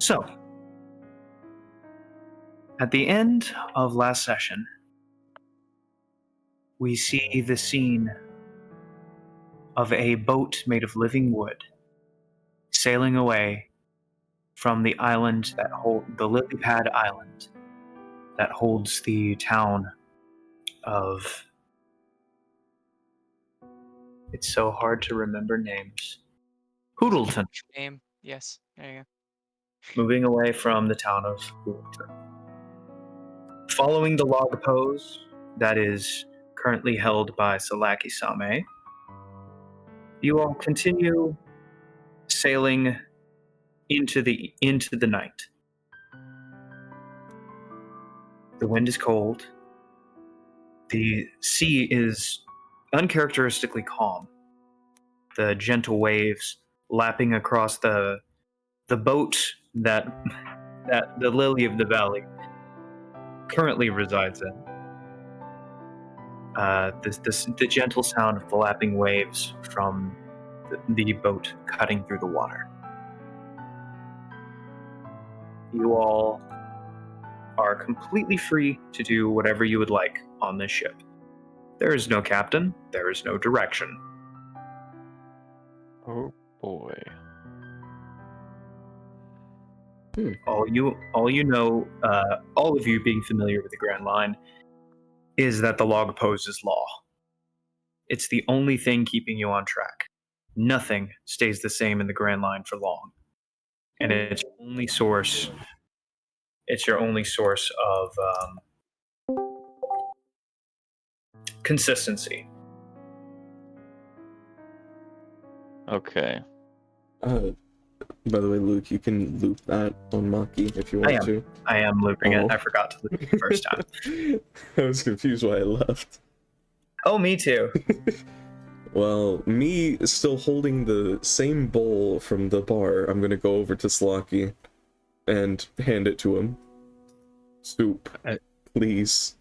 So, at the end of last session, we see the scene of a boat made of living wood sailing away from the island the lily pad island that holds the town of, it's so hard to remember names, Hoodleton. Name. Yes. There you Moving away from the town of Hoodleton. Following the log pose that is currently held by Salaki Same, you all continue sailing into the night. The wind is cold. The sea is uncharacteristically calm. The gentle waves lapping across the boat that the Lily of the Valley currently resides in. The gentle sound of the lapping waves from the boat cutting through the water. You all are completely free to do whatever you would like on this ship. There is no captain. There is no direction. Oh boy. All you know, all of you being familiar with the Grand Line, is that the log pose is law. It's the only thing keeping you on track. Nothing stays the same in the Grand Line for long, and it's your only source. It's your only source of consistency. Okay. By the way, Luke, you can loop that on Maki if you want to. I am looping it. I forgot to loop it the first time. I was confused why I left. Oh, me too. Well, me still holding the same bowl from the bar, I'm gonna go over to Slocky and hand it to him. Soup, please.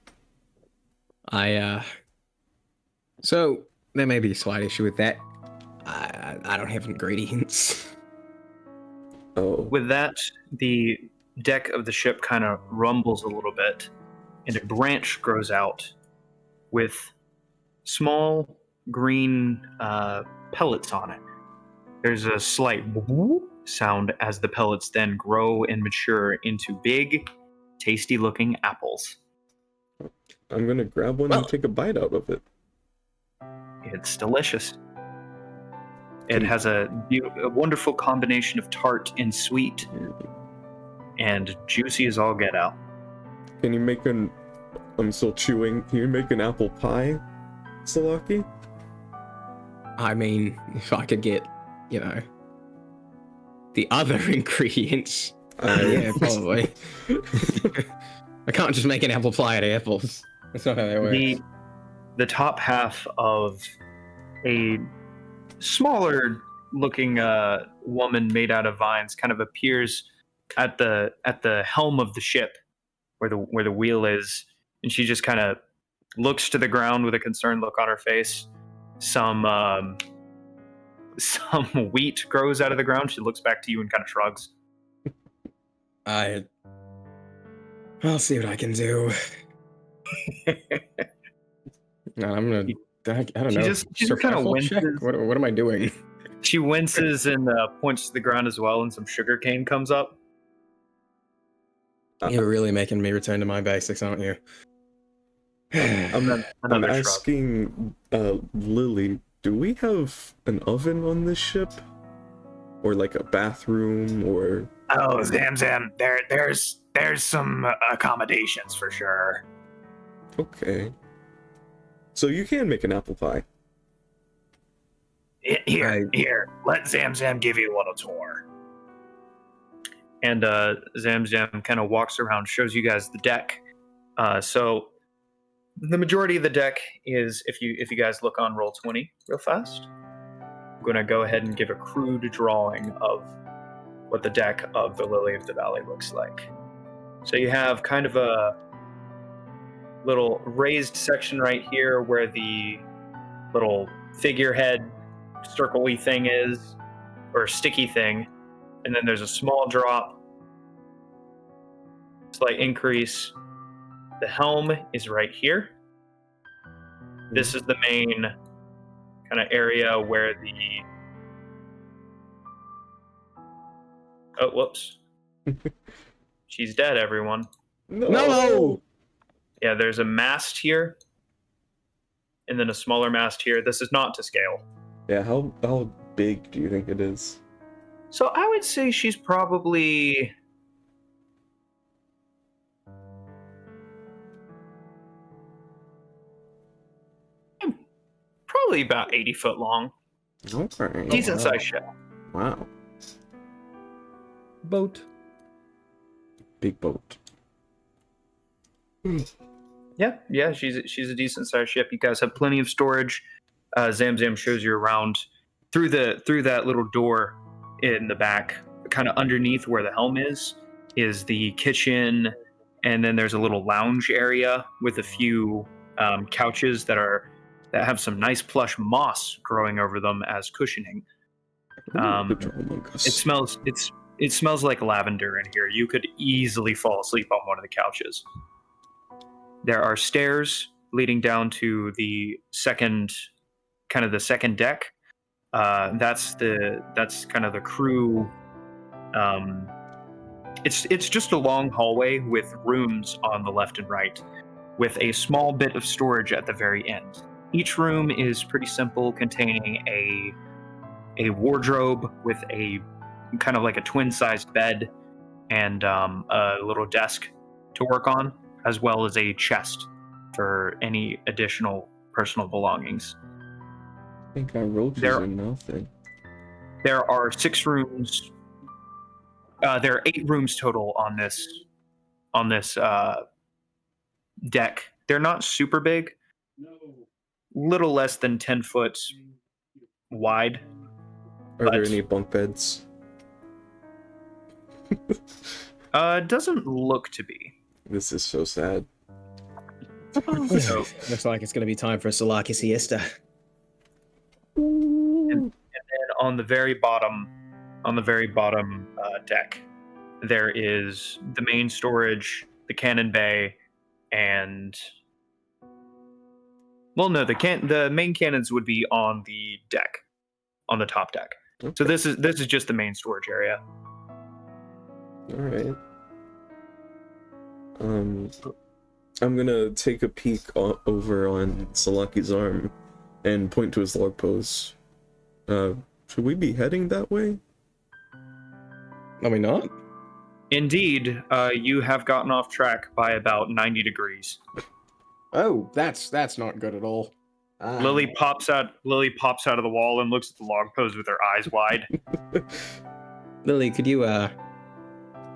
So there may be a slight issue with that. I don't have ingredients. Oh. With that, the deck of the ship kind of rumbles a little bit, and a branch grows out with small green pellets on it. There's a slight sound as the pellets then grow and mature into big, tasty-looking apples. I'm gonna grab one and take a bite out of it. It's delicious. It has a wonderful combination of tart and sweet, and juicy as all get out. Can you make I'm still chewing. Can you make an apple pie, Salaki? I mean, if I could get, the other ingredients, yeah, probably. I can't just make an apple pie out of apples. That's not how that works. The top half of a smaller looking woman made out of vines kind of appears at the helm of the ship where the wheel is, and she just kind of looks to the ground with a concerned look on her face. Some wheat grows out of the ground. She looks back to you and kind of shrugs. I'll see what I can do. No, I'm gonna. I don't know. She just kind of winces. What am I doing? She winces and points to the ground as well, and some sugar cane comes up. You're really making me return to my basics, aren't you? I'm asking Lily, do we have an oven on this ship? Or like a bathroom, or... Oh, Zamzam, there's some accommodations for sure. Okay. So you can make an apple pie. Here, let Zamzam give you a little tour. And Zamzam kind of walks around, shows you guys the deck. So the majority of the deck is, if you guys look on Roll20 real fast, I'm going to go ahead and give a crude drawing of what the deck of the Lily of the Valley looks like. So you have kind of a little raised section right here where the little figurehead circle-y thing is, or sticky thing, and then there's a small drop Slight increase. The helm is right here. This is the main kind of area where the... Oh, whoops. She's dead, everyone. No! Yeah, there's a mast here. And then a smaller mast here. This is not to scale. Yeah, how big do you think it is? So I would say she's probably... Probably about 80 foot long. Okay. Decent sized ship. Wow. Boat. Big boat. Yeah, she's a decent sized ship. You guys have plenty of storage. Zamzam shows you around through that little door in the back, kind of underneath where the helm is the kitchen, and then there's a little lounge area with a few couches that have some nice plush moss growing over them as cushioning. It smells like lavender in here. You could easily fall asleep on one of the couches. There are stairs leading down to the second deck. That's kind of the crew. It's just a long hallway with rooms on the left and right, with a small bit of storage at the very end. Each room is pretty simple, containing a wardrobe with a kind of like a twin-sized bed and a little desk to work on, as well as a chest for any additional personal belongings. I think I wrote There- nothing. There are 6 rooms. There are 8 rooms total on this deck. They're not super big. Little less than 10 foot wide. Are there but- any bunk beds? Doesn't look to be. This is so sad. So, Looks like it's going to be time for a Solaki siesta. and on the very bottom deck, there is the main storage, the cannon bay, and the main cannons would be on the deck, on the top deck. So this is just the main storage area. All right. I'm gonna take a peek over on Salaki's arm and point to his log pose. Should we be heading that way? Are we not? Indeed, you have gotten off track by about 90 degrees. Oh, that's not good at all. Lily pops out of the wall and looks at the log pose with her eyes wide. Lily, could you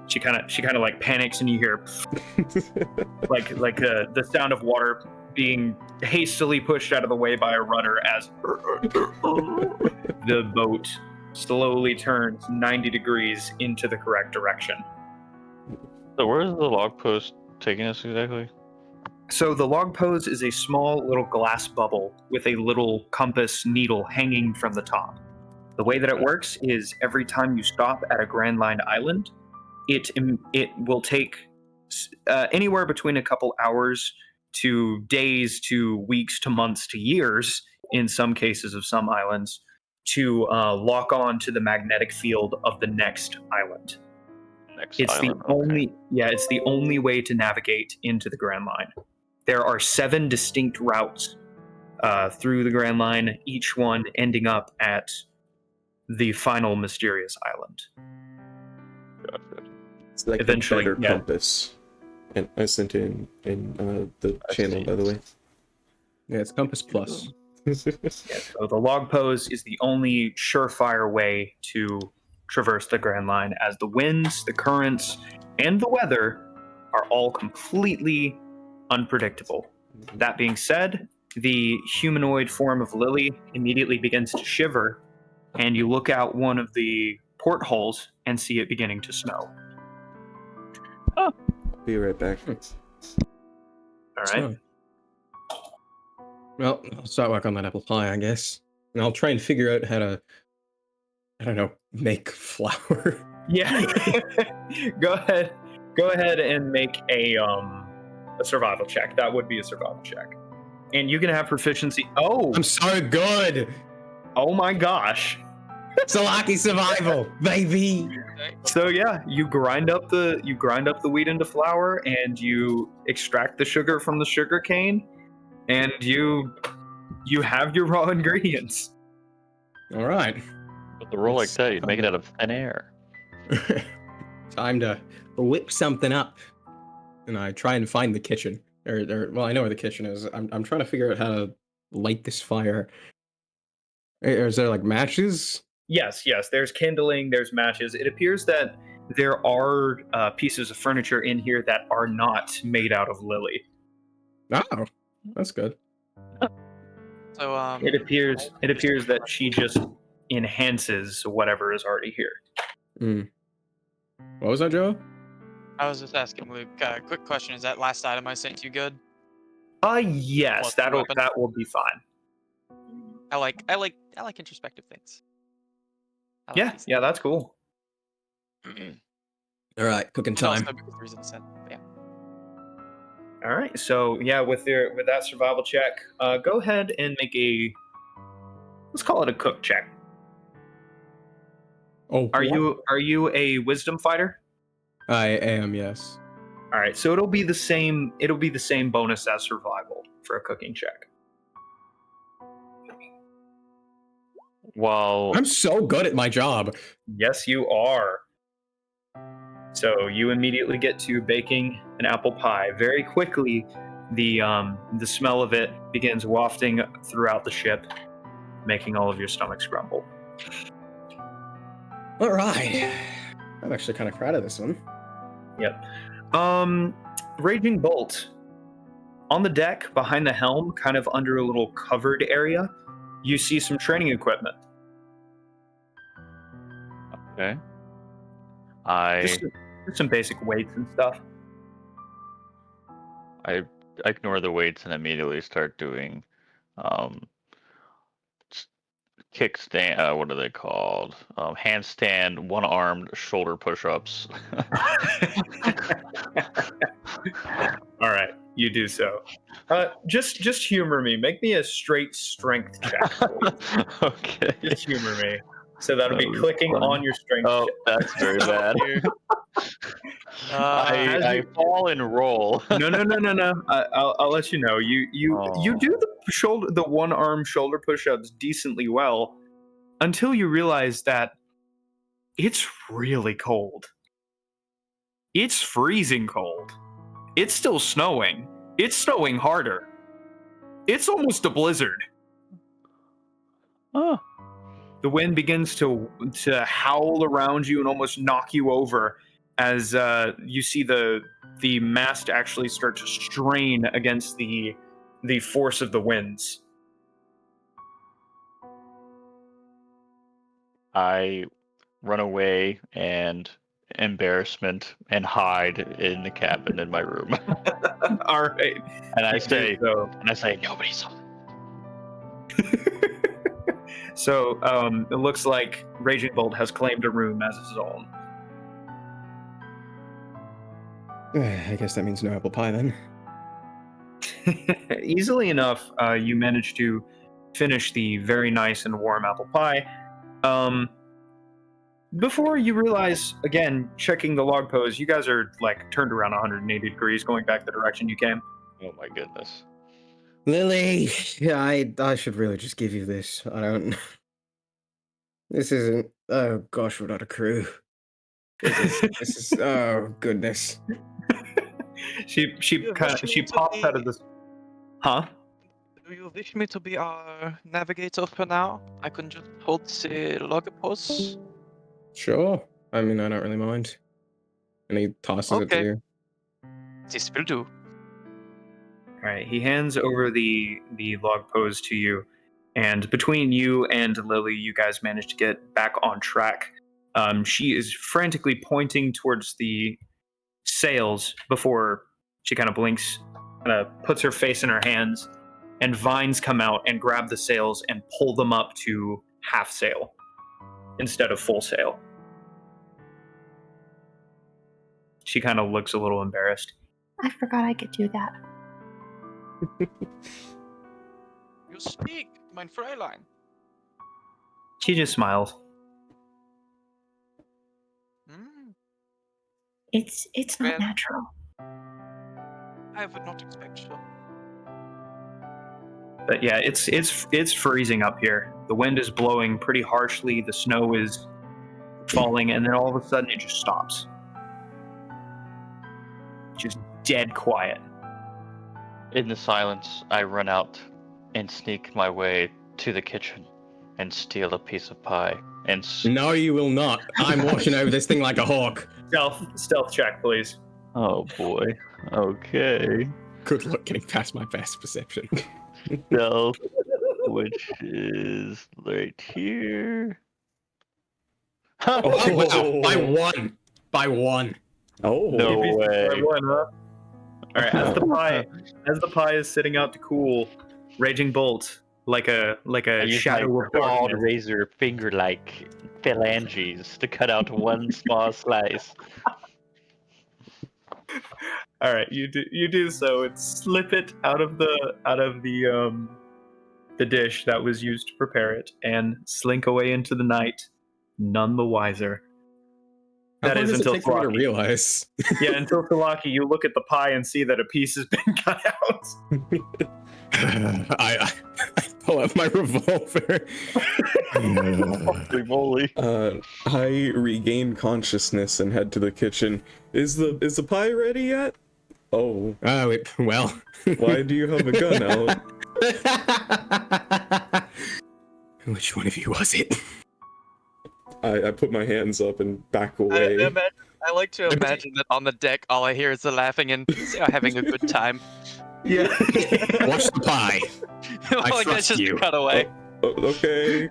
She kind of like panics, and you hear like the sound of water being hastily pushed out of the way by a rudder as the boat slowly turns 90 degrees into the correct direction. So where's the log post taking us exactly? So the log pose is a small little glass bubble with a little compass needle hanging from the top. The way that it works is every time you stop at a Grand Line Island, it will take anywhere between a couple hours to days to weeks to months to years, in some cases of some islands, to lock on to the magnetic field of the next island. It's the only way to navigate into the Grand Line. There are 7 distinct routes through the Grand Line, each one ending up at the final mysterious island. Gotcha. It's like Eventually, a better yeah. compass. And I sent it in the I channel, see. by the way. Yeah, it's Compass Plus. Yeah, so the log pose is the only surefire way to traverse the Grand Line, as the winds, the currents, and the weather are all completely unpredictable. That being said, the humanoid form of Lily immediately begins to shiver, and you look out one of the portholes and see it beginning to snow. Be right back. All right. So, well, I'll start work on that apple pie, I guess. And I'll try and figure out how to, I don't know, make flour. Yeah. Go ahead. Go ahead and make a survival check. That would be a survival check, and you can have proficiency. Oh, I'm so good. oh my gosh! Salaki survival, baby. So yeah, you grind up the wheat into flour, and you extract the sugar from the sugar cane, and you have your raw ingredients. All right. With the roll like that, you'd make it out of thin air. Time to whip something up. And I try and find the kitchen. Well, I know where the kitchen is. I'm trying to figure out how to light this fire. Is there like matches? Yes, there's kindling, there's matches. It appears that there are pieces of furniture in here that are not made out of lily. Oh, that's good. So It appears that she just enhances whatever is already here. What was that, Joe? I was just asking Luke. Quick question: is that last item I sent you good? Yes, What's the weapon? that will be fine. I like introspective things. I like Yeah, these yeah, that's cool. things. All right, cooking And also time. because the reason I said, but yeah. All right, so yeah, with that survival check, go ahead and make let's call it a cook check. Oh, Are what? you a wisdom fighter? I am, yes. All right, so it'll be the same bonus as survival for a cooking check. While I'm so good at my job. Yes, you are. So you immediately get to baking an apple pie. Very quickly, the smell of it begins wafting throughout the ship, making all of your stomachs grumble. All right. I'm actually kind of proud of this one. Yep. Raging Bolt. On the deck, behind the helm, kind of under a little covered area, you see some training equipment. okay, Just some basic weights and stuff. I ignore the weights and immediately start doing kickstand. What are they called? Handstand, one-armed shoulder push-ups. All right, you do so. Just humor me. Make me a straight strength check, please. Okay. Just humor me. So that'll be That was clicking funny. on your strength Oh, check. that's very bad. As I you- fall and roll. No. I'll let you know. You do the one arm shoulder push-ups decently well until you realize that it's really cold. It's freezing cold. It's still snowing. It's snowing harder. It's almost a blizzard. Oh, The wind begins to howl around you and almost knock you over as you see the mast actually start to strain against the force of the winds. I run away and embarrassment and hide in the cabin in my room. All right. And I say, So, nobody saw. so it looks like Raging Bolt has claimed a room as his own. I guess that means no apple pie then. Easily enough, you manage to finish the very nice and warm apple pie. Before you realize, again, checking the log pose, you guys are like turned around 180 degrees, going back the direction you came. Oh my goodness. Lily, yeah, I should really just give you this. I don't. This isn't. Oh gosh, we're not a crew. This is. Oh goodness. she You kind wish of she me to pops out of be- this. Huh? Do you wish me to be our navigator for now? I can just hold the log pose. Sure. I mean, I don't really mind. And he tosses it to Okay. you. This will do. All right. He hands over the log pose to you, and between you and Lily, you guys manage to get back on track. She is frantically pointing towards the sails before she kind of blinks, kind of puts her face in her hands, and vines come out and grab the sails and pull them up to half sail instead of full sail. She kind of looks a little embarrassed. I forgot I could do that. You speak, mein Fräulein. She just smiles. Mm, It's not Well- natural. I would not expect so. But yeah, it's freezing up here. The wind is blowing pretty harshly. The snow is falling, and then all of a sudden it just stops. Just dead quiet. In the silence, I run out and sneak my way to the kitchen and steal a piece of pie. And No, you will not. I'm watching over this thing like a hawk. Stealth check, please. oh boy, okay, Good luck getting past my best perception. stealth, which is right here. Oh, wow. By one. By one. Oh, No way. Everyone, huh? All right, as the pie is sitting out to cool, Raging Bolt, like a I use shadow my of clawed darkness. razor finger-like phalanges to cut out one small slice. All right, you do so and slip it out of the dish that was used to prepare it and slink away into the night, none the wiser. How That long is does it until take for me to Slocky. realize? Yeah, until Talaki, you look at the pie and see that a piece has been cut out. I pull out my revolver. Holy moly. I regain consciousness and head to the kitchen. Is the pie ready yet? Oh, Oh, well. why do you have a gun out? Which one of you was it? I put my hands up and back away. I like to imagine that on the deck, all I hear is the laughing and having a good time. Yeah. Watch the pie. Like that's trust just you. a cutaway. Oh, okay.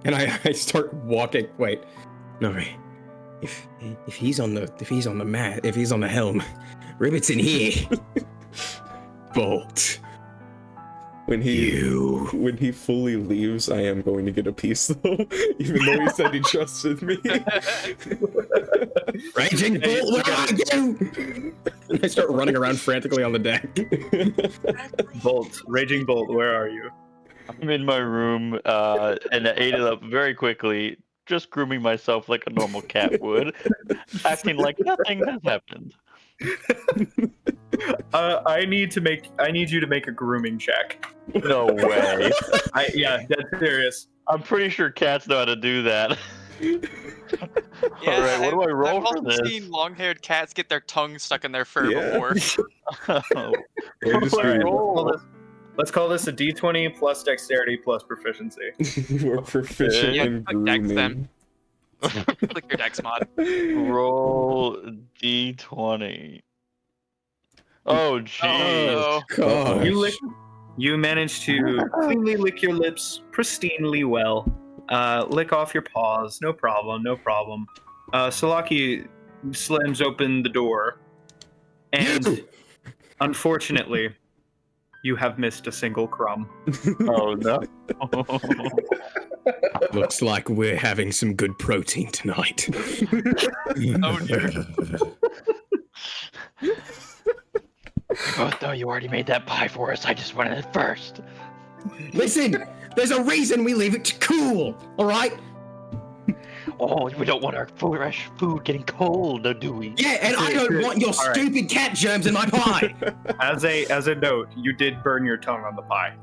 And I start walking. Wait, no, wait. If he's on the helm, Ribbit's in here. Bolt. When he fully leaves, I am going to get a piece though, even though he said he trusted me. Raging Bolt, where are you? And I start running around frantically on the deck. Bolt, Raging Bolt, where are you? I'm in my room, and I ate it up very quickly, just grooming myself like a normal cat would, acting like nothing has happened. I need you to make a grooming check. No way. Yeah, dead serious. I'm pretty sure cats know how to do that. Yeah, Alright, what do I roll I've for also this? seen long-haired cats get their tongue stuck in their fur Yeah. before. Oh, We're just All right, roll? let's call this a D20 plus dexterity plus proficiency. we're proficient Yeah, in click dex grooming. then. Click your dex mod. roll D20. Oh, jeez. Oh, Gosh. You manage to cleanly lick your lips pristinely well. Lick off your paws, no problem. Salaki slams open the door, and unfortunately, you have missed a single crumb. Oh, no. Looks like we're having some good protein tonight. Oh, Oh, no, you already made that pie for us. I just wanted it first. Listen, there's a reason we leave it to cool, all right? Oh, we don't want our fresh food getting cold, do we? Yeah, and I don't want your All right. stupid cat germs in my pie. As a note, you did burn your tongue on the pie.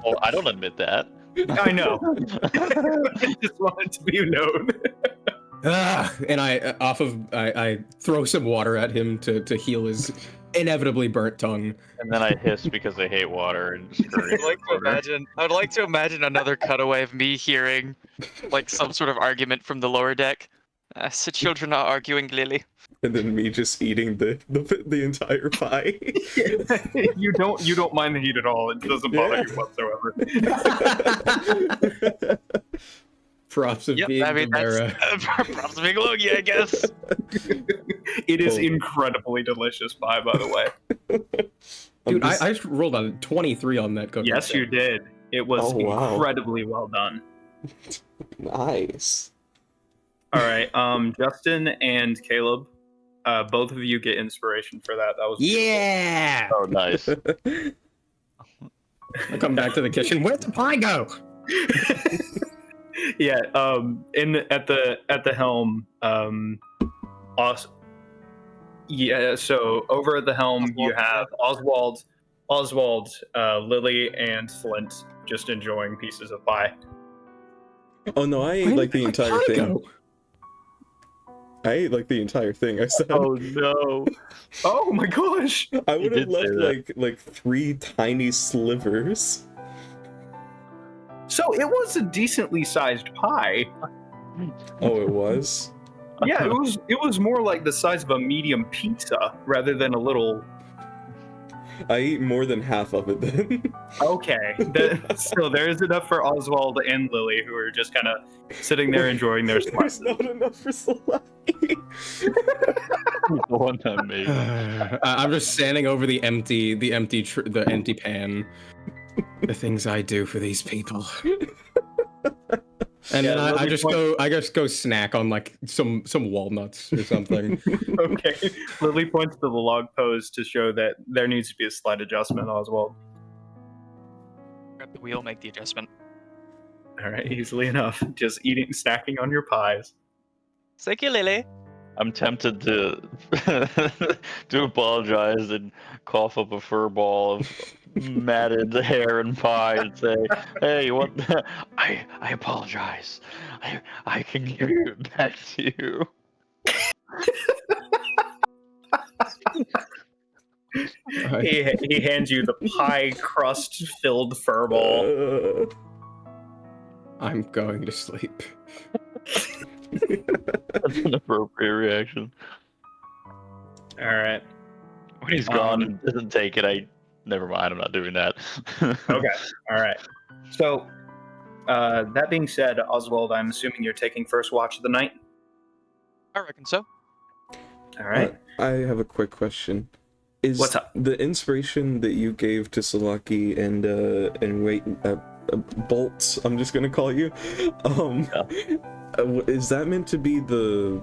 Well, I don't admit that. I know. I just wanted to be known. And I throw some water at him to heal his inevitably burnt tongue. And then I hiss because I hate water and scurry. I'd like to imagine another cutaway of me hearing like some sort of argument from the lower deck. So children are arguing, Lily. And then me just eating the entire pie. you don't mind the heat at all. It doesn't bother you whatsoever. Props of Yep, being I mean Gamera. that's props to being Logie, I guess. It is Oh. incredibly delicious pie, by the way. Dude, I rolled a 23 on that cookie. Yes, you did. It was Oh, wow. incredibly well done. Nice. All right, Justin and Caleb, Both of you get inspiration for that. That was Yeah! Oh, nice. I come back to the kitchen. Where'd the pie go? Yeah. At the helm. Awesome. Yeah. So over at the helm, you have Oswald, Lily, and Flint just enjoying pieces of pie. Oh no, I ate like the entire thing. I ate like the entire thing. I said. Oh no. Oh my gosh! I would have did say left that. like 3 tiny slivers. So it was a decently sized pie. Oh, it was. Yeah, it was more like the size of a medium pizza rather than a little. I ate more than half of it then. Okay, so there is enough for Oswald and Lily, who are just kind of sitting there enjoying their There's slices. not enough for Salaki. The one I made. I'm just standing over the empty pan. The things I do for these people. And Yeah, then I Lily just go snack on like some walnuts or something. Okay, Lily points to the log pose to show that there needs to be a slight adjustment, Oswald. Grab the wheel, make the adjustment. All right, easily enough. Just snacking on your pies. Thank you, Lily. I'm tempted to to apologize and cough up a fur ball of matted hair and pie and say, "Hey, what? I apologize. I can give it back to you." He hands you the pie crust filled fur ball. I'm going to sleep. That's an appropriate reaction. All right. When he's gone and doesn't take it, never mind. I'm not doing that. Okay. All right. So, that being said, Oswald, I'm assuming you're taking first watch of the night. I reckon so. All right. I have a quick question. Is What's up? the inspiration that you gave to Salaki and wait Bolts, I'm just gonna call you, is that meant to be the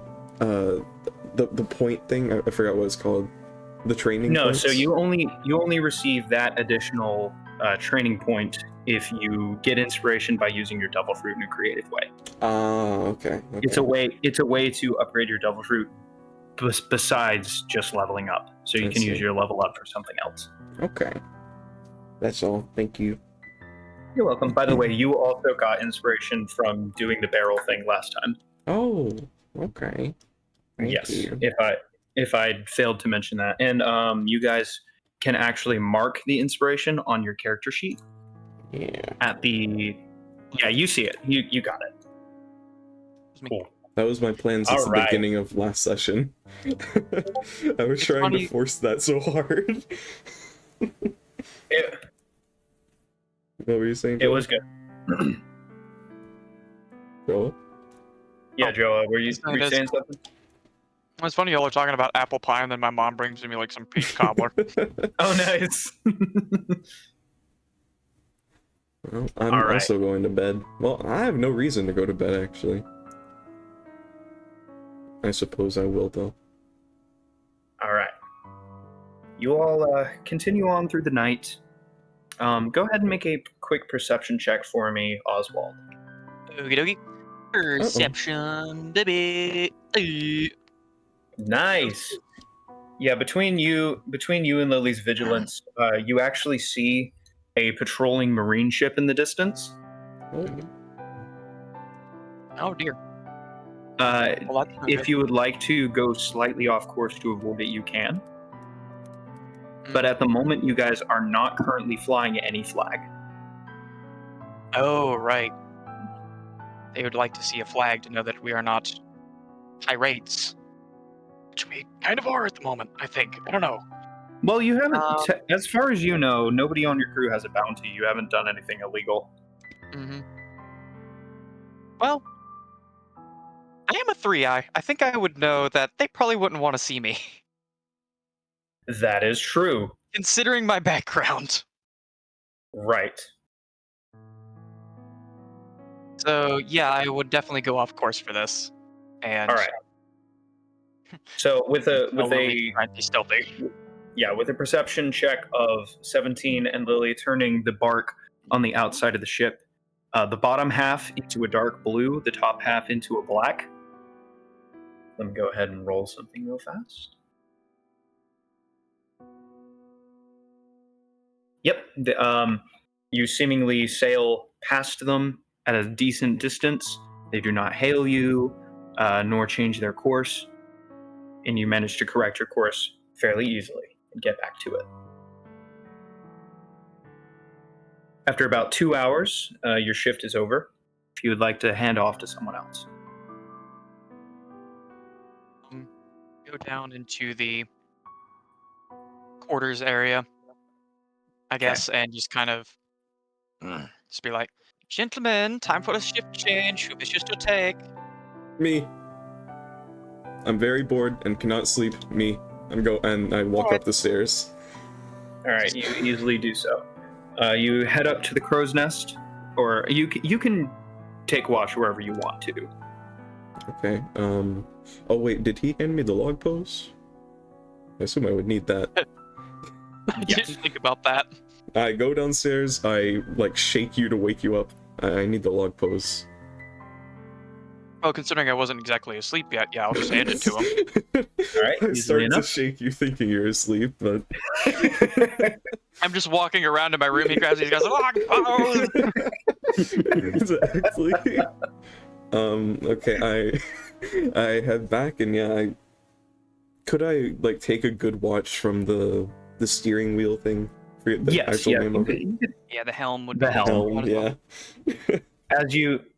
point thing? I forgot what it's called. The training. No. points? So you only receive that additional training point if you get inspiration by using your devil fruit in a creative way. Okay. It's a way to upgrade your devil fruit besides just leveling up. So you I can see. use your level up for something else. Okay. That's all. Thank you. You're welcome. By the way, you also got inspiration from doing the barrel thing last time. Oh, okay. Thank Yes. you. If I failed to mention that. And you guys can actually mark the inspiration on your character sheet Yeah. at the you see it. You got it. Cool. That was my plan since All the right. beginning of last session. I was trying funny- to force that so hard. What were you saying? It was good. Joel? Yeah, Joe, were you It is. saying something? It's funny y'all are talking about apple pie, and then my mom brings me like some peach cobbler. Oh, nice. Well, I'm All right. also going to bed. Well, I have no reason to go to bed, actually. I suppose I will, though. All right. You all continue on through the night. Go ahead and make a quick perception check for me, Oswald. Okie dokie. Perception, baby. Nice. Yeah, between you and Lily's vigilance, you actually see a patrolling marine ship in the distance. Oh, Oh dear. Uh, Well, that's not if good. you would like to go slightly off course to avoid it, you can. But at the moment, you guys are not currently flying any flag. Oh right. They would like to see a flag to know that we are not pirates, which we kind of are at the moment. I think. I don't know. Well, you haven't, as far as you know, nobody on your crew has a bounty. You haven't done anything illegal. Mm-hmm. Well, I am a 3-eye. I think I would know that they probably wouldn't want to see me, That is true. considering my background. Right. So yeah, I would definitely go off course for this. And All right. So with a trying to be stealthy. with a perception check of 17 and Lily turning the bark on the outside of the ship, the bottom half into a dark blue, the top half into a black. Let me go ahead and roll something real fast. Yep. You seemingly sail past them at a decent distance. They do not hail you, nor change their course, and you manage to correct your course fairly easily and get back to it. After about 2 hours, your shift is over. If you would like to hand off to someone else. Go down into the quarters area, I guess, and just kind of just be like, "Gentlemen, time for a shift change. Who wishes to take?" Me. I'm very bored and cannot sleep. Me. And I walk up the stairs. All right, you easily do so. You head up to the crow's nest, or you can take watch wherever you want to. Okay. Oh wait, did he hand me the log post? I assume I would need that. I didn't think about that. I go downstairs. I shake you to wake you up. I need the log post. Well, considering I wasn't exactly asleep yet, yeah, I'll just hand it to him. All right, I easily start to enough. shake you thinking you're asleep, but I'm just walking around in my room. He grabs these guys. Like, "Oh!" exactly. Okay, I head back and could I take a good watch from the steering wheel thing? Forget the Yes, actual yeah. name of it. Yeah, the helm would The be helm, Yeah.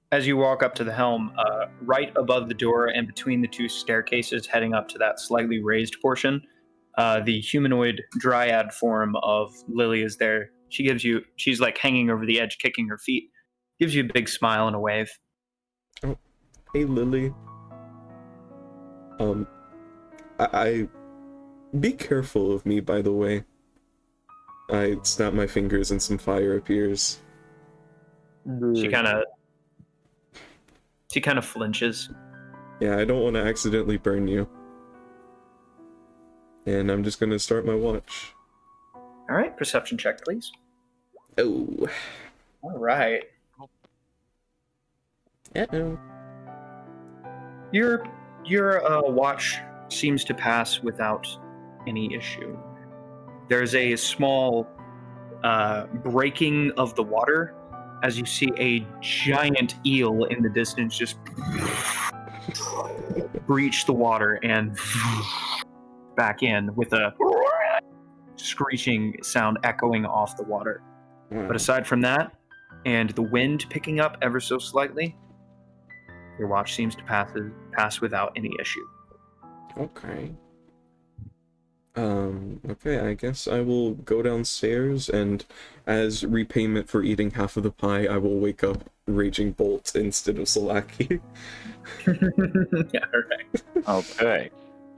As you walk up to the helm, right above the door and between the two staircases heading up to that slightly raised portion, the humanoid dryad form of Lily is there. She's hanging over the edge, kicking her feet. Gives you a big smile and a wave. Hey Lily. I be careful of me, by the way. I snap my fingers and some fire appears. She kind of flinches. Yeah, I don't want to accidentally burn you. And I'm just gonna start my watch. All right, perception check, please. Oh. All right. Uh-oh. Your watch seems to pass without any issue. There's a small breaking of the water as you see a giant eel in the distance just breach the water and back in with a screeching sound echoing off the water. But aside from that, and the wind picking up ever so slightly, your watch seems to pass without any issue. Okay. Okay, I guess I will go downstairs, and as repayment for eating half of the pie, I will wake up Raging Bolt instead of Solaki. Yeah, all right. Okay.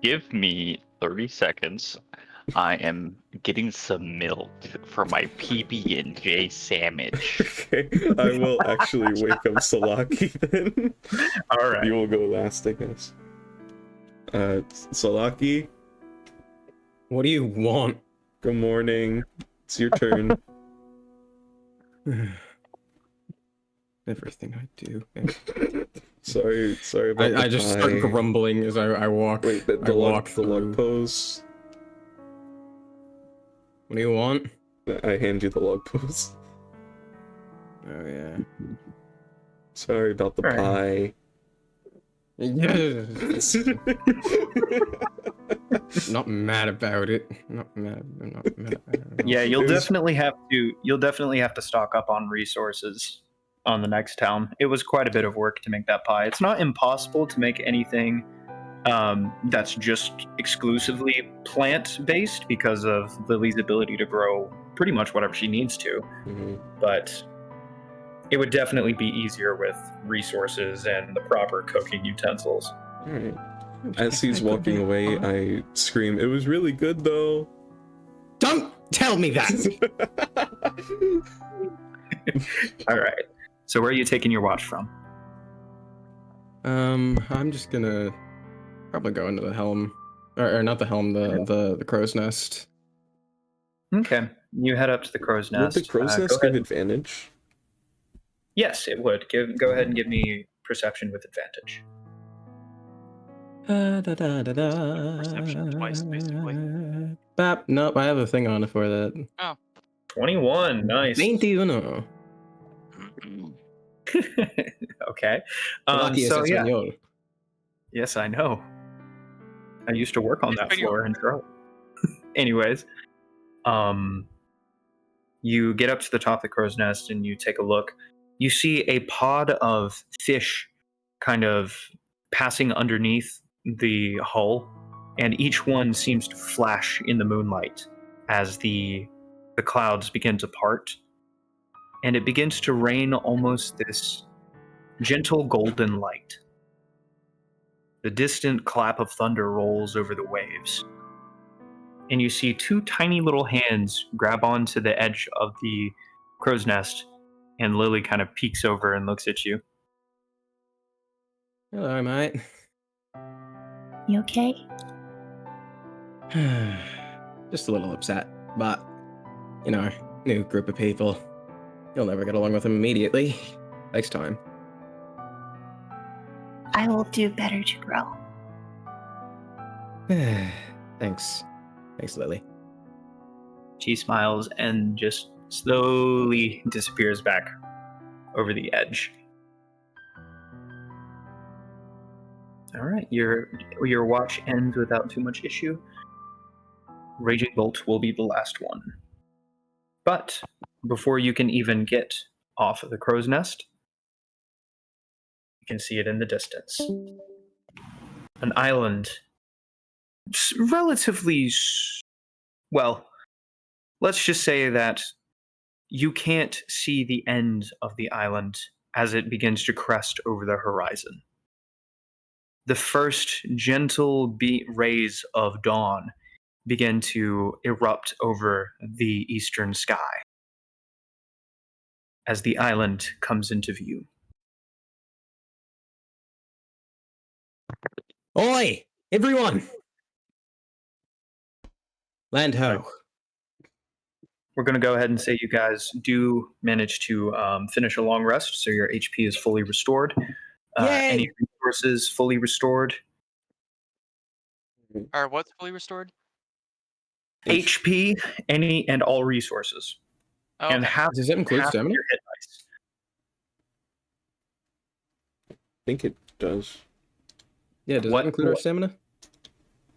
Give me 30 seconds. I am getting some milk for my PB&J sandwich. Okay, I will actually wake up Solaki then. All right. You will go last, I guess. Solaki, What do you want? good morning. It's your turn. Everything I do. Sorry about I the just pie. start grumbling as I walk. Wait, the I walk log through. pose. What do you want? I hand you the log pose. Oh yeah. Sorry about the All right. pie. Yes. Not mad about it. Not mad. I'm not mad about it. Yeah, you'll It was- definitely have to stock up on resources on the next town. It was quite a bit of work to make that pie. It's not impossible to make anything that's just exclusively plant-based because of Lily's ability to grow pretty much whatever she needs to. Mhm. But it would definitely be easier with resources and the proper cooking utensils. Alright. As he's walking away, I scream, "It was really good though." Don't tell me that. All right. So where are you taking your watch from? I'm just gonna Probably go into the helm, or not the helm, the crow's nest. Okay, you head up to the crow's nest. Would the crow's Go nest give ahead. advantage? Yes, it would. Go ahead and give me perception with advantage. Perception twice, basically. Bap. Nope, I have a thing on it for that. 21, nice. 21. Okay. Lucky So es yeah, español. yes, I know. I used to work on that Espanol. floor in Toronto. Anyways, you get up to the top of the crow's nest and you take a look. You see a pod of fish kind of passing underneath the hull, and each one seems to flash in the moonlight as the clouds begin to part, and it begins to rain almost this gentle golden light. The distant clap of thunder rolls over the waves, and you see two tiny little hands grab onto the edge of the crow's nest, and Lily kind of peeks over and looks at you. Hello, mate. You okay? Just a little upset, but you know, new group of people. You'll never get along with them immediately. Takes time. I will do better to grow. Thanks. Thanks, Lily. She smiles and just slowly disappears back over the edge. All right, your watch ends without too much issue. Raging Bolt will be the last one. But before you can even get off of the crow's nest, you can see it in the distance. An island, relatively, well, let's just say that you can't see the end of the island as it begins to crest over the horizon. The first gentle rays of dawn begin to erupt over the eastern sky as the island comes into view. Oi! Everyone! Land ho. We're going to go ahead and say you guys do manage to finish a long rest, so your HP is fully restored. Yay! Any resources fully restored. Or what's fully restored? HP, any and all resources. Oh, And okay. half, Does that include half stamina? your hit dice. I think it does. Yeah, does What- that include our what- stamina?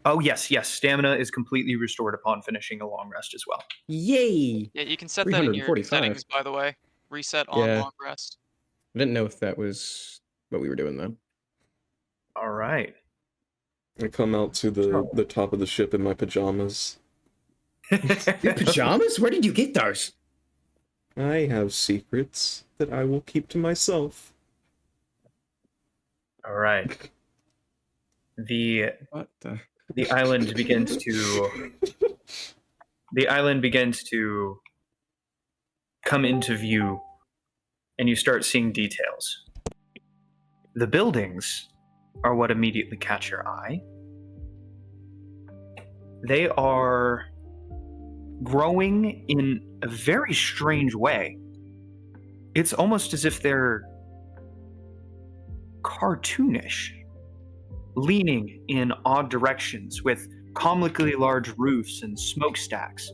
Oh, yes. Stamina is completely restored upon finishing a long rest as well. Yay! Yeah, you can set that in your 345. settings, by the way. Reset on Yeah. long rest. I didn't know if that was what we were doing though. All right. I come out to the top of the ship in my pajamas. Your pajamas? Where did you get those? I have secrets that I will keep to myself. All right. The What the? island begins to come into view, and you start seeing details. The buildings are what immediately catch your eye. They are growing in a very strange way. It's almost as if they're cartoonish, leaning in odd directions with comically large roofs and smokestacks.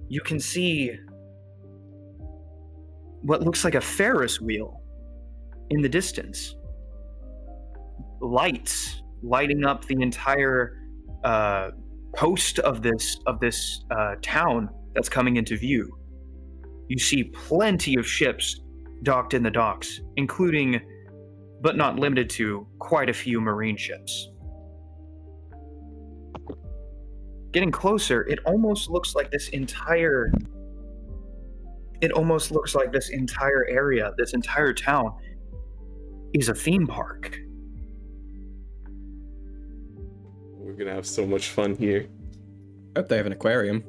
You can see what looks like a Ferris wheel in the distance. Lights lighting up the entire coast of this town that's coming into view. You see plenty of ships docked in the docks, including, but not limited to, quite a few marine ships. Getting closer, it almost looks like this entire area, this entire town, is a theme park. We're gonna have so much fun here. I hope they have an aquarium.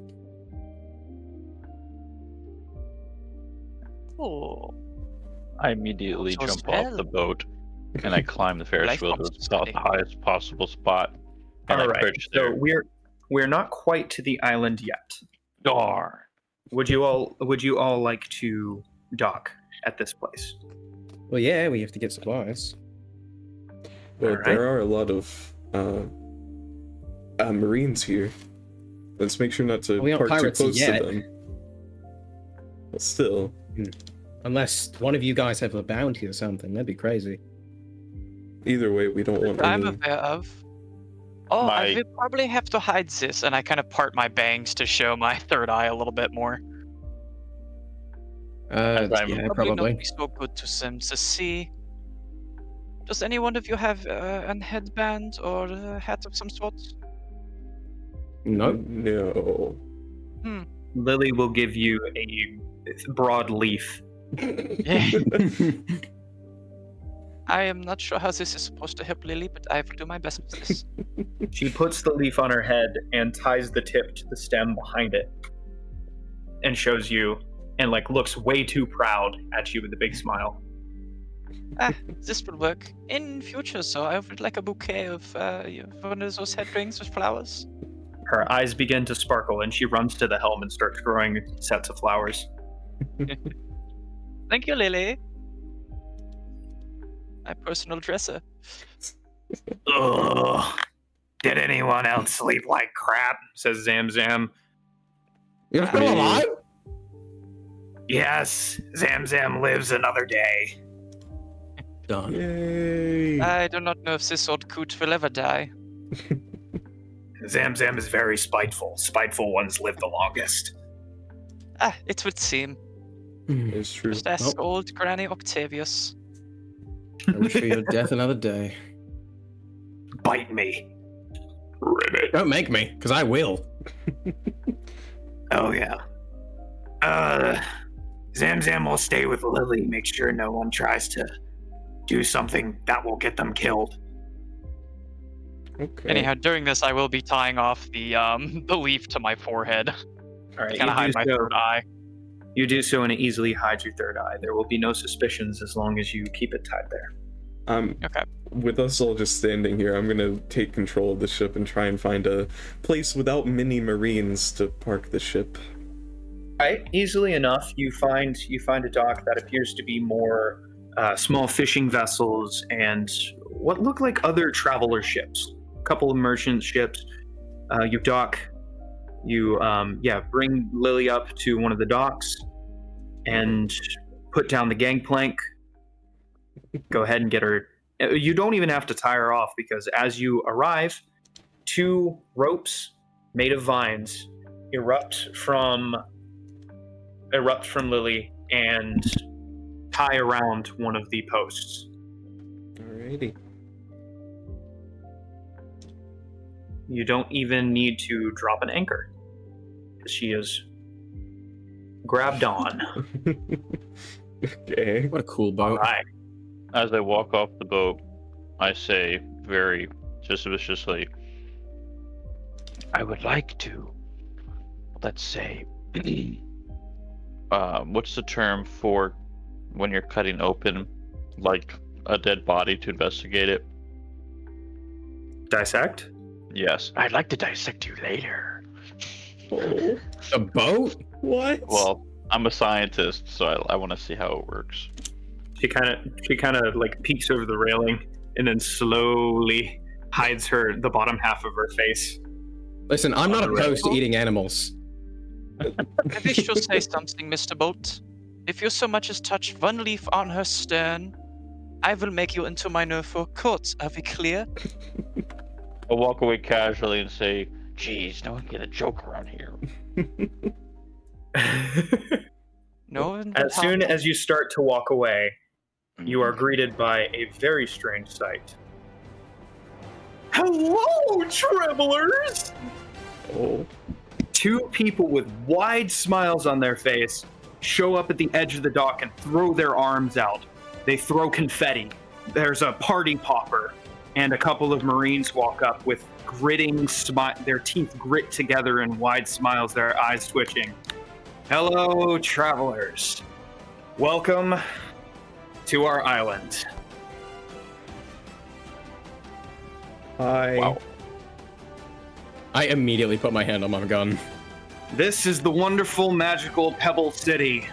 Oh. I immediately So jump off the spell. boat. And I climb the Ferris Life wheel to box the is top, kidding. highest possible spot. And All I right. perch So there. we're not quite to the island yet. Darn. Would you all like to dock at this place? Well, yeah, we have to get supplies. Well, Alright. there are a lot of Marines here. Let's make sure not to We aren't park too pirates close yet. to them. But still, Unless one of you guys have a bounty or something, that'd be crazy. either way, we don't want I'm any. aware of. Oh, I My- will probably have to hide this, and I kind of part my bangs to show my third eye a little bit more. As I'm- Yeah, Probably probably. not be so good to them to see. Does any one of you have a headband or a hat of some sort? Nope. No. Lily will give you a broad leaf. I am not sure how this is supposed to help Lily, but I will do my best with this. She puts the leaf on her head and ties the tip to the stem behind it, and shows you, and like looks way too proud at you with a big smile. This will work in future, so I would like a bouquet of one of those head rings with flowers. Her eyes begin to sparkle, and she runs to the helm and starts growing sets of flowers. Thank you, Lily. My personal dresser. Ugh. Did anyone else sleep like crap? Says Zamzam. You're still alive? Yes, Zamzam lives another day. Done. Yay! I do not know if this old coot will ever die. Zamzam is very spiteful. Spiteful ones live the longest. It would seem. It's true. Just ask old Granny Octavius. I wish for your death another day. Bite me. Ribbit. Don't make me, because I will. Oh, yeah. Zamzam will stay with Lily. Make sure no one tries to do something that will get them killed. Okay. Anyhow, during this, I will be tying off the leaf to my forehead. All right, Kind of hide my third eye. You do so, and it easily hides your third eye. There will be no suspicions as long as you keep it tied there. Okay. With us all just standing here, I'm gonna take control of the ship and try and find a place without many Marines to park the ship. Right, easily enough, you find a dock that appears to be more small fishing vessels and what look like other traveler ships. A couple of merchant ships. You dock. You bring Lily up to one of the docks and put down the gangplank. Go ahead and get her. You don't even have to tie her off because as you arrive, 2 ropes made of vines erupt from Lily and tie around one of the posts. Alrighty. You don't even need to drop an anchor. She is grabbed on. Okay. What a cool All boat. right. As I walk off the boat, I say very suspiciously, I would like to, let's say, what's the term for when you're cutting open, like, a dead body to investigate it? Dissect? Yes. I'd like to dissect you later. Oh, A boat? what? Well, I'm a scientist, so I want to see how it works. She kind of like peeks over the railing and then slowly hides the bottom half of her face. Listen, I'm not On the opposed to rail. eating animals. I wish to say something, Mr. Bolt. If you so much as touch one leaf on her stern, I will make you into my Norfolk court. Are we clear? I'll walk away casually and say, geez, no one get a joke around here. No. As soon as you start to walk away, you are greeted by a very strange sight. Hello, travelers! Oh. 2 people with wide smiles on their face show up at the edge of the dock and throw their arms out. They throw confetti. There's a party popper, and a couple of Marines walk up with gritting their teeth grit together in wide smiles, their eyes twitching. Hello, travelers. Welcome to our island. Hi. Wow. I immediately put my hand on my gun. This is the wonderful, magical Pebble City.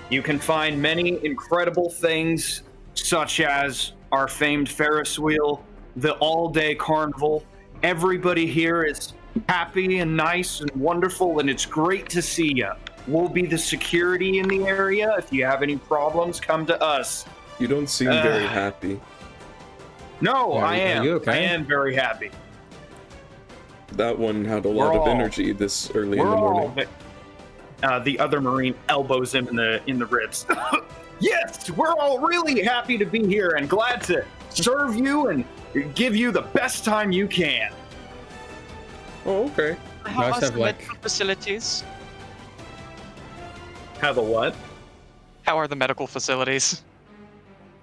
You can find many incredible things, such as our famed Ferris wheel, the all-day carnival. Everybody here is happy and nice and wonderful, and it's great to see you. We'll be the security in the area. If you have any problems, come to us. You don't seem very happy. No, Are I am. you okay? I am very happy. That one had a lot We're of all- energy this early in We're the all. morning. The other Marine elbows him in the ribs. Yes, we're all really happy to be here and glad to serve you and give you the best time you can. Oh, okay. How Nice are to have, the like- medical facilities? Have a what? How are the medical facilities?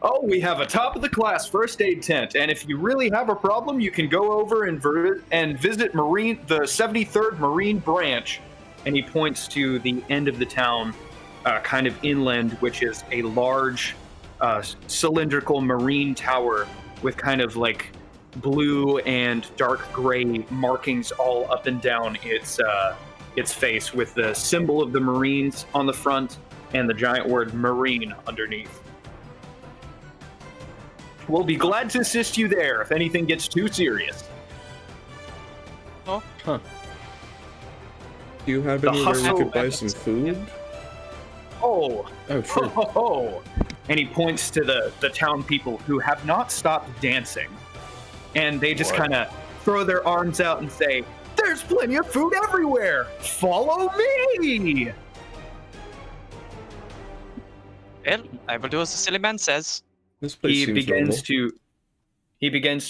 Oh, we have a top-of-the-class first aid tent, and if you really have a problem, you can go over and visit the 73rd Marine Branch. And he points to the end of the town, kind of inland, which is a large cylindrical marine tower with kind of like blue and dark gray markings all up and down its face, with the symbol of the Marines on the front and the giant word Marine underneath. We'll be glad to assist you there if anything gets too serious. Do you have The anywhere we hustle could buy and- some food? Oh, Oh, sure. ho, ho, ho. And he points to the town people who have not stopped dancing. And they just What? kind of throw their arms out and say, "There's plenty of food everywhere! Follow me!" Well, I will do as the silly man says. This place He seems begins normal.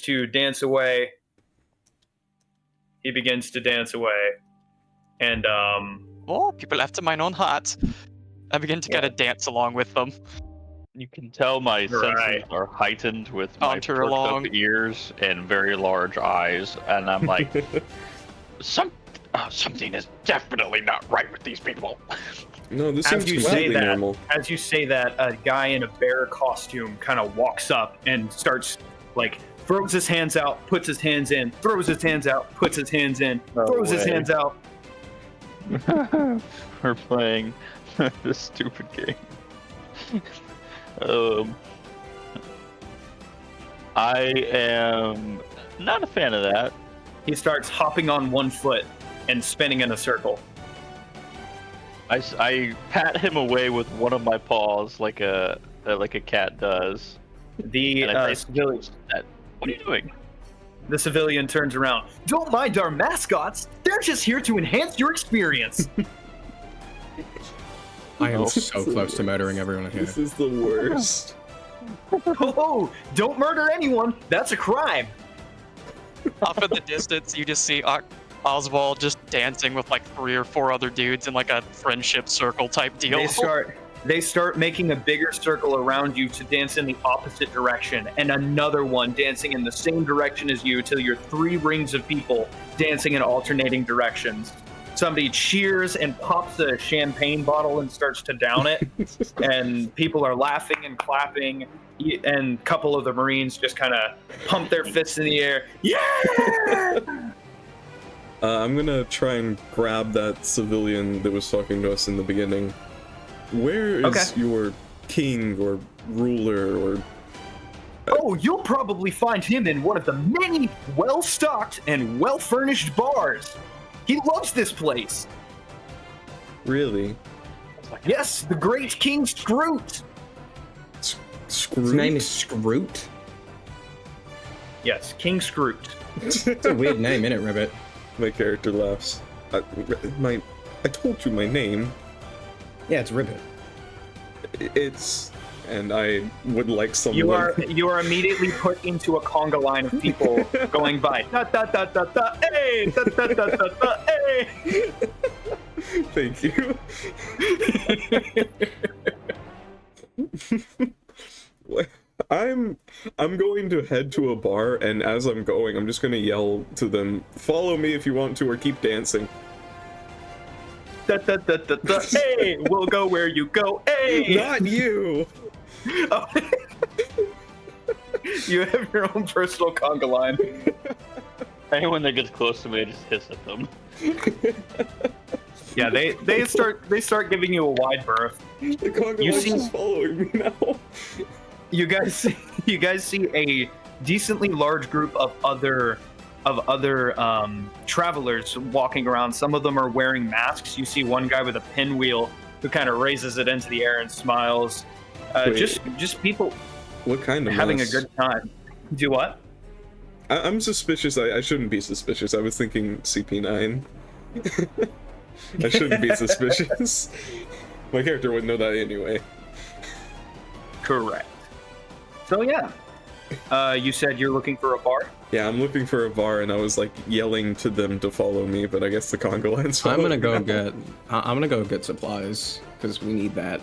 to dance away. He begins to dance away. And Oh, people after mine own heart. I begin to kind of dance along with them. You can tell my Right. senses are heightened with my Saunter perked along. up ears and very large eyes, and I'm like, something is definitely not right with these people. No, this As seems you say completely that- normal. as you say that, a guy in a bear costume kind of walks up and starts, like, throws his hands out, puts his hands in, throws his hands out, puts his hands in, No throws his way. hands out. We're playing this stupid game. I am not a fan of that. He starts hopping on one foot and spinning in a circle. I pat him away with one of my paws like a cat does. The And I say, civilian, What are you doing? the civilian turns around. Don't mind our mascots. They're just here to enhance your experience. I am Oh. so close to murdering everyone in here. This is the worst. Oh, don't murder anyone. That's a crime. Off in the distance, you just see Oswald just dancing with like 3 or 4 other dudes in like a friendship circle type deal. They start making a bigger circle around you to dance in the opposite direction, and another one dancing in the same direction as you, till you're 3 rings of people dancing in alternating directions. Somebody cheers and pops a champagne bottle and starts to down it, and people are laughing and clapping, and a couple of the Marines just kind of pump their fists in the air. Yeah! I'm gonna try and grab that civilian that was talking to us in the beginning. Where is Okay. your king or ruler or... Oh, you'll probably find him in one of the many well-stocked and well-furnished bars. He loves this place. Really? Yes, the great King Scroot. Scrooge? His name is Scroot. Yes, King Scroot. It's a weird name, innit, Ribbit? My character laughs. I told you my name. Yeah, it's Ribbit. It's... And I would like someone... You are immediately put into a conga line of people going by. Da da da da da. Hey, da da da da da. Hey. Thank you. I'm going to head to a bar, and as I'm going, I'm just gonna yell to them, "Follow me if you want to, or keep dancing." Da da da da da. Hey, we'll go where you go. Hey. Not you. Oh. You have your own personal conga line. Anyone that gets close to me, I just hiss at them. Yeah, they start giving you a wide berth. The conga You line's see- just following me now. You guys see a decently large group of other travelers walking around. Some of them are wearing masks. You see one guy with a pinwheel who kind of raises it into the air and smiles. Wait. Just people What kind of having mess? a good time. Do what? I'm suspicious. I shouldn't be suspicious. I was thinking CP9. I shouldn't be suspicious. My character wouldn't know that anyway. Correct. So yeah, you said you're looking for a bar. Yeah, I'm looking for a bar, and I was like yelling to them to follow me, but I guess the conga line's I'm gonna following go me now. get. I'm gonna go get supplies because we need that.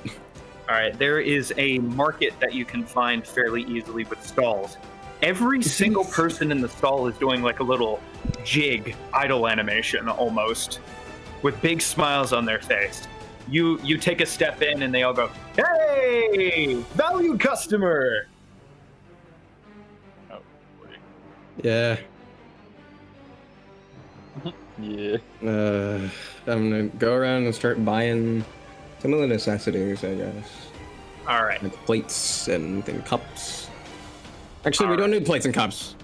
All right, there is a market that you can find fairly easily with stalls. Every single person in the stall is doing like a little jig idle animation almost, with big smiles on their face. You take a step in and they all go, "Hey, valued customer!" Yeah. Yeah. I'm gonna go around and start buying some of the necessities, I guess. All right, Like plates and cups. Actually, we don't need plates and cups.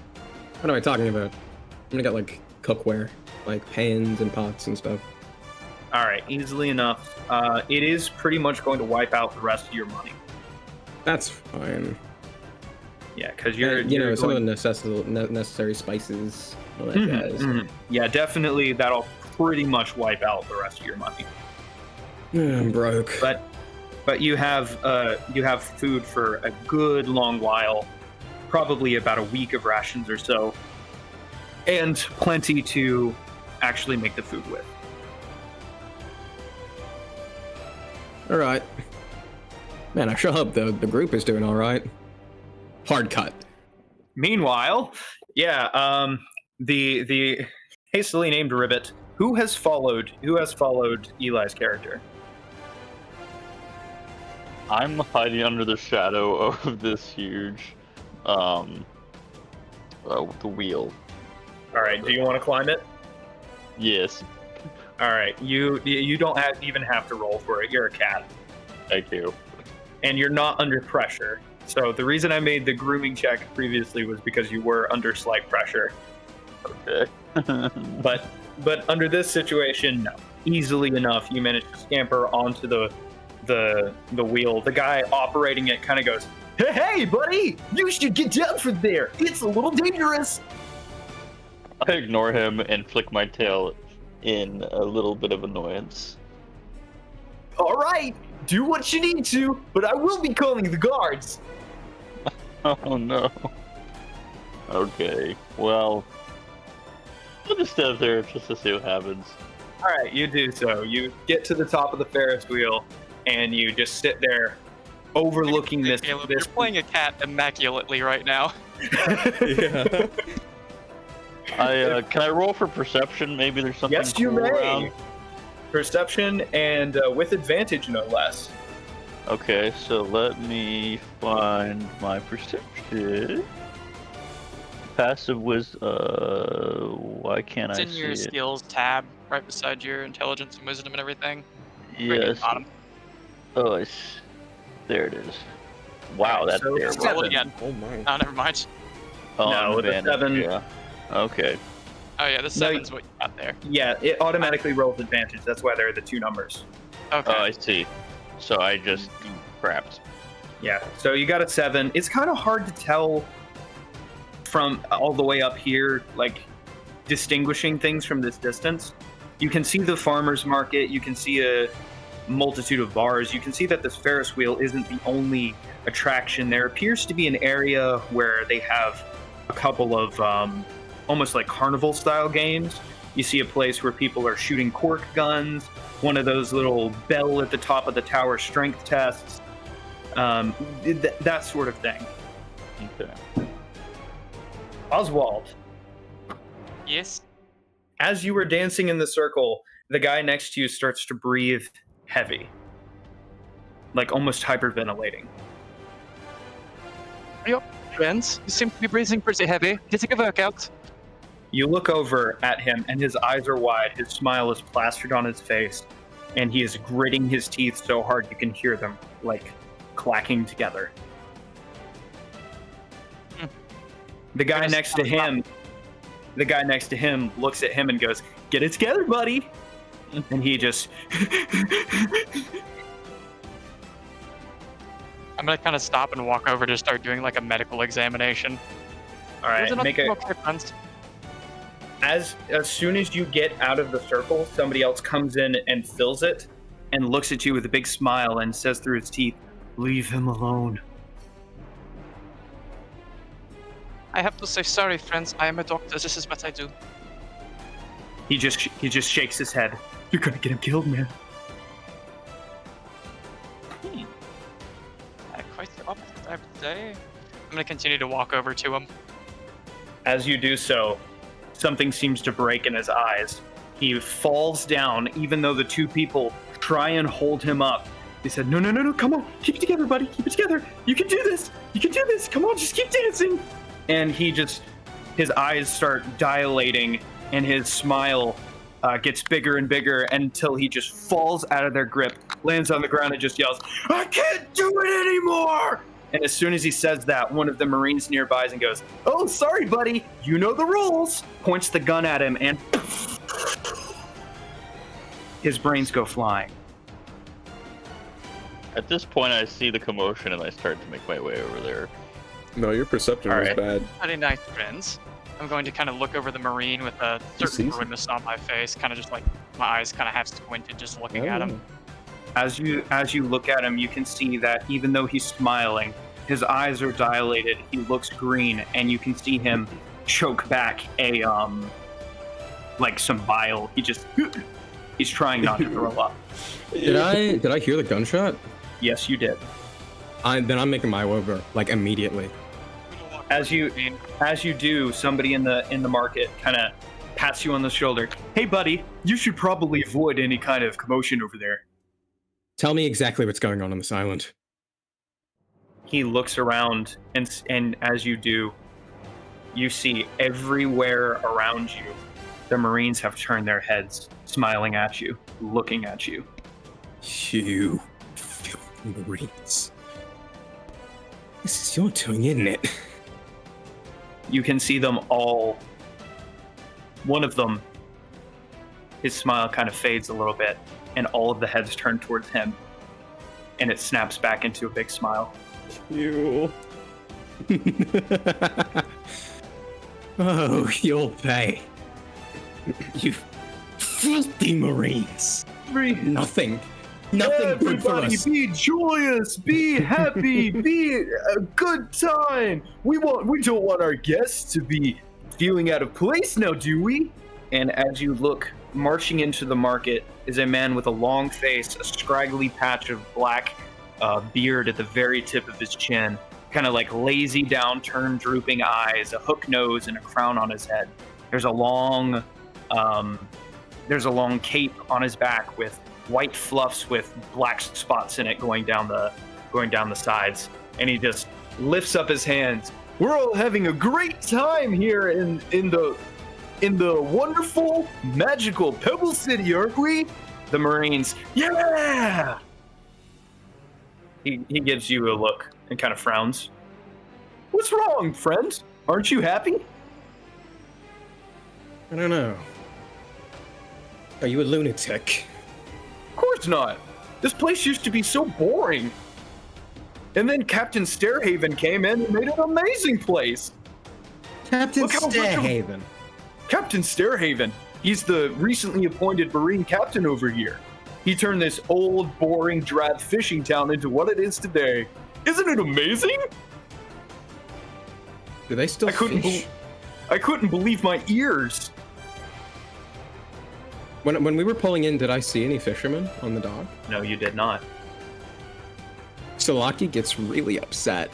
What am I talking about? I'm gonna get like cookware, like pans and pots and stuff. all right, easily enough. It is pretty much going to wipe out the rest of your money. That's fine. Yeah, because you're Some of going- the necessary spices. All that Mhm, jazz. mhm. Yeah, definitely that'll pretty much wipe out the rest of your money. I'm broke. But you have food for a good long while, probably about a week of rations or so, and plenty to actually make the food with. All right. Man, I sure hope the group is doing all right. Hard cut. Meanwhile, yeah, the hastily named Ribbit, who has followed Eli's character. I'm hiding under the shadow of this huge, the wheel. All right, do you want to climb it? Yes, All right, you don't even have to roll for it. You're a cat, thank you. and you're not under pressure. So the reason I made the grooming check previously was because you were under slight pressure. Okay. But under this situation, no. Easily enough, you manage to scamper onto the wheel. The guy operating it kind of goes, "Hey, buddy, you should get down from there. It's a little dangerous." I ignore him and flick my tail in a little bit of annoyance. All right, do what you need to, but I will be calling the guards. Oh no. Okay, well, I'll just stand there just to see what happens. All right, you do so. You get to the top of the Ferris wheel, and you just sit there, overlooking Hey, this. Caleb, this you're playing a cat immaculately right now. Yeah. Can I roll for perception? Maybe there's something Yes, you cool may. around. Perception and with advantage, no less. Okay, so let me find my perception. Passive was why can't It's I in see your it? skills tab, right beside your intelligence and wisdom and everything. Right at the Yes. bottom. Oh, there it is. Wow, Alright, that's so terrible. Roll Seven. it again. Oh my. Oh, never mind. Oh, No, I'm with a advantage, 7. Yeah. Okay. Oh yeah, the 7's what you got there. Yeah, it automatically rolls advantage. That's why there are the two numbers. Okay. Oh, I see. So I just crapped. Yeah, so you got a 7. It's kind of hard to tell from all the way up here, like distinguishing things from this distance. You can see the farmer's market, you can see a multitude of bars, you can see that this Ferris wheel isn't the only attraction. There appears to be an area where they have a couple of almost like carnival style games. You see a place where people are shooting cork guns, one of those little bell at the top of the tower strength tests, that sort of thing. Okay. Oswald, Yes. as you were dancing in the circle, the guy next to you starts to breathe heavy, like almost hyperventilating. friends. You seem to be breathing pretty heavy. Getting a workout. You look over at him, and his eyes are wide. His smile is plastered on his face, and he is gritting his teeth so hard you can hear them, like, clacking together. The guy next to him looks at him and goes, "Get it together, buddy." And he just... I'm gonna kind of stop and walk over to start doing like a medical examination. All right, make a... Okay, friends. As soon as you get out of the circle, somebody else comes in and fills it and looks at you with a big smile and says through his teeth, "Leave him alone." I have to say sorry, friends. I am a doctor. This is what I do. He just shakes his head. "You're gonna get him killed, man." Quite the opposite, I would say. I'm gonna continue to walk over to him. As you do so, something seems to break in his eyes. He falls down, even though the two people try and hold him up. They said, no, come on, keep it together, buddy, keep it together. You can do this, come on, just keep dancing. And his eyes start dilating, and his smile gets bigger and bigger until he just falls out of their grip, lands on the ground, and just yells, "I can't do it anymore!" And as soon as he says that, one of the Marines nearby and goes, "Oh, sorry, buddy, you know the rules," points the gun at him, and his brains go flying. At this point, I see the commotion and I start to make my way over there. No, your perception was Alright. bad. Pretty nice, friends. I'm going to kind of look over the Marine with a certain sees grimace on my face, kind of just like my eyes kind of half squinted, just looking at him. As you look at him, you can see that even though he's smiling, his eyes are dilated. He looks green, and you can see him choke back like some bile. He's trying not to throw up. Did I hear the gunshot? Yes, you did. Then I'm making my way over like immediately. As you do, somebody in the market kind of pats you on the shoulder. "Hey, buddy, you should probably avoid any kind of commotion over there." Tell me exactly what's going on this island. He looks around, and as you do, you see everywhere around you, the Marines have turned their heads, smiling at you, looking at you. You filthy Marines. This is your doing, isn't it? You can see them all. One of them, his smile kind of fades a little bit, and all of the heads turn towards him, and it snaps back into a big smile. You. Oh, you'll pay. You filthy Marines. Nothing good for Everybody, us. be joyous, be happy, be a good time. We don't want our guests to be feeling out of place now, do we? And as you look, marching into the market is a man with a long face, a scraggly patch of black beard at the very tip of his chin, kind of like lazy, downturned, drooping eyes, a hook nose, and a crown on his head. There's a long cape on his back with white fluffs with black spots in it going down the sides, and he just lifts up his hands. "We're all having a great time here in the wonderful, magical Pebble City, aren't we?" The Marines, "Yeah!" He gives you a look and kind of frowns. "What's wrong, friend? Aren't you happy?" I don't know. Are you a lunatic? "Of course not. This place used to be so boring. And then Captain Stairhaven came in and made it an amazing place." Captain Look how much of- Stairhaven. Captain Stairhaven. He's the recently appointed Marine captain over here. He turned this old, boring, drab fishing town into what it is today. Isn't it amazing? Do they still I couldn't fish? I couldn't believe my ears. When we were pulling in, did I see any fishermen on the dock? No, you did not. Salaki gets really upset.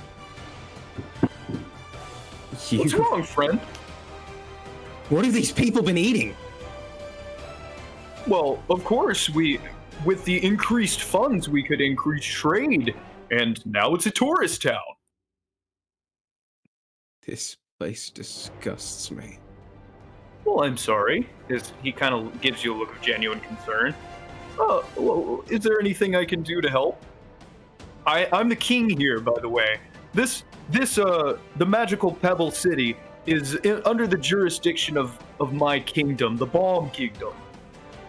What's wrong, friend? What have these people been eating? Well, of course, with the increased funds, we could increase trade, and now it's a tourist town. This place disgusts me. Well, I'm sorry. He kind of gives you a look of genuine concern. Well, is there anything I can do to help? I'm the king here, by the way. The magical Pebble City is under the jurisdiction of my kingdom, the Balm Kingdom.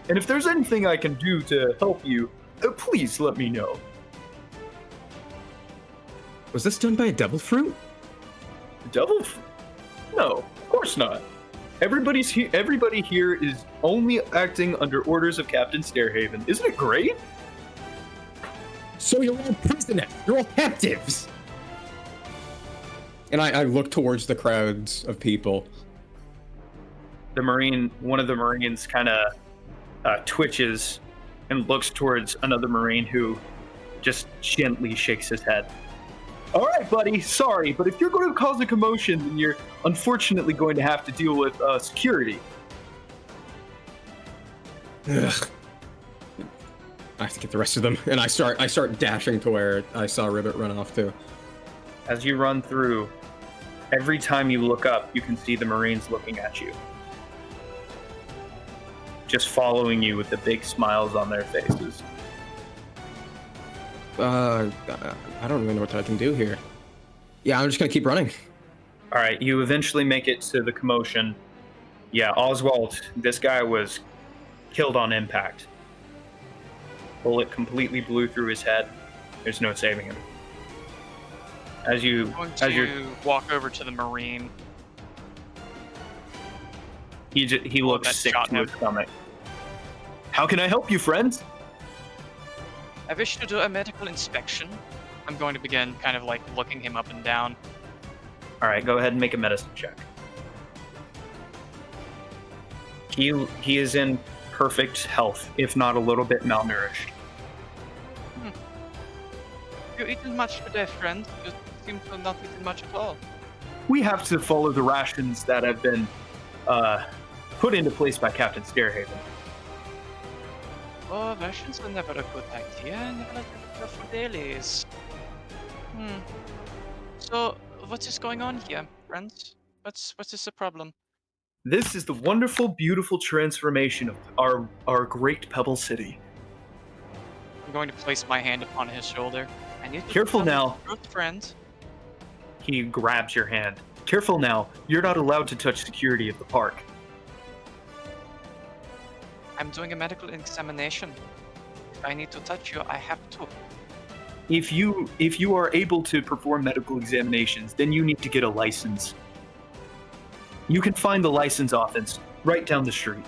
And if there's anything I can do to help you, please let me know. Was this done by a devil fruit? No, of course not. Everybody here is only acting under orders of Captain Stairhaven. Isn't it great? So you're all prisoners. You're all captives. And I look towards the crowds of people. One of the Marines kind of twitches and looks towards another Marine who just gently shakes his head. All right, buddy, sorry, but if you're going to cause a commotion, then you're unfortunately going to have to deal with security. Ugh. I have to get the rest of them. And I start dashing to where I saw Ribbit run off to. As you run through, every time you look up, you can see the Marines looking at you. Just following you with the big smiles on their faces. I don't really know what I can do here. Yeah, I'm just gonna keep running. All right, you eventually make it to the commotion. Yeah, Oswald, this guy was killed on impact. Bullet completely blew through his head. There's no saving him. I'm going to walk over to the Marine. He looks that sick shot to him. his stomach. How can I help you, friends? I wish to do a medical inspection. I'm going to begin kind of like looking him up and down. All right, go ahead and make a medicine check. He is in perfect health, if not a little bit malnourished. You eaten much today, friend? You seem to have not eaten much at all. We have to follow the rations that have been put into place by Captain Stairhaven. Oh, rations were never a good idea. Never like for dailies. So, what is going on here, friends? What is the problem? This is the wonderful, beautiful transformation of our great Pebble City. I'm going to place my hand upon his shoulder. I need to Careful tell you now. the truth, friend. He grabs your hand. Careful now, you're not allowed to touch security of the park. I'm doing a medical examination. If I need to touch you, I have to. If you are able to perform medical examinations, then you need to get a license. You can find the license office right down the street.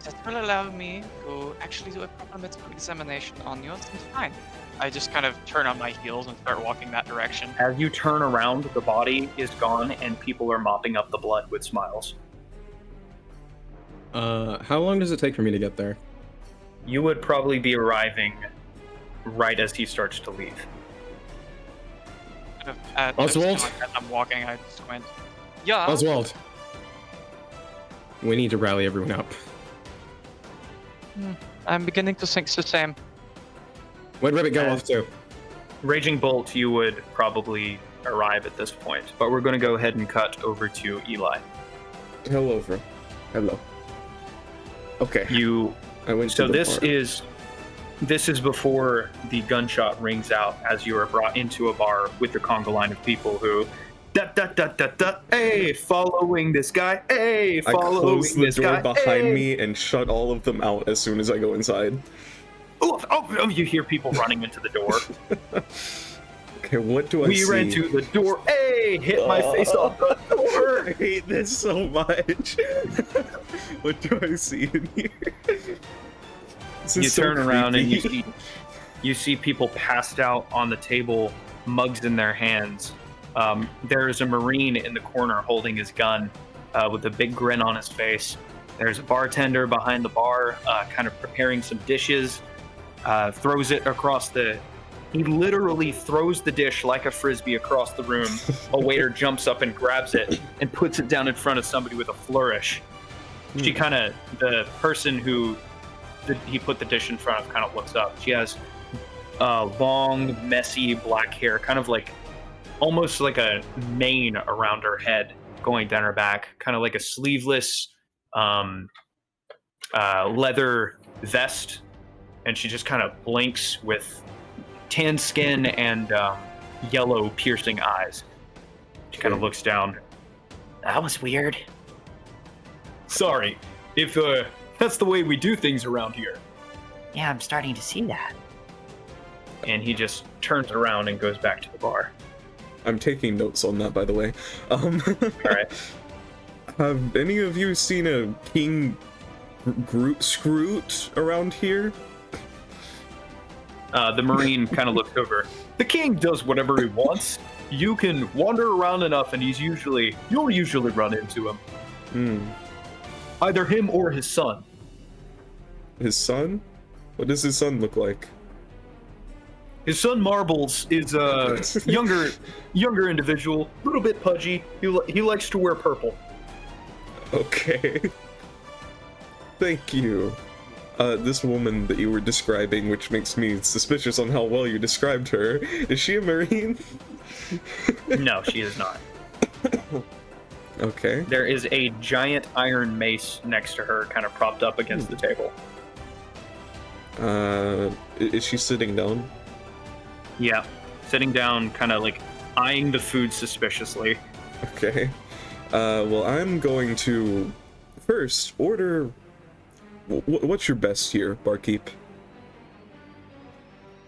That will allow me to actually do a proper medical examination on you. Then fine. I just kind of turn on my heels and start walking that direction. As you turn around, the body is gone and people are mopping up the blood with smiles. How long does it take for me to get there? You would probably be arriving right as he starts to leave. Kind of at Oswald? just kind of as I'm walking, I squint. Yeah. Oswald! We need to rally everyone up. I'm beginning to think the same. Where'd Ribbit go off to? Raging Bolt, you would probably arrive at this point, but we're going to go ahead and cut over to Eli. Hello, bro. Hello. Okay. I went So to the this bar. is before the gunshot rings out as you are brought into a bar with the conga line of people who, hey, following this guy, hey, I following close the this door guy, behind hey. me and shut all of them out as soon as I go inside. Oh, you hear people running into the door. Okay, what do I see? We ran to the door, hey, hit my face off the door. I hate this so much. What do I see in here? This You is so turn around and creepy. you see people passed out on the table, mugs in their hands. There is a Marine in the corner holding his gun with a big grin on his face. There's a bartender behind the bar kind of preparing some dishes, throws it across he literally throws the dish like a frisbee across the room. A waiter jumps up and grabs it and puts it down in front of somebody with a flourish. She the person who he put the dish in front of kind of looks up. She has long, messy black hair, kind of like almost like a mane around her head going down her back, kind of like a sleeveless leather vest, and she just kind of blinks with tan skin and yellow piercing eyes. She kind of looks down. That was weird. Sorry, if that's the way we do things around here. Yeah, I'm starting to see that. And he just turns around and goes back to the bar. I'm taking notes on that, by the way. All right. Have any of you seen a King Scroot around here? The Marine kind of looks over. The king does whatever he wants. You can wander around enough, and you'll usually run into him. Hmm. Either him or his son. His son? What does his son look like? His son Marbles is a younger individual, a little bit pudgy. He likes to wear purple. Okay. Thank you. This woman that you were describing, which makes me suspicious on how well you described her, is she a Marine? No, she is not. Okay. There is a giant iron mace next to her, kind of propped up against the table. Is she sitting down? Yeah, sitting down, kind of like eyeing the food suspiciously. Okay. Well, I'm going to first order. What's your best here, barkeep?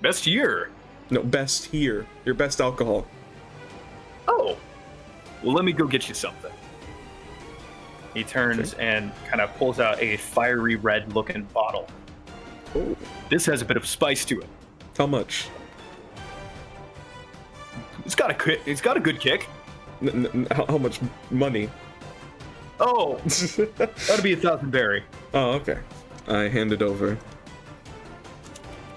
Best year. No, best here. Your best alcohol. Oh, well, let me go get you something. He turns and kind of pulls out a fiery red looking bottle. Oh. This has a bit of spice to it. How much? It's got a good kick. How much money? Oh, that'd be 1,000 berry. Oh, okay. I hand it over.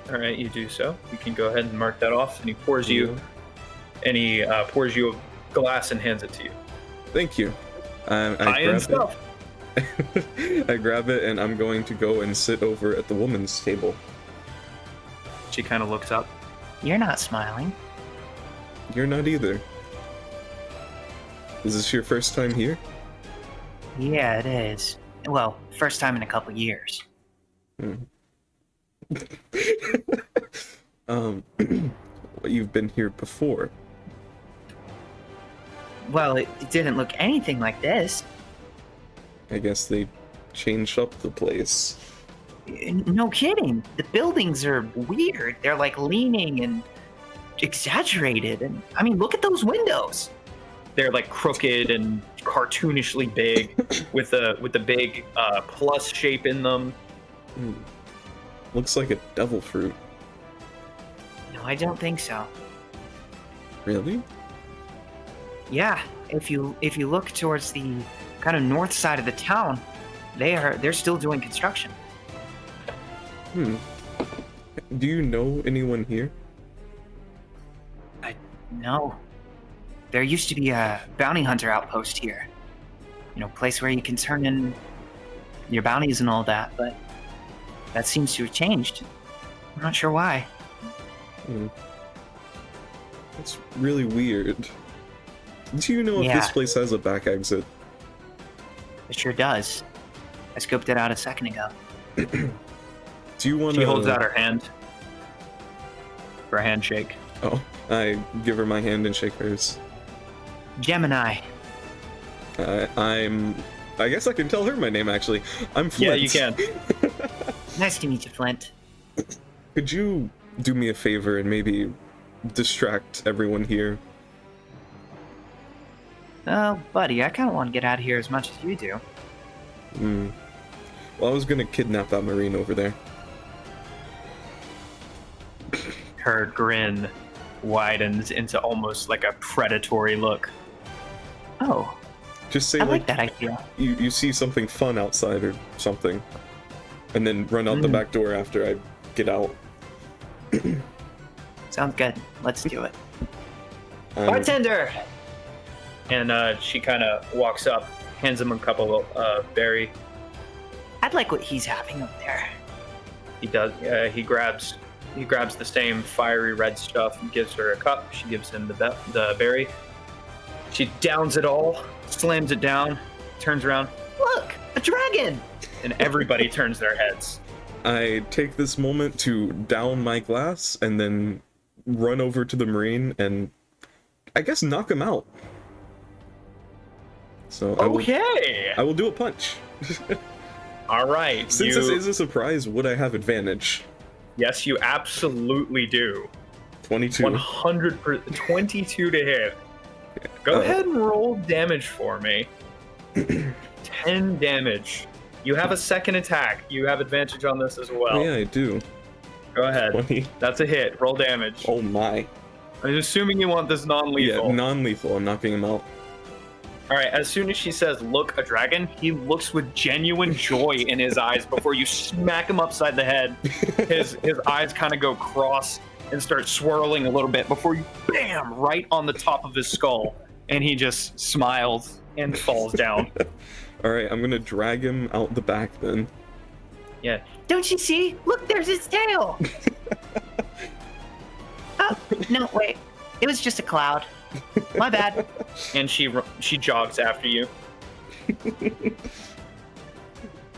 All right, you do so. You can go ahead and mark that off, and he pours you a glass and hands it to you. Thank you. I High-end stuff. I grab it and I'm going to go and sit over at the woman's table. She kind of looks up. You're not smiling. You're not either. Is this your first time here? Yeah, it is. Well, first time in a couple years. You've been here before. Well, it didn't look anything like this. I guess they changed up the place. No kidding. The buildings are weird. They're like leaning and exaggerated. And I mean, look at those windows. They're like crooked and cartoonishly big, with the big plus shape in them. Looks like a devil fruit. No, I don't think so. Really? Yeah, if you look towards the kind of north side of the town, they're still doing construction. Do you know anyone here? No. There used to be a bounty hunter outpost here. You know, place where you can turn in your bounties and all that, but that seems to have changed. I'm not sure why. That's really weird. Do you know if this Yeah. place has a back exit? It sure does. I scoped it out a second ago. Do you want to... She holds out her hand for a handshake. Oh, I give her my hand and shake hers. Gemini. I guess I can tell her my name, actually. I'm Flint. Yeah, you can. Nice to meet you, Flint. Could you do me a favor and maybe distract everyone here? Oh, buddy, I kind of want to get out of here as much as you do. Well, I was gonna kidnap that Marine over there. Her grin widens into almost like a predatory look. Oh, Just say I like like that idea. you see something fun outside or something, and then run out the back door after I get out. Sounds good. Let's do it. Bartender! And she kind of walks up, hands him a cup of berry. I'd like what he's having up there. He does. He grabs he grabs the same fiery red stuff and gives her a cup. She gives him the berry. She downs it all, slams it down, turns around. Look, a dragon! And everybody turns their heads. I take this moment to down my glass and then run over to the Marine and I guess knock him out. So Okay. I will do a punch. All right. Since this is a surprise, would I have advantage? Yes, you absolutely do. 22. 100%. 22 to hit. Go ahead and roll damage for me. 10 damage. You have a second attack. You have advantage on this as well. Oh, yeah, I do. Go ahead. 20. That's a hit. Roll damage. Oh my. I'm assuming you want this non-lethal. Yeah, non-lethal. I'm knocking him out. All right. As soon as she says, "Look, a dragon," he looks with genuine joy in his eyes before you smack him upside the head. His eyes kind of go cross and start swirling a little bit before you bam right on the top of his skull, and he just smiles and falls down. All right, I'm gonna drag him out the back then. Yeah. Don't you see? Look, there's his tail! Oh, no, wait. It was just a cloud. My bad. And she jogs after you.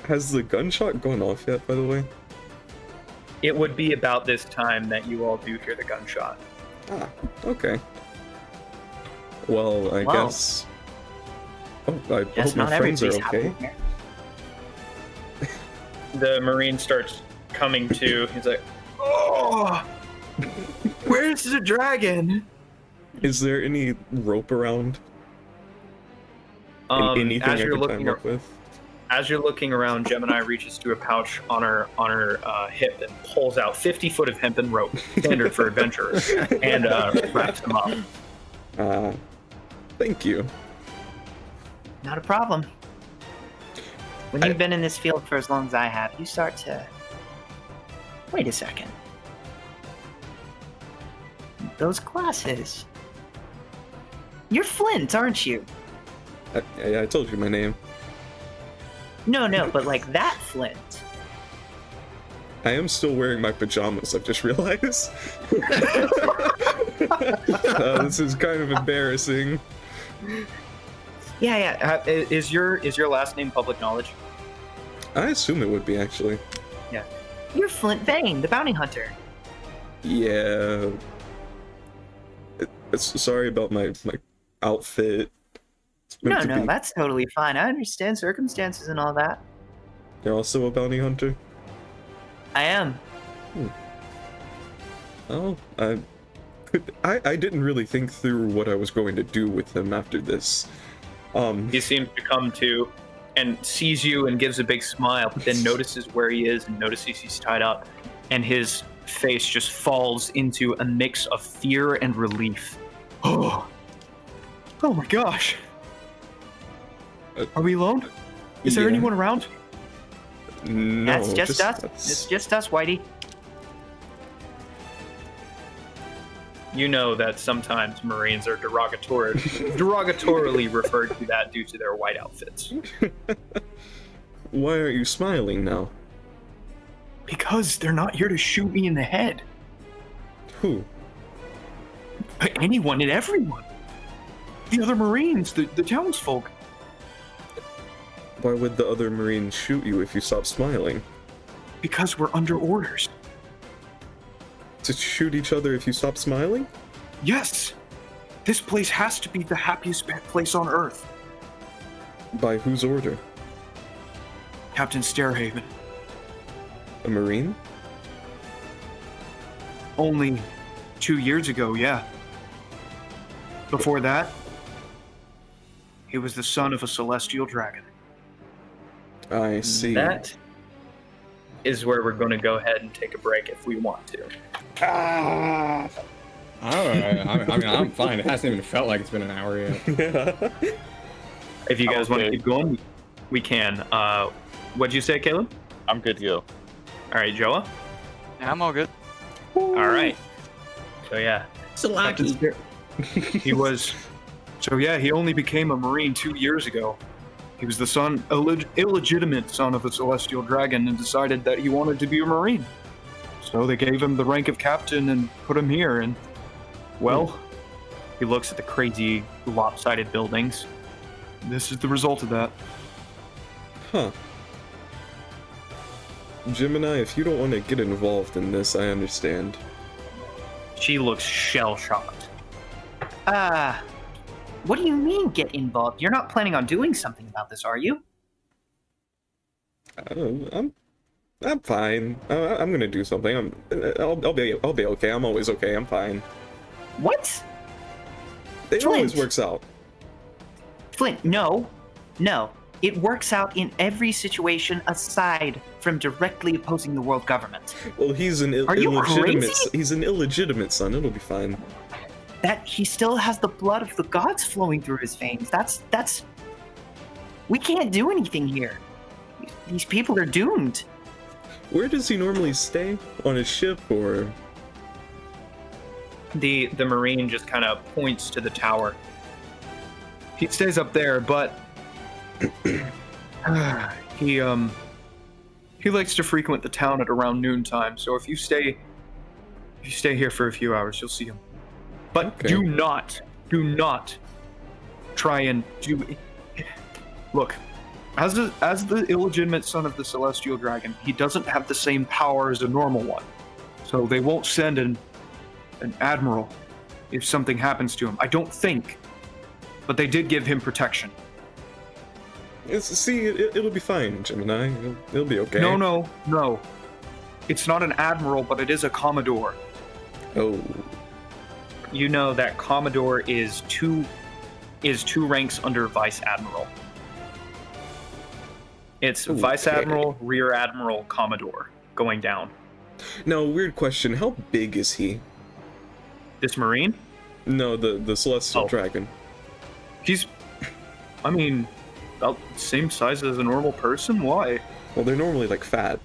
Has the gunshot gone off yet, by the way? It would be about this time that you all do hear the gunshot. Ah, okay. Well, I Wow. guess... Oh, I Guess hope my not friends are everybody's okay. happy here. The Marine starts coming to. He's like, "Oh, where's the dragon?" Is there any rope around? Anything As I you're could looking, climb up with? as you're looking around, Gemini reaches to a pouch on her hip and pulls out 50 foot of hempen rope, standard for adventurers, and wraps them up. Thank you. Not a problem. When you've been in this field for as long as I have, you start to... Wait a second. Those glasses. You're Flint, aren't you? I told you my name. No, but like that Flint. I am still wearing my pajamas, I've just realized. This is kind of embarrassing. Yeah. Is your last name public knowledge? I assume it would be, actually. You're Flint Vane, the bounty hunter. Yeah. Sorry about my outfit. It's meant to No, be- that's totally fine. I understand circumstances and all that. You're also a bounty hunter? I am. Oh, I didn't really think through what I was going to do with him after this. He seems to come to and sees you and gives a big smile, but then notices where he is and notices he's tied up, and his face just falls into a mix of fear and relief. Oh my gosh. Are we alone? Is there yeah. anyone around? No, That's just us. that's- It's just us, Whitey. You know that sometimes Marines are derogatorily referred to that due to their white outfits. Why are you smiling now? Because they're not here to shoot me in the head. Who? Anyone and everyone. The other Marines, the townsfolk. Why would the other Marines shoot you if you stopped smiling? Because we're under orders. To shoot each other if you stop smiling? Yes. This place has to be the happiest place on Earth. By whose order? Captain Stairhaven. A Marine? Only 2 years ago, yeah. Before that, he was the son of a celestial dragon. I see. That is where we're going to go ahead and take a break if we want to. I mean, I'm fine. It hasn't even felt like it's been an hour yet. If you guys want to Okay. keep going, we can. What'd you say, Caleb? I'm good to go. All right, Joa. Yeah, I'm all good. All right. So yeah, Salaki. he was. So yeah, he only became a Marine 2 years ago. He was the son, illegitimate son of a celestial dragon, and decided that he wanted to be a Marine. So they gave him the rank of captain and put him here, and, well, he looks at the crazy lopsided buildings. This is the result of that. Huh. Gemini, if you don't want to get involved in this, I understand. She looks shell-shocked. What do you mean get involved? You're not planning on doing something about this, are you? I'm fine. I'm gonna do something. I'll be okay. I'm always okay. I'm fine. What? It always Flint. works out. Flint, no. It works out in every situation aside from directly opposing the world government. Well, he's an Are you illegitimate. crazy? He's an illegitimate son. It'll be fine. That he still has the blood of the gods flowing through his veins. That's. We can't do anything here. These people are doomed. Where does he normally stay? On his ship or? The Marine just kind of points to the tower. He stays up there, but he likes to frequent the town at around noontime. So if you stay here for a few hours, you'll see him. But Okay. do not try and do. Look, as the illegitimate son of the Celestial Dragon, he doesn't have the same power as a normal one. So they won't send an admiral if something happens to him. I don't think. But they did give him protection. It'll be fine, Gemini. It'll be okay. No. It's not an admiral, but it is a commodore. Oh. You know that commodore is two ranks under vice admiral. It's vice Okay. admiral, rear admiral, commodore going down. Now, weird question. How big is he? This Marine, No, the Celestial Oh. Dragon. he's, I mean, about the same size as a normal person. Why? Well, they're normally like fat.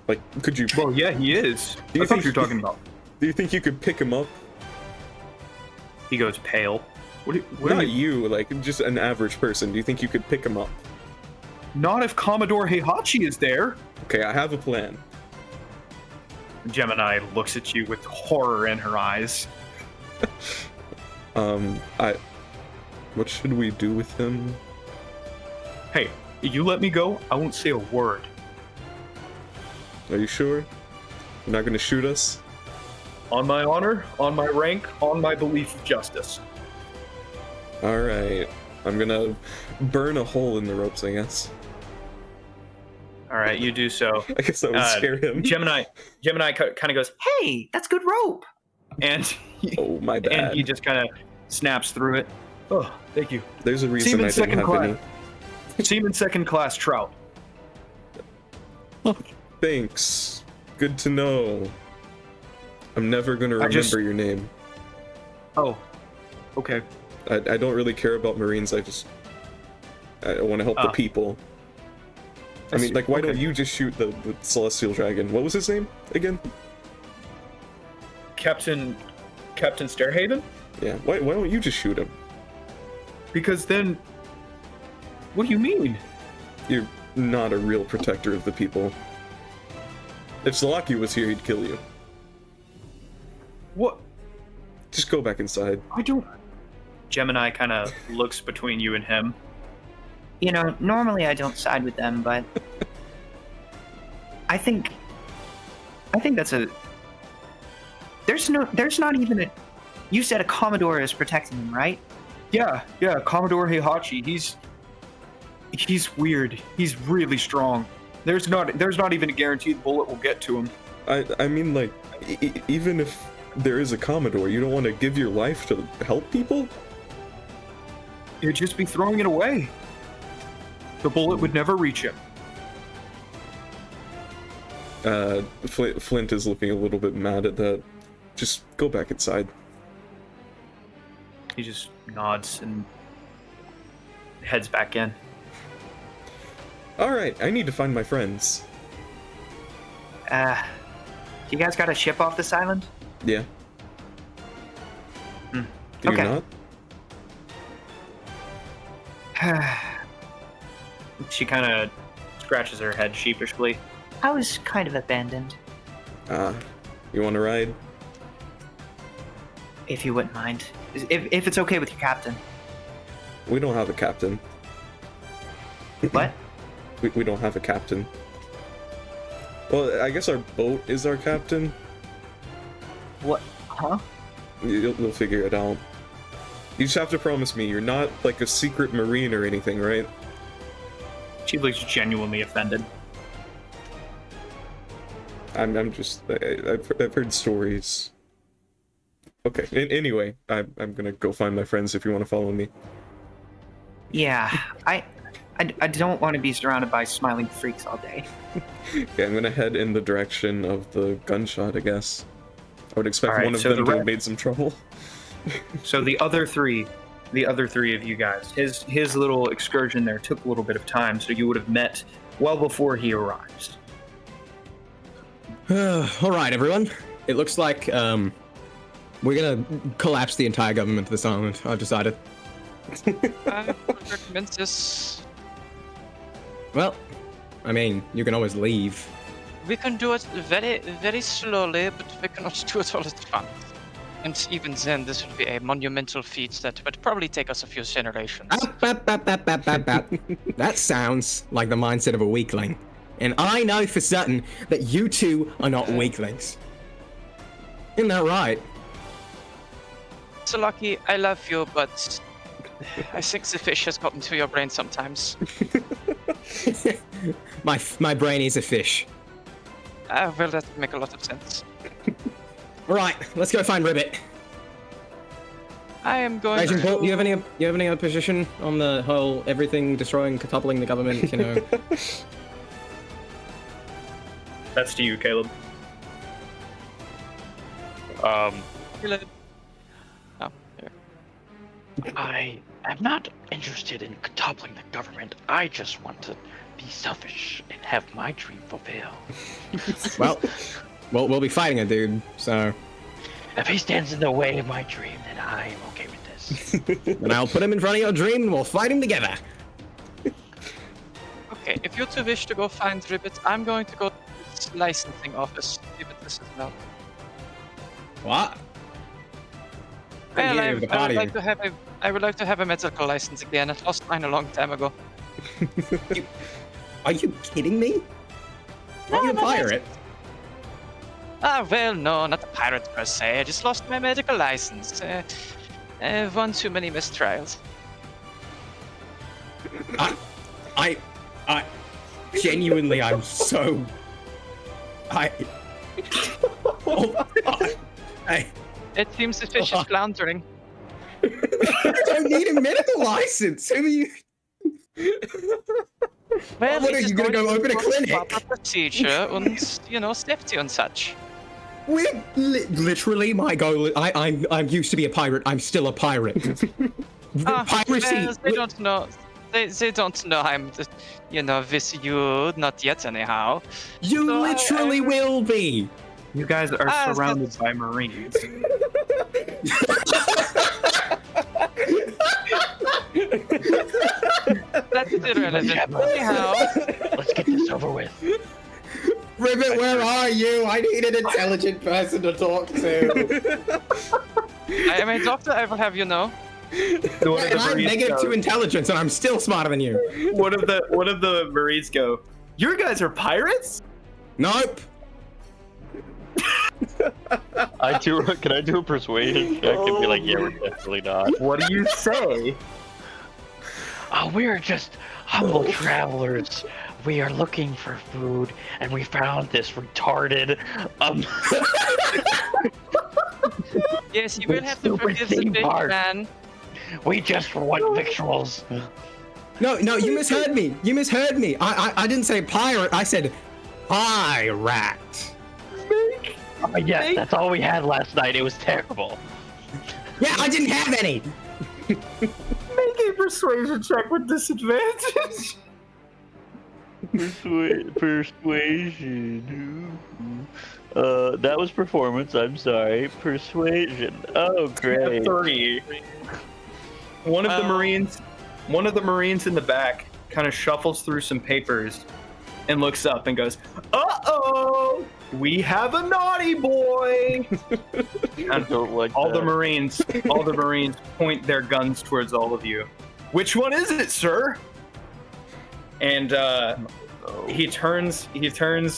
Like, could you? Well, yeah, he is. Do you I thought think- you were talking about. Do you think you could pick him up? He goes pale. What do Not you? you, like just an average person. Do you think you could pick him up? Not if Commodore Heihachi is there. Okay, I have a plan. Gemini looks at you with horror in her eyes. What should we do with him? Hey, you let me go, I won't say a word. Are you sure? You're not gonna shoot us? On my honor, on my rank, on my belief of justice. Alright. I'm gonna burn a hole in the ropes, I guess. All right, you do so. I guess that would scare him. Gemini kind of goes, Hey, that's good rope. and Oh, my bad. and he just kind of snaps through it. Oh, thank you. There's a reason Seaman I didn't second have class. any. Seaman second class trout. Thanks. Good to know. I'm never gonna I remember just- your name. Oh, okay. I don't really care about Marines. I want to help the Ah. people. I I mean, see. like, why don't Okay. you just shoot the Celestial Dragon? What was his name again? Captain Stairhaven? Yeah. Why don't you just shoot him? Because then, what do you mean? You're not a real protector of the people. If Salaki was here, he'd kill you. What? Just go back inside. I don't. Gemini kind of looks between you and him. You know, normally I don't side with them, but I think that's a. There's not even a. You said a Commodore is protecting him, right? Yeah, Commodore Heihachi. He's weird. He's really strong. There's not even a guarantee the bullet will get to him. I mean, like, even if there is a Commodore, you don't want to give your life to help people? You'd just be throwing it away. The bullet would never reach him. Flint is looking a little bit mad at that. Just go back inside. He just nods and heads back in. Alright, I need to find my friends. You guys got a ship off this island? Yeah. Hmm. Do you Okay. not? She kind of scratches her head sheepishly. I was kind of abandoned. You want to ride? If you wouldn't mind. If it's okay with your captain. We don't have a captain. What? We don't have a captain. Well, I guess our boat is our captain. What? Huh? You'll figure it out. You just have to promise me you're not like a secret marine or anything, right? She looks genuinely offended. I'm just I've heard stories. Okay. Anyway, I'm gonna go find my friends if you want to follow me. Yeah, I don't want to be surrounded by smiling freaks all day. Okay, I'm gonna head in the direction of the gunshot, I guess. I would expect Alright, one of so them the to have made some trouble. So the other three of you guys, his little excursion there took a little bit of time, so you would have met well before he arrives. All right, everyone. It looks like we're gonna collapse the entire government this island. I've decided. I would recommend this. Well, I mean, you can always leave. We can do it very, very slowly, but we cannot do it all at once. And even then, this would be a monumental feat that would probably take us a few generations. That sounds like the mindset of a weakling. And I know for certain that you two are not weaklings. Isn't that right? So Lucky, I love you, but I think the fish has gotten to your brain sometimes. My brain is a fish. Well, that would make a lot of sense. All right, let's go find Ribbit. I am going Agent Paul, to... you have any other position on the whole everything destroying, toppling the government? You know. That's to you, Caleb. Caleb. Oh, here. I am not interested in toppling the government. I just want to be selfish and have my dream fulfilled. Well, we'll be fighting a dude, so... If he stands in the way of my dream, then I am okay with this. And I'll put him in front of your dream and we'll fight him together. Okay, if you two wish to go find Ribbit, I'm going to go to this licensing office. See what this is about. What? Well, I with the would party. like to have a medical license again. I lost mine a long time ago. Are you kidding me? Are you a pirate? Well, no, not a pirate per se. I just lost my medical license. One too many mistrials. I genuinely, I'm so... It seems the fish is floundering. I don't need a medical license. Who are you? Well, What are you gonna go open a clinic? Proper procedure and, safety and such. We're literally my goal. I'm used to be a pirate. I'm still a pirate. Piracy. Well, they don't know. They don't know I'm, with you. Not yet, anyhow. You So literally will be. You guys are Ah, surrounded by Marines. That's irrelevant. Anyhow, Let's get this over with. Ribbit, where are you? I need an intelligent person to talk to. I am a doctor. I will have you know. One of the And I'm Marines negative go- 2 intelligence, and I'm still smarter than you. One of the Marines go, "Your guys are pirates?" Nope. Can I do a persuasion check and be like, yeah, we're definitely not. What do you say? Oh, we're just humble travelers. We are looking for food, and we found this retarded, Yes, you will have to Super forgive the theme big park. man. we just want victuals. No, you misheard me. You misheard me. I didn't say pirate. I said pirate. Yes, that's all we had last night. It was terrible. Yeah, I didn't have any. Make a persuasion check with disadvantage. Persuasion. That was performance. I'm sorry. Persuasion. Oh, great. 3. One of the Marines in the back kind of shuffles through some papers and looks up and goes, "Uh-oh, we have a naughty boy." I don't like all the that. Marines point their guns towards all of you. "Which one is it, sir?" And he turns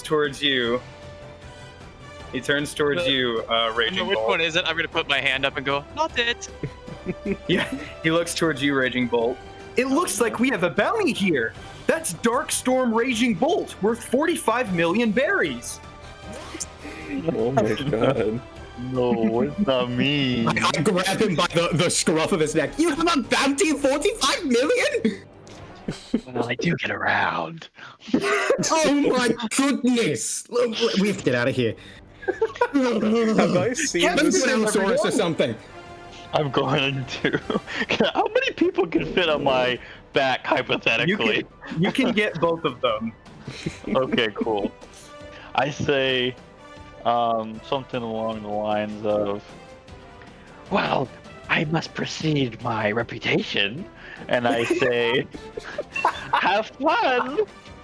towards you. He turns towards you, Raging Which Bolt. one is it? I'm gonna put my hand up and go, not it. Yeah, he looks towards you, Raging Bolt. "It looks like we have a bounty here. That's Dark Storm Raging Bolt, worth 45 million berries." Oh my god. No, it's not me. I grab him by the scruff of his neck. You have a bounty of 45 million? Well, I do get around. Oh my goodness! We have to get out of here. Have I seen Get this? an Allosaurus or something. I'm going to. How many people can fit on my back, hypothetically? You can get both of them. Okay, cool. I say something along the lines of, well, I must precede my reputation. And I say, have fun.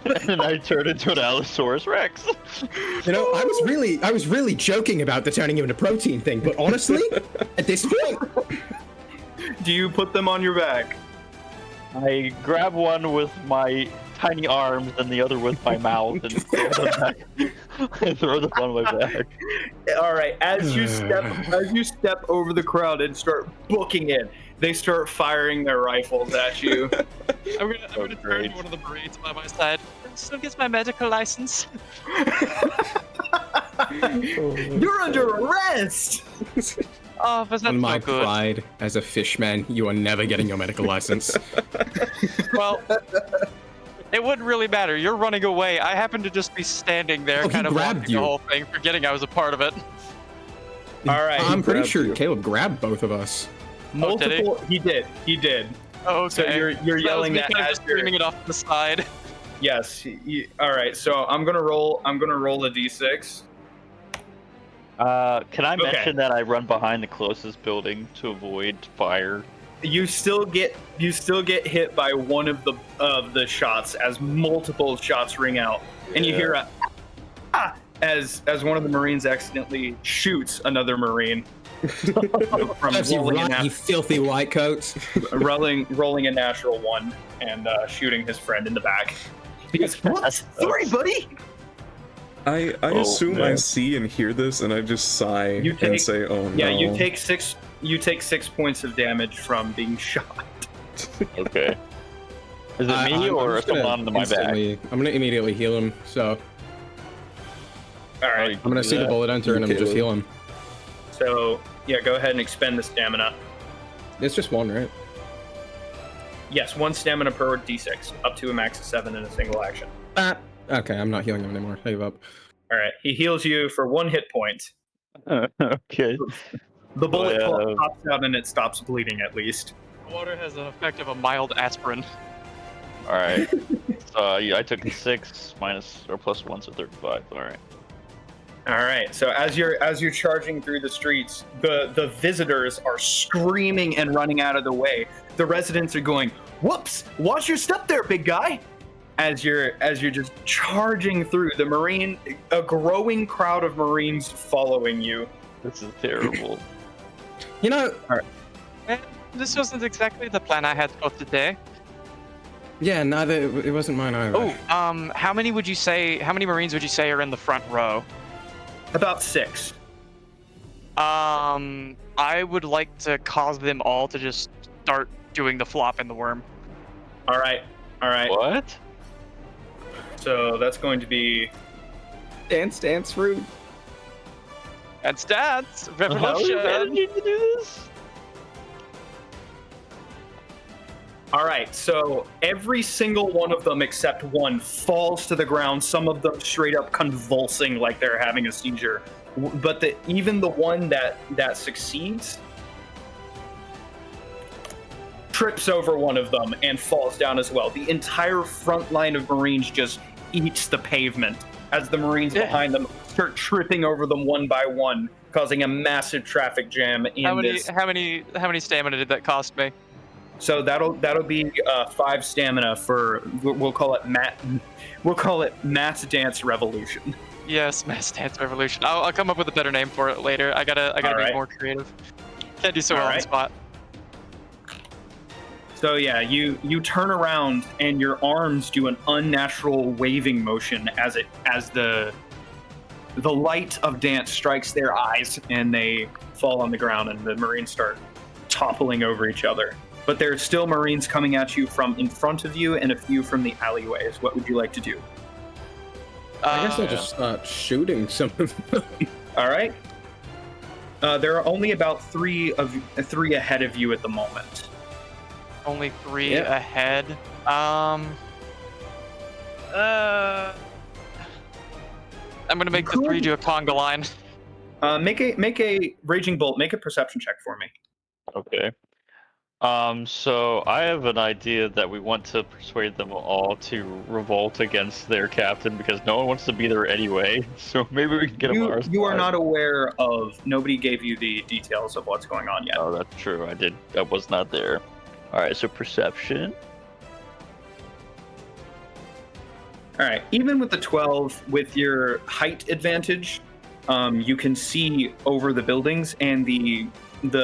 And then I turn into an Allosaurus Rex. You know, I was really joking about the turning you into protein thing, but honestly, at this point, Do you put them on your back? I grab one with my tiny arms and the other with my mouth and throw them back. I throw them on my back. All right. As you step over the crowd and start booking it, they start firing their rifles at you. I'm gonna turn great. to one of the Marines by my side. Still gets my medical license. You're under arrest. Oh, but that's on my not good. pride as a fishman, you are never getting your medical license. Well, it wouldn't really matter. You're running away. I happen to just be standing there, Oh, he kind of grabbed watching you. the whole thing, forgetting I was a part of it. All right. I'm pretty grabbed sure you. Caleb grabbed both of us. Multiple. He did. Oh, okay. So you're yelling that that was me kind of as just you're. screaming it off to the side. Yes. All right. So I'm gonna roll a d6. Can I Okay. mention that I run behind the closest building to avoid fire? You still get hit by one of the shots as multiple shots ring out, and you hear a ah as one of the Marines accidentally shoots another Marine from That's you rolling, right, you filthy white coats. rolling a natural one and shooting his friend in the back. He goes, "Whoops, sorry, buddy." I Oh, assume I man. see and hear this, and I just sigh You and take- say, "Oh no." Yeah, you take 6 points of damage from being shot. Okay. Is it me or just gonna someone on my back? I'm gonna immediately heal him. So All right. I'm gonna see the bullet enter and I'm just Caleb. heal him. So yeah, go ahead and expend the stamina. It's just one, right? Yes, 1 stamina per d6, up to a max of 7 in a single action. Okay, I'm not healing him anymore. I give up. All right, he heals you for 1 hit point. Okay. The bullet yeah. pops out and it stops bleeding at least. Water has an effect of a mild aspirin. All right. So yeah, I took 6 minus or plus 1, so 35. All right. All right, so as you're charging through the streets, the visitors are screaming and running out of the way. The residents are going, "Whoops! Watch your step there, big guy!" As you're just charging through, a growing crowd of Marines following you. This is terrible. You know, This wasn't exactly the plan I had for today. yeah, neither. It wasn't mine either. Oh, how many Marines would you say are in the front row? About 6. I would like to cause them all to just start doing the flop in the worm. All right. What? So that's going to be Dance, rude. And stats, How are you revolution. managing to do this? all right. So every single one of them except one falls to the ground. Some of them straight up convulsing like they're having a seizure. But even the one that succeeds trips over one of them and falls down as well. The entire front line of Marines just eats the pavement as the Marines behind them start tripping over them one by one, causing a massive traffic jam in How this. many stamina did that cost me? So that'll be 5 stamina for we'll call it Mass Dance Revolution. Yes, Mass Dance Revolution. I'll come up with a better name for it later. I gotta be Alright. more creative. Can't do so well on the Alright. spot. So yeah, you turn around and your arms do an unnatural waving motion as the light of dance strikes their eyes and they fall on the ground and the Marines start toppling over each other. But there are still Marines coming at you from in front of you and a few from the alleyways. What would you like to do? I guess I'll just start shooting some of them. All right. There are only about three ahead of you at the moment. Only 3 Yeah. ahead. I'm gonna make the 3 do a conga line. Make a Raging Bolt. Make a perception check for me. Okay. So I have an idea that we want to persuade them all to revolt against their captain because no one wants to be there anyway. So maybe we can get them on our You are side. not aware of. Nobody gave you the details of what's going on yet. Oh, that's true. I was not there. All right. So perception. All right. Even with the 12, with your height advantage, you can see over the buildings, and the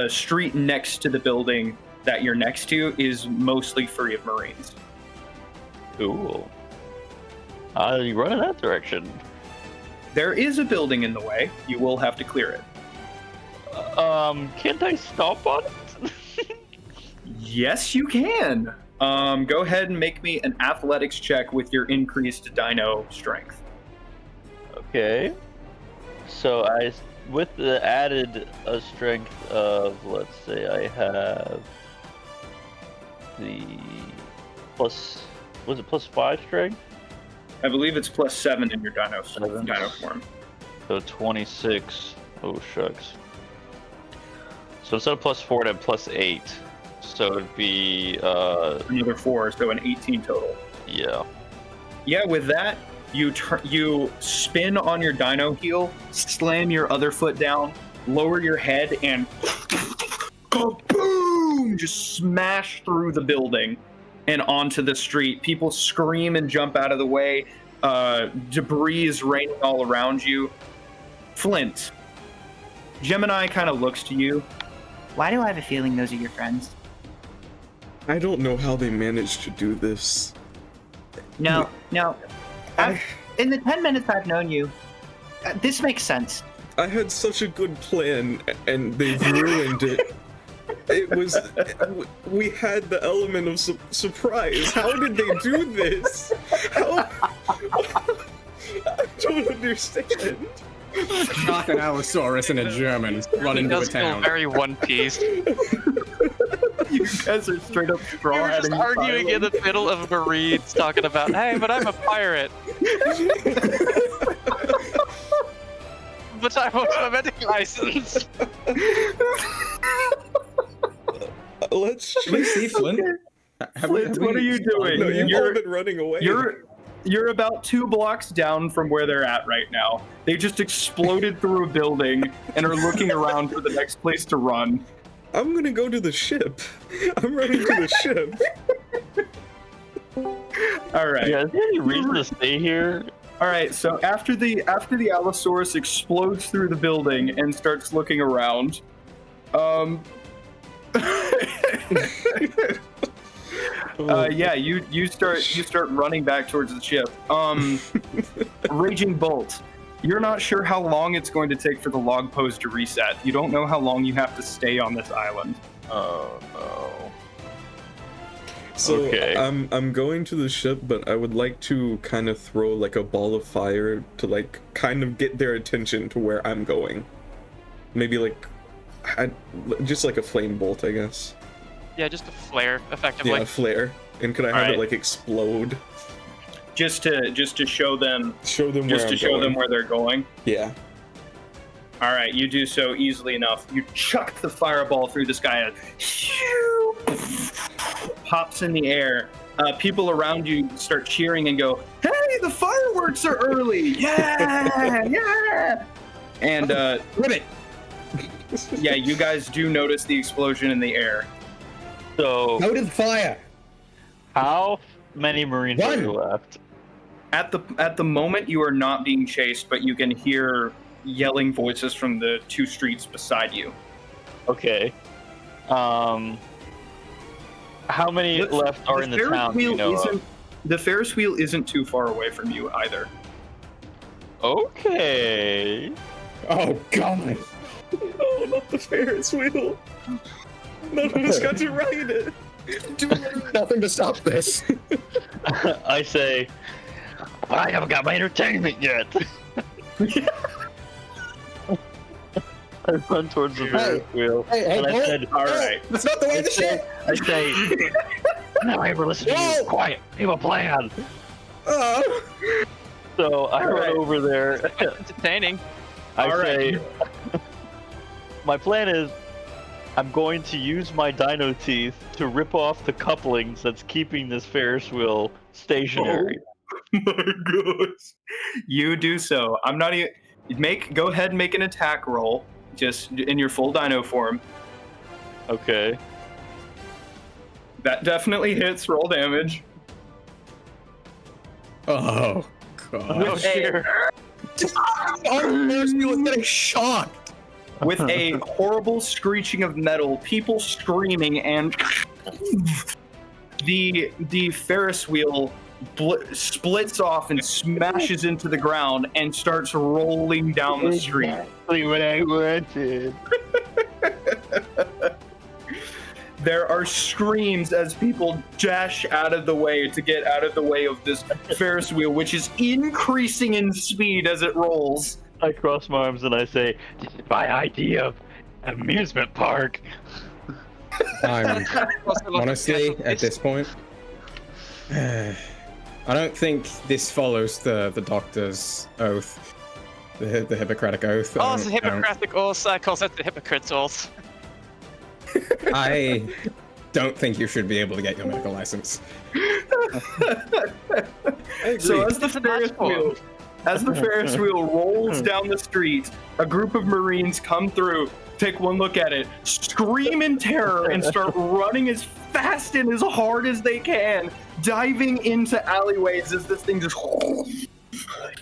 street next to the building that you're next to is mostly free of Marines. Cool. You run in that direction. There is a building in the way. You will have to clear it. Can't I stomp on it? Yes, you can. Go ahead and make me an athletics check with your increased dino strength. Okay. So with the added strength of, let's say I have the plus, was it +5 strength? I believe it's +7 in your dino Seven. form. So 26. Oh shucks. So instead of +4, then +8. So it'd be Another 4, so an 18 total. yeah. Yeah, with that, you spin on your dino heel, slam your other foot down, lower your head, and boom! Just smash through the building and onto the street. People scream and jump out of the way. Debris is raining all around you. Flint, Gemini kind of looks to you. Why do I have a feeling those are your friends? I don't know how they managed to do this. No. In the 10 minutes I've known you, this makes sense. I had such a good plan, and they've ruined it. It was. We had the element of surprise. How did they do this? How? I don't understand. Knock an Allosaurus and a German run It into a does feel town. very One Piece. You guys are straight up We straw were just hatting arguing in silence. the middle of Marines talking about, hey, but I'm a pirate. But I want my medical license. Let's. Can we see Flint? Flint, what are you doing? No, you've You're- all been running away. You're about 2 blocks down from where they're at right now. They just exploded through a building and are looking around for the next place to run. I'm gonna go to the ship. I'm running to the ship. All right. Yeah, is there any reason to stay here? All right. So after the Allosaurus explodes through the building and starts looking around, yeah, you start running back towards the ship. Raging Bolt. You're not sure how long it's going to take for the log pose to reset. You don't know how long you have to stay on this island. Oh no. So Okay. I'm going to the ship, but I would like to kind of throw like a ball of fire to like kind of get their attention to where I'm going. Maybe like just like a flame bolt, I guess. Yeah, just a flare, effectively. Yeah, a flare. And could I have Alright. it like explode? Just to show them Show them where just to I'm show going. them where they're going. Yeah. All right, you do so easily enough. You chuck the fireball through the sky and pops in the air. People around you start cheering and go, "Hey, the fireworks are early! Yeah, yeah!" And Ribbit! yeah, you guys do notice the explosion in the air. So, Go to the fire. how many Marines are there left? At the moment, you are not being chased, but you can hear yelling voices from the 2 streets beside you. Okay. How many left are in the Ferris town? do you wheel know of? isn't. The Ferris wheel isn't too far away from you either. Okay. Oh god. Oh, not the Ferris wheel. None of us got to ride it. Nothing to stop this. I say, but I haven't got my entertainment yet. I run towards the Ferris wheel, Hey, and I Bolt. said, All right. That's not the way the shit. I say, no, I ever listen to you. Whoa. Quiet, we have a plan. Oh. So I run right. over there. Entertaining. I All say, right. my plan is, I'm going to use my dino teeth to rip off the couplings that's keeping this Ferris wheel stationary. My gosh. You do so. I'm not even. Go ahead and make an attack roll, just in your full dino form. Okay. That definitely hits. Roll damage. Oh god. Oh, dear. Our Ferris wheel is getting shocked. With a horrible screeching of metal, people screaming, and the Ferris wheel splits off and smashes into the ground and starts rolling down the street. Exactly what I wanted. There are screams as people dash out of the way to get out of the way of this Ferris wheel, which is increasing in speed as it rolls. I cross my arms and I say, this is my idea of amusement park. I'm honestly at this point. I don't think this follows the doctor's oath, the Hippocratic oath. Oh, it's the Hippocratic oath. I call that the hypocrite's oath. I don't think you should be able to get your medical license. So as the Ferris wheel rolls down the street, a group of Marines come through, take one look at it, scream in terror, and start running as fast and as hard as they can, diving into alleyways as this thing just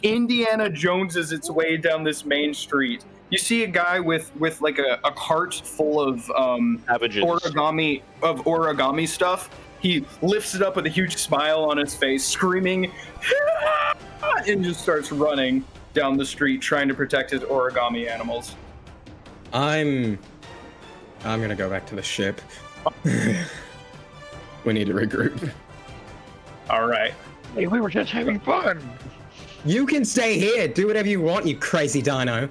Indiana Joneses its way down this main street. You see a guy with like a cart full of Savages. origami stuff. He lifts it up with a huge smile on his face, screaming, and just starts running down the street trying to protect his origami animals. I'm gonna go back to the ship. We need to regroup. All right. Hey, we were just having fun. You can stay here. Do whatever you want, you crazy dino.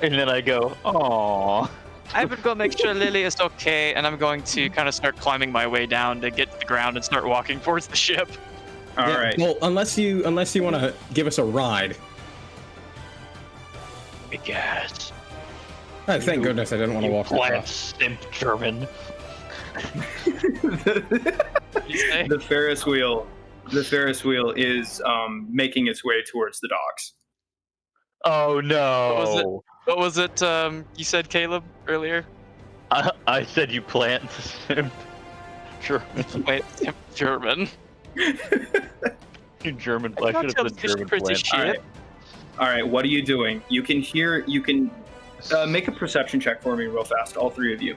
And then I go, aww. I would go make sure Lily is okay, and I'm going to kind of start climbing my way down to get to the ground and start walking towards the ship. All right. Well, unless you want to give us a ride. Yes. Oh, thank goodness I didn't want to walk that Plant far. simp German. The Ferris wheel is making its way towards the docks. Oh no. What was it you said, Caleb, earlier? I said you plant simp German. Wait, German. You German. I I can't should tell have the said German pretty plant. shit. All right. What are you doing? You can make a perception check for me real fast, all three of you.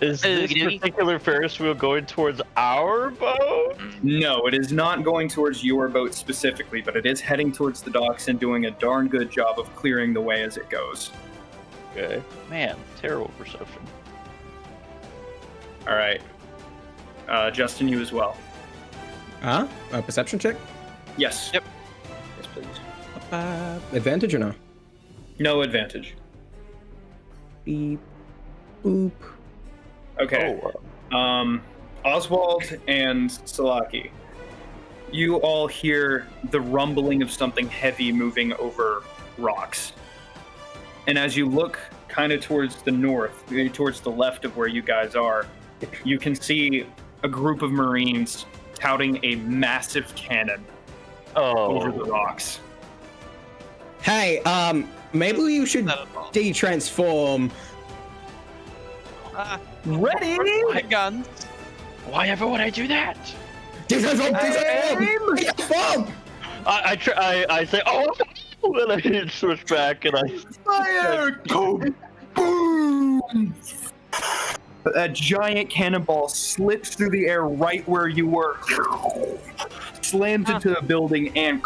Is this particular Ferris wheel going towards our boat? No, it is not going towards your boat specifically, but it is heading towards the docks and doing a darn good job of clearing the way as it goes. Okay. Man, terrible perception. All right. Justin, you as well. A perception check? Yes. Yep. Yes, please. Advantage or no? No advantage. Beep. Boop. Okay. Oh, Oswald and Salaki, you all hear the rumbling of something heavy moving over rocks. And as you look kind of towards the north, towards the left of where you guys are, you can see a group of Marines touting a massive cannon over the rocks. Hey, maybe you should Not at all. de-transform. Ready? My guns. Why ever would I do that? I say, oh, and I switch back and I Fire! Go! Boom! A giant cannonball slips through the air right where you were, slams into the building, and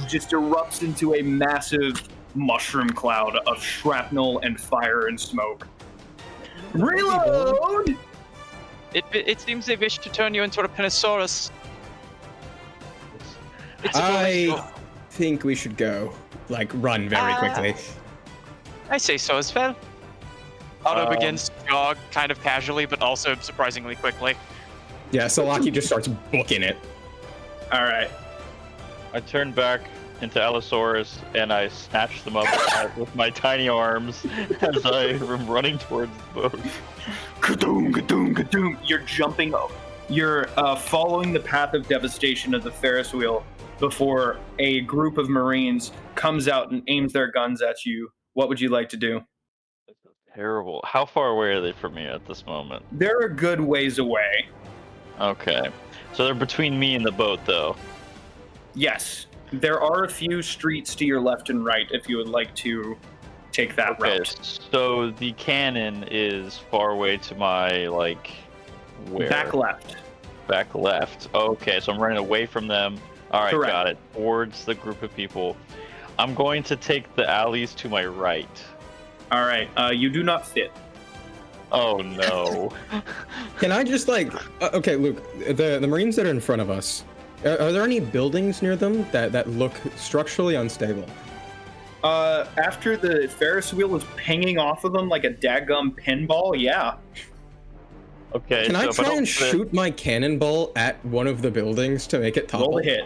just erupts into a massive mushroom cloud of shrapnel and fire and smoke. Reload! It seems they wish to turn you into a Penosaurus. It's a I think we should go. Like, run very quickly. I say so as well. Otto begins to jog kind of casually, but also surprisingly quickly. Yeah, Salaki just starts booking it. All right. I turn back into Allosaurus and I snatch them up with my tiny arms as I am running towards the boat. Kadoom, kadoom, kadoom. You're jumping up. You're following the path of devastation of the Ferris wheel before a group of Marines comes out and aims their guns at you. What would you like to do? Terrible. How far away are they from me at this moment? They're a good ways away. Okay. So they're between me and the boat, though. Yes. There are a few streets to your left and right if you would like to take that Okay, route. so the cannon is far away to my, like, where? Back left. Back left. Okay, so I'm running away from them. All right, Correct. got it. Towards the group of people. I'm going to take the alleys to my right. All right. You do not fit. Oh, no. Can I just like, okay, Luke, the Marines that are in front of us, are there any buildings near them that look structurally unstable? After the Ferris wheel was pinging off of them like a daggum pinball, yeah. Okay, Can so I if I try don't and fit- shoot my cannonball at one of the buildings to make it topple? Roll a hit.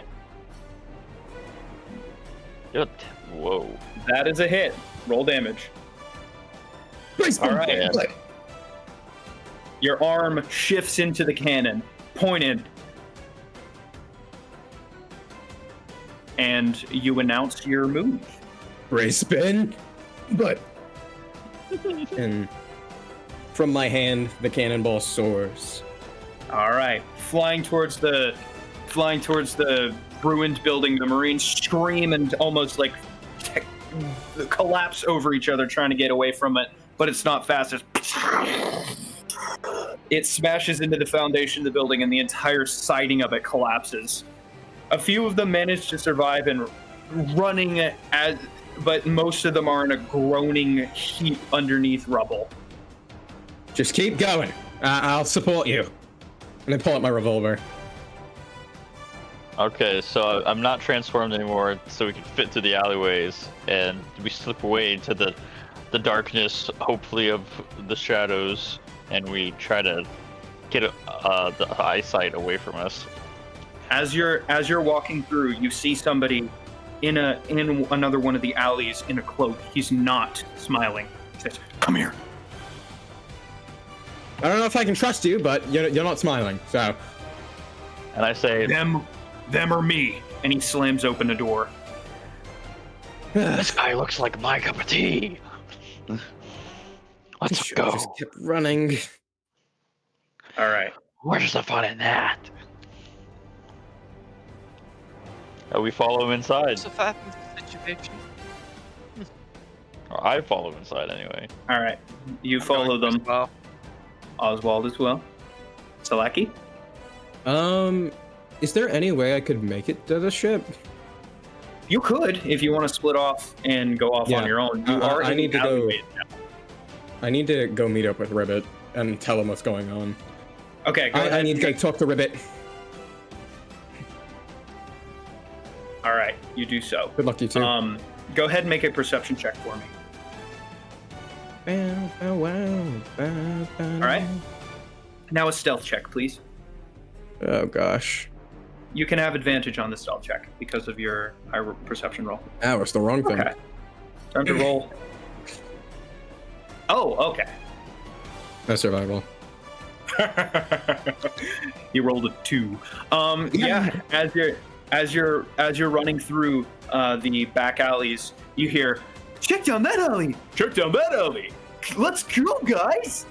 Whoa. That is a hit. Roll damage. All right. Your arm shifts into the cannon, pointed, and you announce your move. Race spin, but and from my hand the cannonball soars. All right, flying towards the ruined building. The Marines scream and almost like collapse over each other, trying to get away from it. But it's not fast. It smashes into the foundation of the building, and the entire siding of it collapses. A few of them manage to survive and running but most of them are in a groaning heap underneath rubble. Just keep going. I'll support you. And I pull out my revolver. Okay, so I'm not transformed anymore, so we can fit through the alleyways, and we slip away into the darkness, hopefully of the shadows, and we try to get the eyesight away from us. As you're walking through, you see somebody in another one of the alleys in a cloak. He's not smiling. He says, "Come here." I don't know if I can trust you, but you're not smiling, so. And I say, Them or me. And he slams open a door. this guy looks like my cup of tea. Let's Should've go. just kept running. All right. Where's the fun in that? We follow him inside. So that is the situation. Or I follow him inside anyway. All right. You follow them. Well, Oswald as well. Salaki? Is there any way I could make it to the ship? You could if you want to split off and go off Yeah. on your own. You are I in need the to go. alleyway now. I need to go meet up with Ribbit and tell him what's going on. Okay, go I ahead. need to go talk to Ribbit. All right, you do so. Good luck to you too. Go ahead and make a perception check for me. All right. Now a stealth check, please. Oh gosh. You can have advantage on the stealth check because of your high perception roll. That was the wrong thing. Okay. Time to roll. Oh, okay. No survival. You rolled a 2. Yeah. As you're running through the back alleys, you hear, "Check down that alley! Check down that alley! let's go, guys!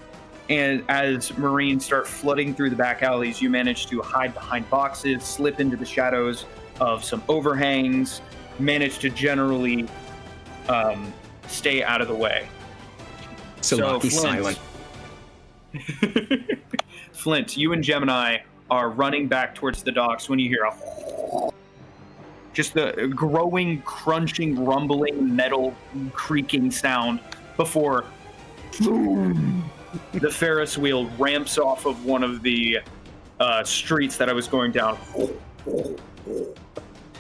And as Marines start flooding through the back alleys, you manage to hide behind boxes, slip into the shadows of some overhangs, manage to generally stay out of the way. So Flint, silent. Flint, you and Gemini are running back towards the docks when you hear just the growing, crunching, rumbling, metal creaking sound before the Ferris wheel ramps off of one of the streets that I was going down.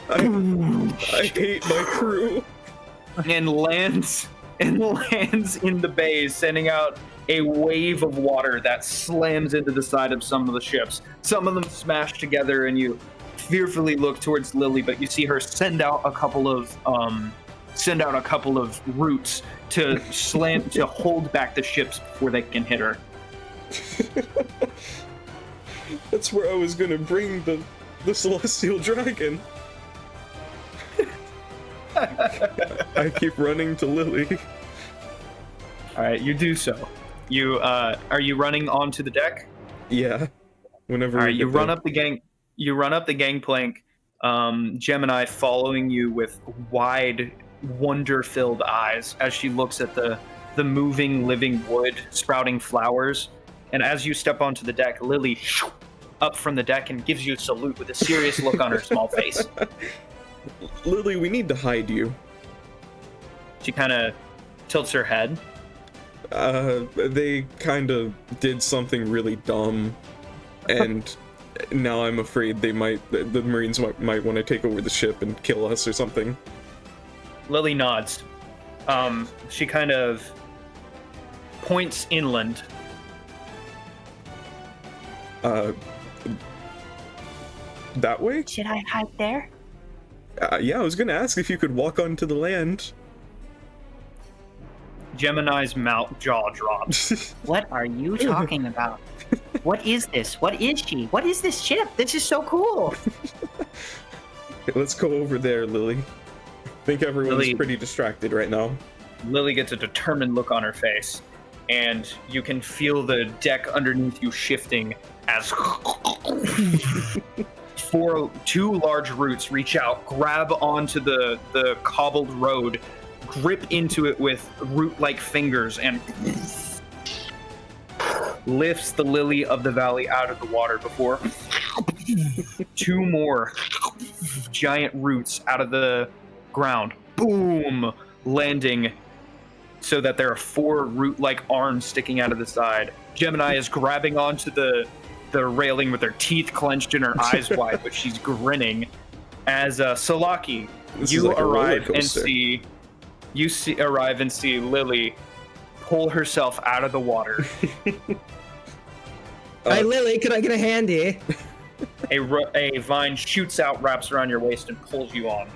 I hate my crew. And lands in the bay, sending out a wave of water that slams into the side of some of the ships. Some of them smash together, and you fearfully look towards Lily, but you see her send out a couple of roots to slam to hold back the ships before they can hit her. That's where I was gonna bring the celestial dragon. I keep running to Lily. All right, you do so. You are you running onto the deck? Yeah. Whenever. All right, you run up the gang. You run up the gangplank. Gemini following you with wide, wonder-filled eyes as she looks at the moving, living wood, sprouting flowers. And as you step onto the deck, Lily up from the deck and gives you a salute with a serious look on her small face. Lily, we need to hide you. She kind of tilts her head. They kind of did something really dumb, and now I'm afraid the Marines might want to take over the ship and kill us or something. Lily nods. She kind of points inland. That way? Should I hide there? Yeah, I was gonna ask if you could walk onto the land. Gemini's jaw drops. What are you talking about? What is this? What is she? What is this ship? This is so cool. Let's go over there, Lily. I think everyone's Lily, pretty distracted right now. Lily gets a determined look on her face, and you can feel the deck underneath you shifting as two large roots reach out, grab onto the cobbled road, grip into it with root-like fingers, and lifts the lily of the valley out of the water before two more giant roots out of the ground, boom, landing so that there are four root-like arms sticking out of the side. Gemini is grabbing onto the railing with her teeth clenched and her eyes wide, but she's grinning. As Salaki, you like arrive and see Lily pull herself out of the water. Hey Lily, can I get a hand here? A vine shoots out, wraps around your waist, and pulls you on.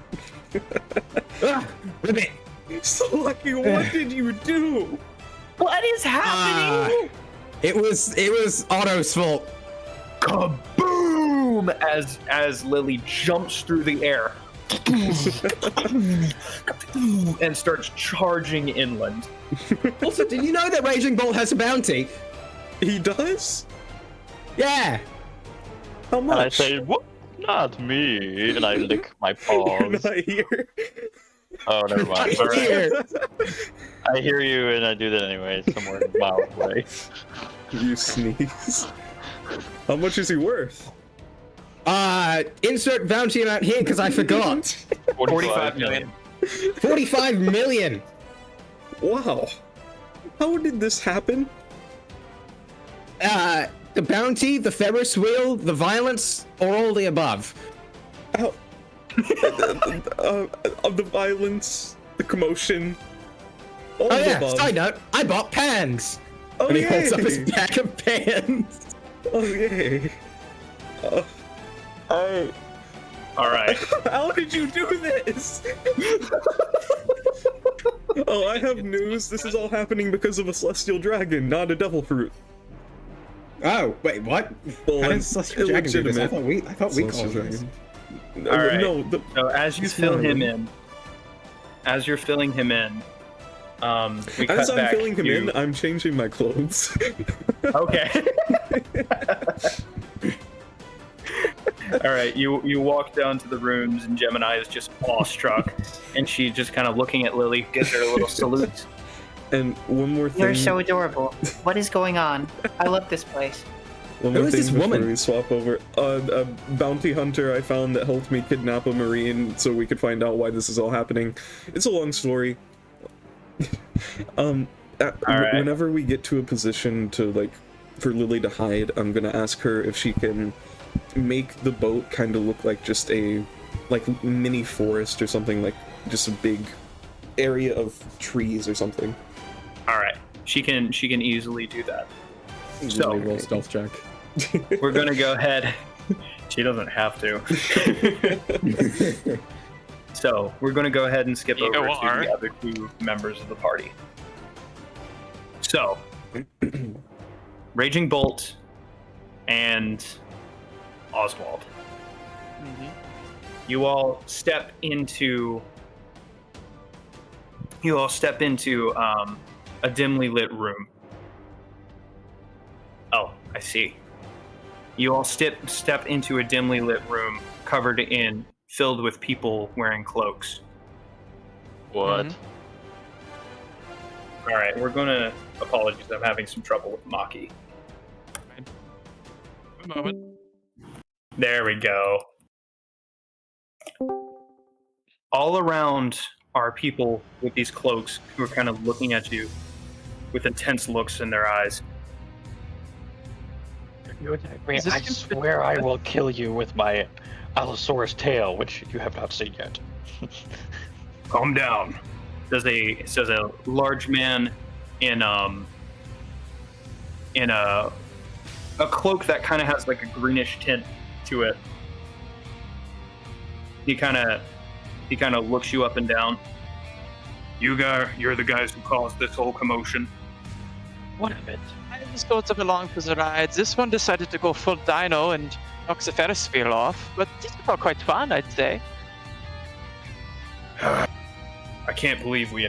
Ribbit. Salaki, what did you do? What is happening? It was Otto's fault. Kaboom! As Lily jumps through the air and starts charging inland. Also, did you know that Raging Bolt has a bounty? He does? Yeah. How And I much? say, what? Not me. And I lick my You're paws. not here. Oh, never mind. I'm All right. here. I hear you, and I do that anyway, somewhere miles away. You sneeze. How much is he worth? Insert bounty amount here because I forgot. 45 million. 45 million. Wow. How did this happen? The bounty, the Ferris wheel, the violence, or all the above? How? Of the violence, the commotion, all Oh of the yeah, above. side note, I bought pans. Oh, And he yay. holds up his pack of pans. Oh yay. All right. How did you do this? Oh, I have news. This is all happening because of a celestial dragon, not a devil fruit. Oh, wait, what? Well, How did it's Celestial Dragon do this? I illegitimate. thought we Celestial called this. dragon. All right. No, So as you It's fill fine. him in, as you're filling him in, We cut As I'm back filling him to- in, I'm changing my clothes. Okay. All right, you walk down to the rooms, and Gemini is just awestruck, and she just kind of looking at Lily, gives her a little salute. And one more thing. You're so adorable. What is going on? I love this place. One Who more is thing this before woman? we swap over. A bounty hunter I found that helped me kidnap a marine so we could find out why this is all happening. It's a long story. right. Whenever we get to a position to, like, for Lily to hide, I'm gonna ask her if she can make the boat kind of look like just a, like, mini forest or something, like just a big area of trees or something. All right, she can easily do that. So- Lily, roll stealth check. We're gonna go ahead. She doesn't have to. So we're gonna go ahead and skip You over to are. the other two members of the party. So, Raging Bolt and Oswald. Mhm. You all step into a dimly lit room. Oh, I see. You all step into a dimly lit room filled with people wearing cloaks. What? Mhm. All right, we're gonna. Apologies, I'm having some trouble with Maki. A moment. There we go. All around are people with these cloaks who are kind of looking at you with intense looks in their eyes. You attack me, Is this I you- swear I will kill you with my Allosaurus tail, which you have not seen yet. Calm down. Says a large man in a cloak that kind of has like a greenish tint to it. He kind of looks you up and down. You're the guys who caused this whole commotion. What of it? I just got along for the rides. This one decided to go full dino and knock the Ferris wheel off, but these are quite fun, I'd say. I can't believe we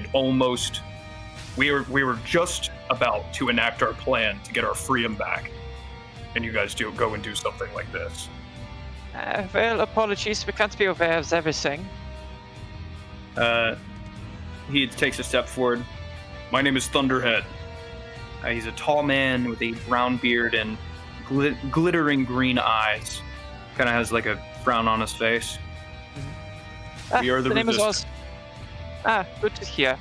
were just about to enact our plan to get our freedom back, and you guys go and do something like this. Well, apologies, we can't be aware of everything. He takes a step forward. My name is Thunderhead. He's a tall man with a brown beard and glittering green eyes. Kind of has like a frown on his face. We are the name is Resistance. Good to hear.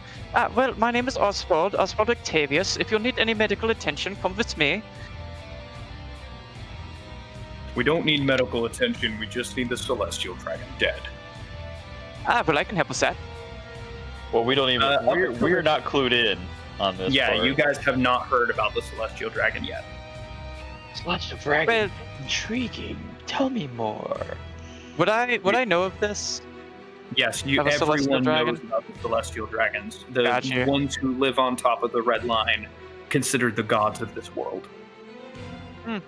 Well, my name is Oswald Octavius. If you need any medical attention, come with me. We don't need medical attention. We just need the Celestial Dragon dead. Well, I can help with that. Well, we don't even. We're not clued in on this. Yeah, part. you guys have not heard about the Celestial Dragon yet. Celestial Dragon. Well, Intriguing. Tell me more. would I know of this? Yes, Of a Celestial everyone Dragon? knows about the Celestial Dragons. The Gotcha. ones who live on top of the Red Line, considered the gods of this world. Well,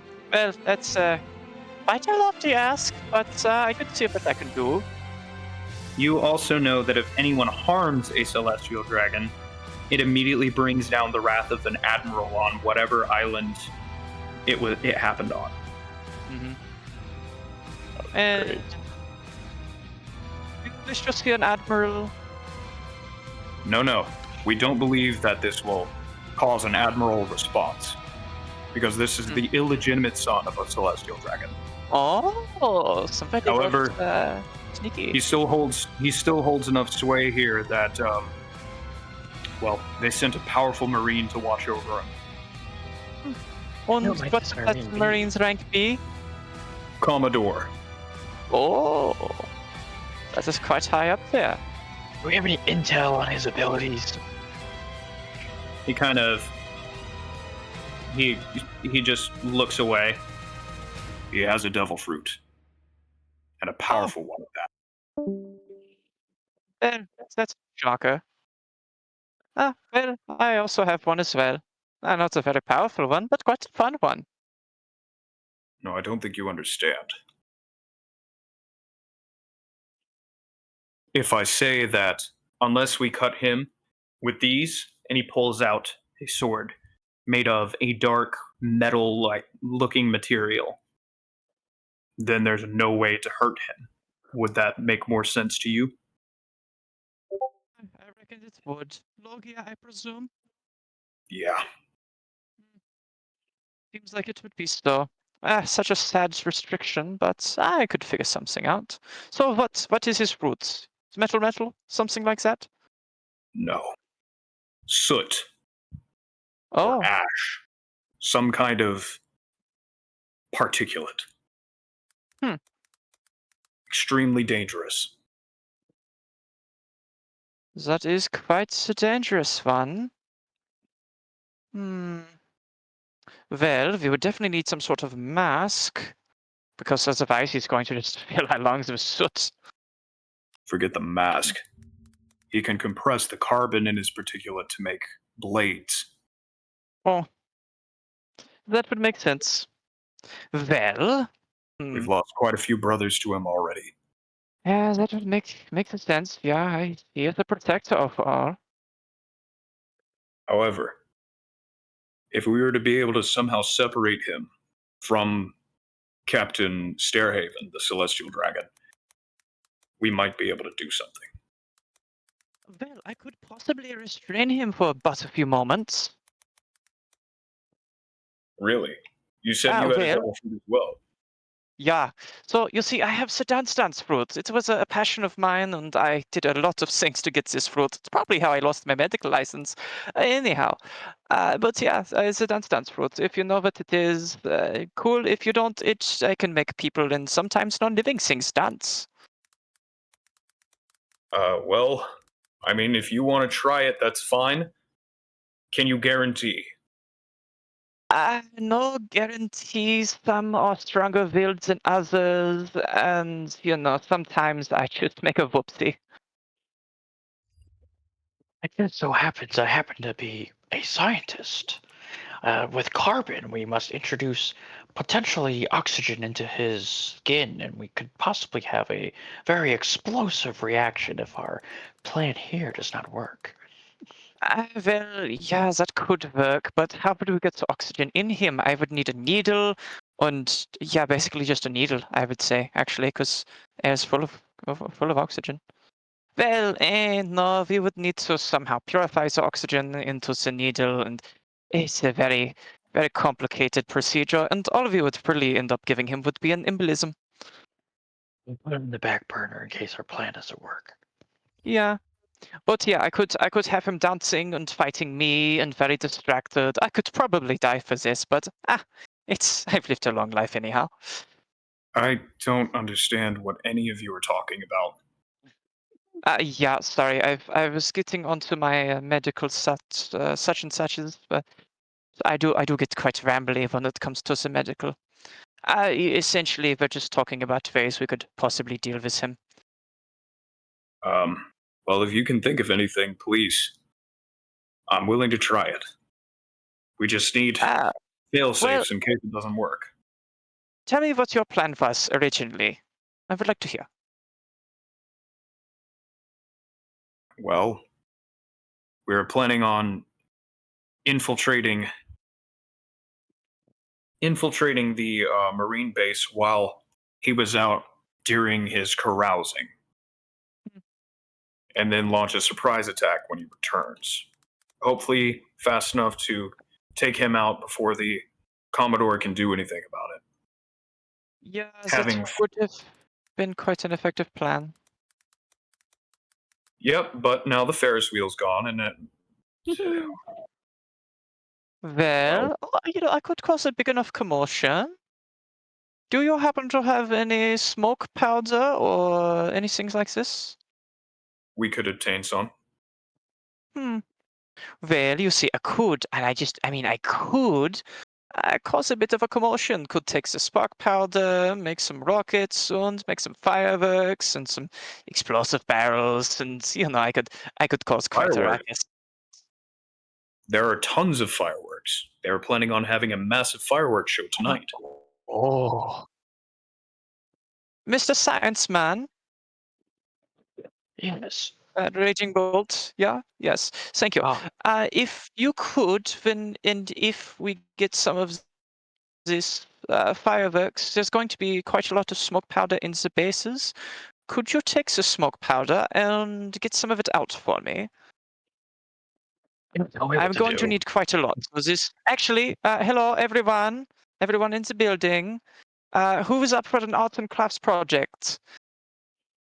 that's quite a lot to ask, but I could see what I can do. You also know that if anyone harms a Celestial Dragon, it immediately brings down the wrath of an admiral on whatever island it happened on. Mm-hmm. And Great. you wish to see an admiral? No, we don't believe that this will cause an admiral response, because this is the illegitimate son of a Celestial Dragon. Oh, somebody However, got, sneaky. He still holds enough sway here that, they sent a powerful marine to watch over him. And No, my what's Marine that B. Marine's rank be? Commodore. Oh, that is quite high up there. Do we have any intel on his abilities? He kind of he just looks away. He has a devil fruit, and a powerful one at that. Well, that's a shocker. Well, I also have one as well. Not a very powerful one, but quite a fun one. No, I don't think you understand. If I say that unless we cut him, With these, and he pulls out a sword made of a dark metal-like looking material, then there's no way to hurt him. Would that make more sense to you? I reckon it would. Logia, I presume? Yeah. Seems like it would be so. Such a sad restriction, but I could figure something out. So what is his root? Metal? Something like that? No. Soot or Oh, ash. Some kind of particulate. Hmm. Extremely dangerous. that is quite a dangerous one. Hmm. Well, we would definitely need some sort of mask, because otherwise he's going to just fill our lungs with soot. Forget the mask. He can compress the carbon in his particulate to make blades. Oh, that would make sense. Well, We've lost quite a few brothers to him already. yeah, that would make sense. Yeah, he is the protector of all. However, if we were to be able to somehow separate him from Captain Stairhaven, the Celestial Dragon, we might be able to do something. Well, I could possibly restrain him for but a few moments. Really? You said you had a well, double fruit as well. yeah. So you see, I have Sedan Stance fruit. It was a passion of mine, and I did a lot of things to get this fruit. It's probably how I lost my medical license. Anyhow, but yeah, Sedan Stance fruit. If you know what it is, cool. If you don't, I can make people and sometimes non-living things dance. Well, I mean, if you want to try it, that's fine. Can you guarantee? No guarantees. Some are stronger willed than others, and sometimes I just make a whoopsie. It just so happens I happen to be a scientist. With carbon, we must introduce potentially oxygen into his skin, and we could possibly have a very explosive reaction if our plan here does not work. Well, yeah, that could work, but how would we get the oxygen in him? I would need a needle, and yeah, basically just a needle, I would say, actually, because air is full of oxygen. Well, no, we would need to somehow purify the oxygen into the needle, and it's a very, very complicated procedure, and all we would probably end up giving him would be an embolism. We'll put it in the back burner in case our plan doesn't work. Yeah. But yeah, I could have him dancing and fighting me and very distracted. I could probably die for this, but I've lived a long life anyhow. I don't understand what any of you are talking about. Yeah, sorry, I was getting onto my medical such and suches, but I do get quite rambly when it comes to the medical. Essentially, we're just talking about ways we could possibly deal with him. Well, if you can think of anything, please. I'm willing to try it. We just need fail safes in case it doesn't work. Tell me what your plan was originally. I would like to hear. Well, we were planning on infiltrating the Marine base while he was out during his carousing, and then launch a surprise attack when he returns. Hopefully, fast enough to take him out before the Commodore can do anything about it. Yeah, Having- that would have been quite an effective plan. Yep, but now the Ferris wheel's gone, and Well, I could cause a big enough commotion. Do you happen to have any smoke powder or anything like this? we could obtain some. Well, you see, I could cause a bit of a commotion. Could take the spark powder, make some rockets, and make some fireworks and some explosive barrels, and I could cause quite a Fireworks? ruckus. There are tons of fireworks. They were planning on having a massive fireworks show tonight. Oh, Mr. Science Man, yes. Raging Bolt. Yeah. Yes. Thank you. Ah, If you could, then, and if we get some of this fireworks, there's going to be quite a lot of smoke powder in the bases. Could you take the smoke powder and get some of it out for me? tell me I'm what to going to do. need quite a lot. So this actually, hello everyone in the building. Who is up for an arts and crafts project?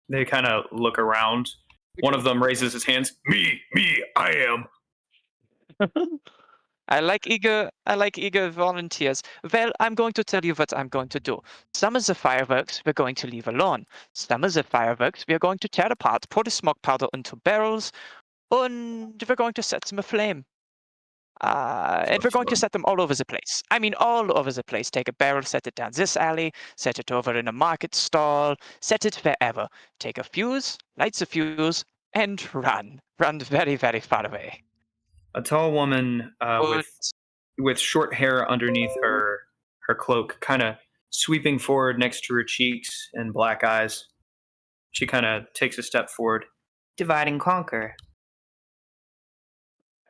They kind of look around. One of them raises his hands. Me, I am. I like eager volunteers. Well, I'm going to tell you what I'm going to do. Some of the fireworks we're going to leave alone. Some of the fireworks we are going to tear apart, pour the smoke powder into barrels, and we're going to set them aflame. And we're going to set them all over the place. I mean, all over the place. Take a barrel, set it down this alley, set it over in a market stall, set it wherever. Take a fuse, light the fuse, and run. Run very, very far away. A tall woman But with short hair underneath her cloak, kind of sweeping forward next to her cheeks and black eyes. She kind of takes a step forward. Divide and conquer.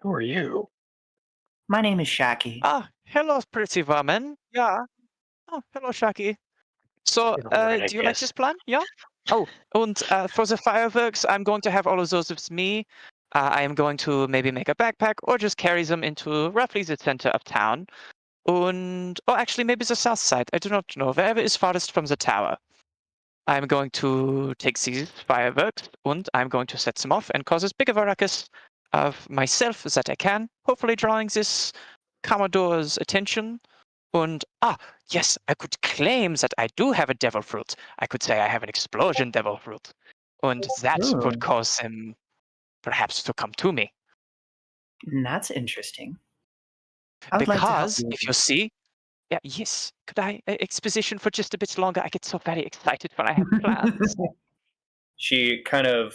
Who are you? My name is Shaki. hello, pretty woman. Yeah. Oh, hello, Shaki. So, Right, I do you like guess. this plan? Yeah. Oh, and for the fireworks, I'm going to have all of those with me. I am going to maybe make a backpack or just carry them into roughly the center of town. And, or actually, maybe the south side. I do not know. Wherever is farthest from the tower. I'm going to take these fireworks and I'm going to set them off and cause as big of a ruckus of myself as that I can, hopefully drawing this Commodore's attention. And yes, I could claim that I do have a devil fruit. I could say I have an explosion devil fruit. And that would cause them perhaps to come to me. That's interesting. I would like to help Because you. if you see, yeah, yes, could I exposition for just a bit longer? I get so very excited when I have plans. She kind of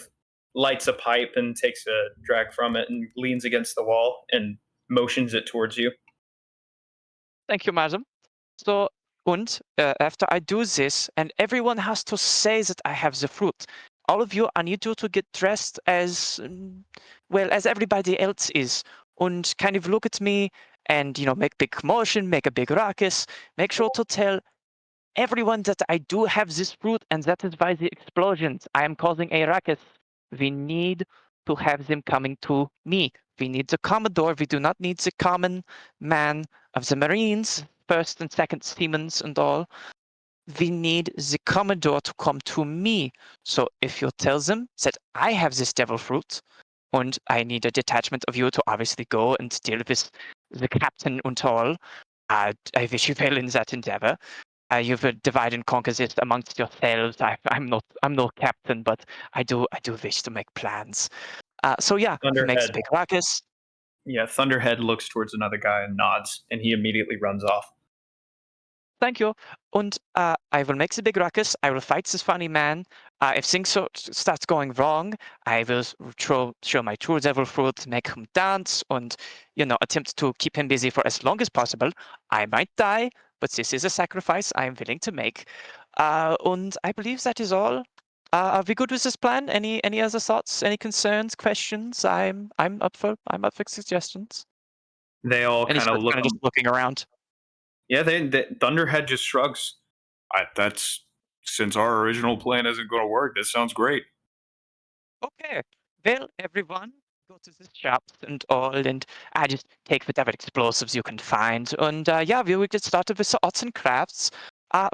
lights a pipe and takes a drag from it and leans against the wall and motions it towards you. Thank you, madam. So, and after I do this, and everyone has to say that I have the fruit. All of you, I need you to get dressed as well as everybody else is, and kind of look at me and make big commotion, make a big ruckus, make sure to tell everyone that I do have this fruit, and that is why the explosions. I am causing a ruckus. We need to have them coming to me. We need the Commodore. We do not need the common man of the Marines, first and second Siemens and all. We need the Commodore to come to me. So if you tell them that I have this devil fruit, and I need a detachment of you to obviously go and deal with the captain and all, I wish you well in that endeavor. You've divide and conquer this amongst yourselves. I'm no captain, but I do wish to make plans. So yeah, he makes a Thunderhead. big ruckus. Yeah, Thunderhead looks towards another guy and nods, and he immediately runs off. Thank you. And I will make the big ruckus. I will fight this funny man. If things starts going wrong, I will show my true devil fruit, make him dance, and attempt to keep him busy for as long as possible. I might die, but this is a sacrifice I am willing to make. And I believe that is all. Are we good with this plan? Any other thoughts? Any concerns? Questions? I'm up for suggestions. They all And he's kind of look. kind of just looking around. Yeah, Thunderhead just shrugs. That's since our original plan isn't going to work. That sounds great. Okay. Well, everyone, go to the shops and all, and I just take whatever explosives you can find. And we will get started with the arts and crafts.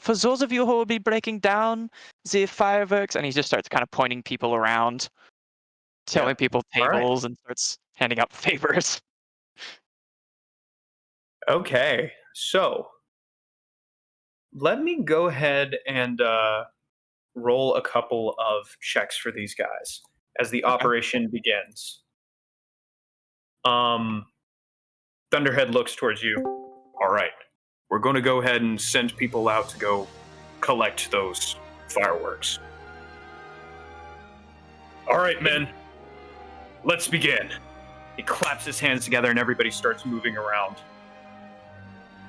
For those of you who will be breaking down the fireworks, and he just starts kind of pointing people around, telling people All right. tables, and starts handing out favors. Okay, so let me go ahead and roll a couple of checks for these guys as the operation begins. Thunderhead looks towards you. All right, we're going to go ahead and send people out to go collect those fireworks. All right, men, let's begin. He claps his hands together and everybody starts moving around.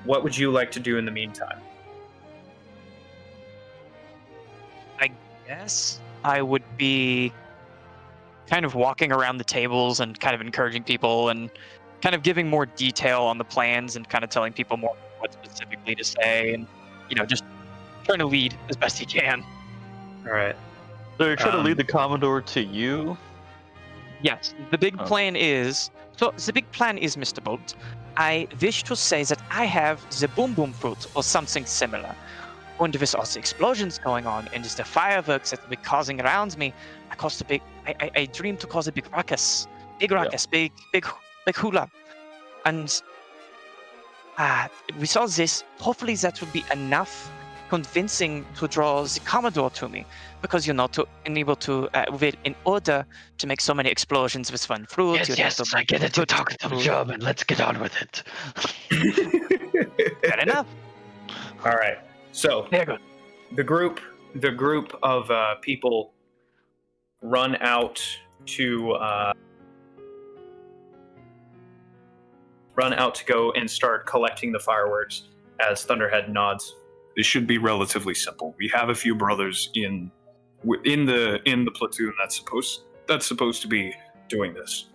What would you like to do in the meantime? I guess I would be kind of walking around the tables and kind of encouraging people and kind of giving more detail on the plans and kind of telling people more what specifically to say and, just trying to lead as best he can. All right. So you're trying to lead the Commodore to you? Yes, the big plan is... So the big plan is, Mr. Bolt, I wish to say that I have the boom boom fruit or something similar. And with all the explosions going on and the fireworks that will be causing around me, I dream to cause a big ruckus. Big ruckus, big hula. And we saw this. Hopefully that would be enough convincing to draw the Commodore to me, because to enable to in order to make so many explosions with one fruit. Yes, I get it. You talk some German. Let's get on with it. Fair enough. All right. So Very good. the group of people run out to go and start collecting the fireworks as Thunderhead nods. This should be relatively simple. We have a few brothers in the platoon that's supposed to be doing this.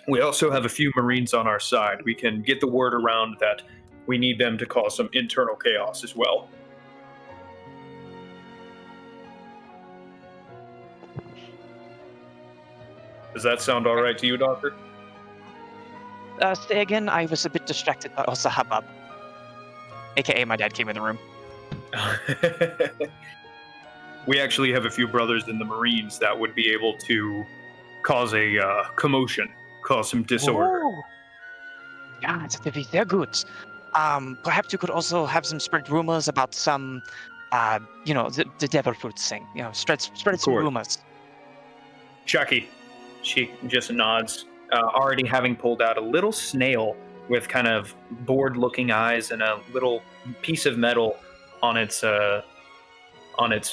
We also have a few Marines on our side. We can get the word around that we need them to cause some internal chaos as well. Does that sound all right to you, Doctor? Say again, I was a bit distracted by also hubbub. AKA my dad came in the room. We actually have a few brothers in the Marines that would be able to cause a commotion, cause some disorder. Oh. Yeah, that would be very good. Perhaps you could also have some spread rumors about some, the devil fruit thing. Spread some rumors. Chucky, she just nods, already having pulled out a little snail with kind of bored-looking eyes and a little piece of metal on its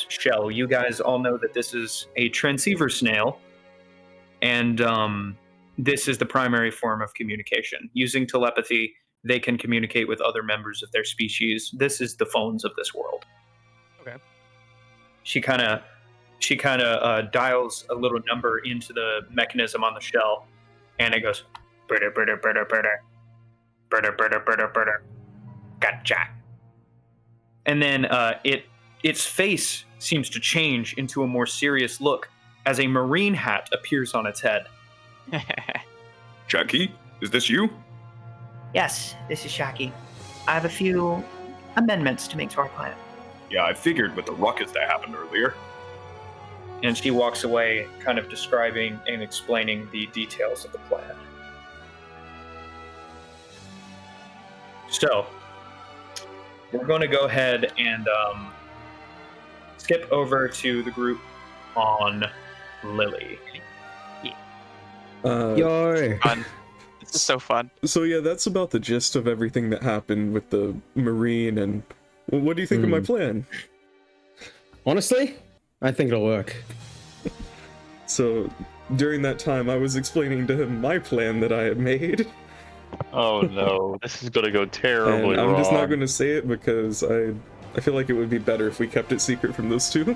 shell. You guys all know that this is a transceiver snail, and this is the primary form of communication. Using telepathy, they can communicate with other members of their species. This is the phones of this world. Okay. She kind of dials a little number into the mechanism on the shell, and it goes, "Britter, britter, britter, britter. Britter, britter, britter, britter. Gotcha." And then its face seems to change into a more serious look as a marine hat appears on its head. Jackie, is this you? Yes, this is Shaki. I have a few amendments to make to our plan. Yeah, I figured with the ruckus that happened earlier. And she walks away, kind of describing and explaining the details of the plan. So, we're going to go ahead and skip over to the group on Lily. Yo. Fun. This is so fun. So yeah, that's about the gist of everything that happened with the Marine. And what do you think of my plan? Honestly, I think it'll work. So during that time, I was explaining to him my plan that I had made. Oh no, this is gonna go terribly And I'm just not wrong. going to say it because I feel like it would be better if we kept it secret from those two.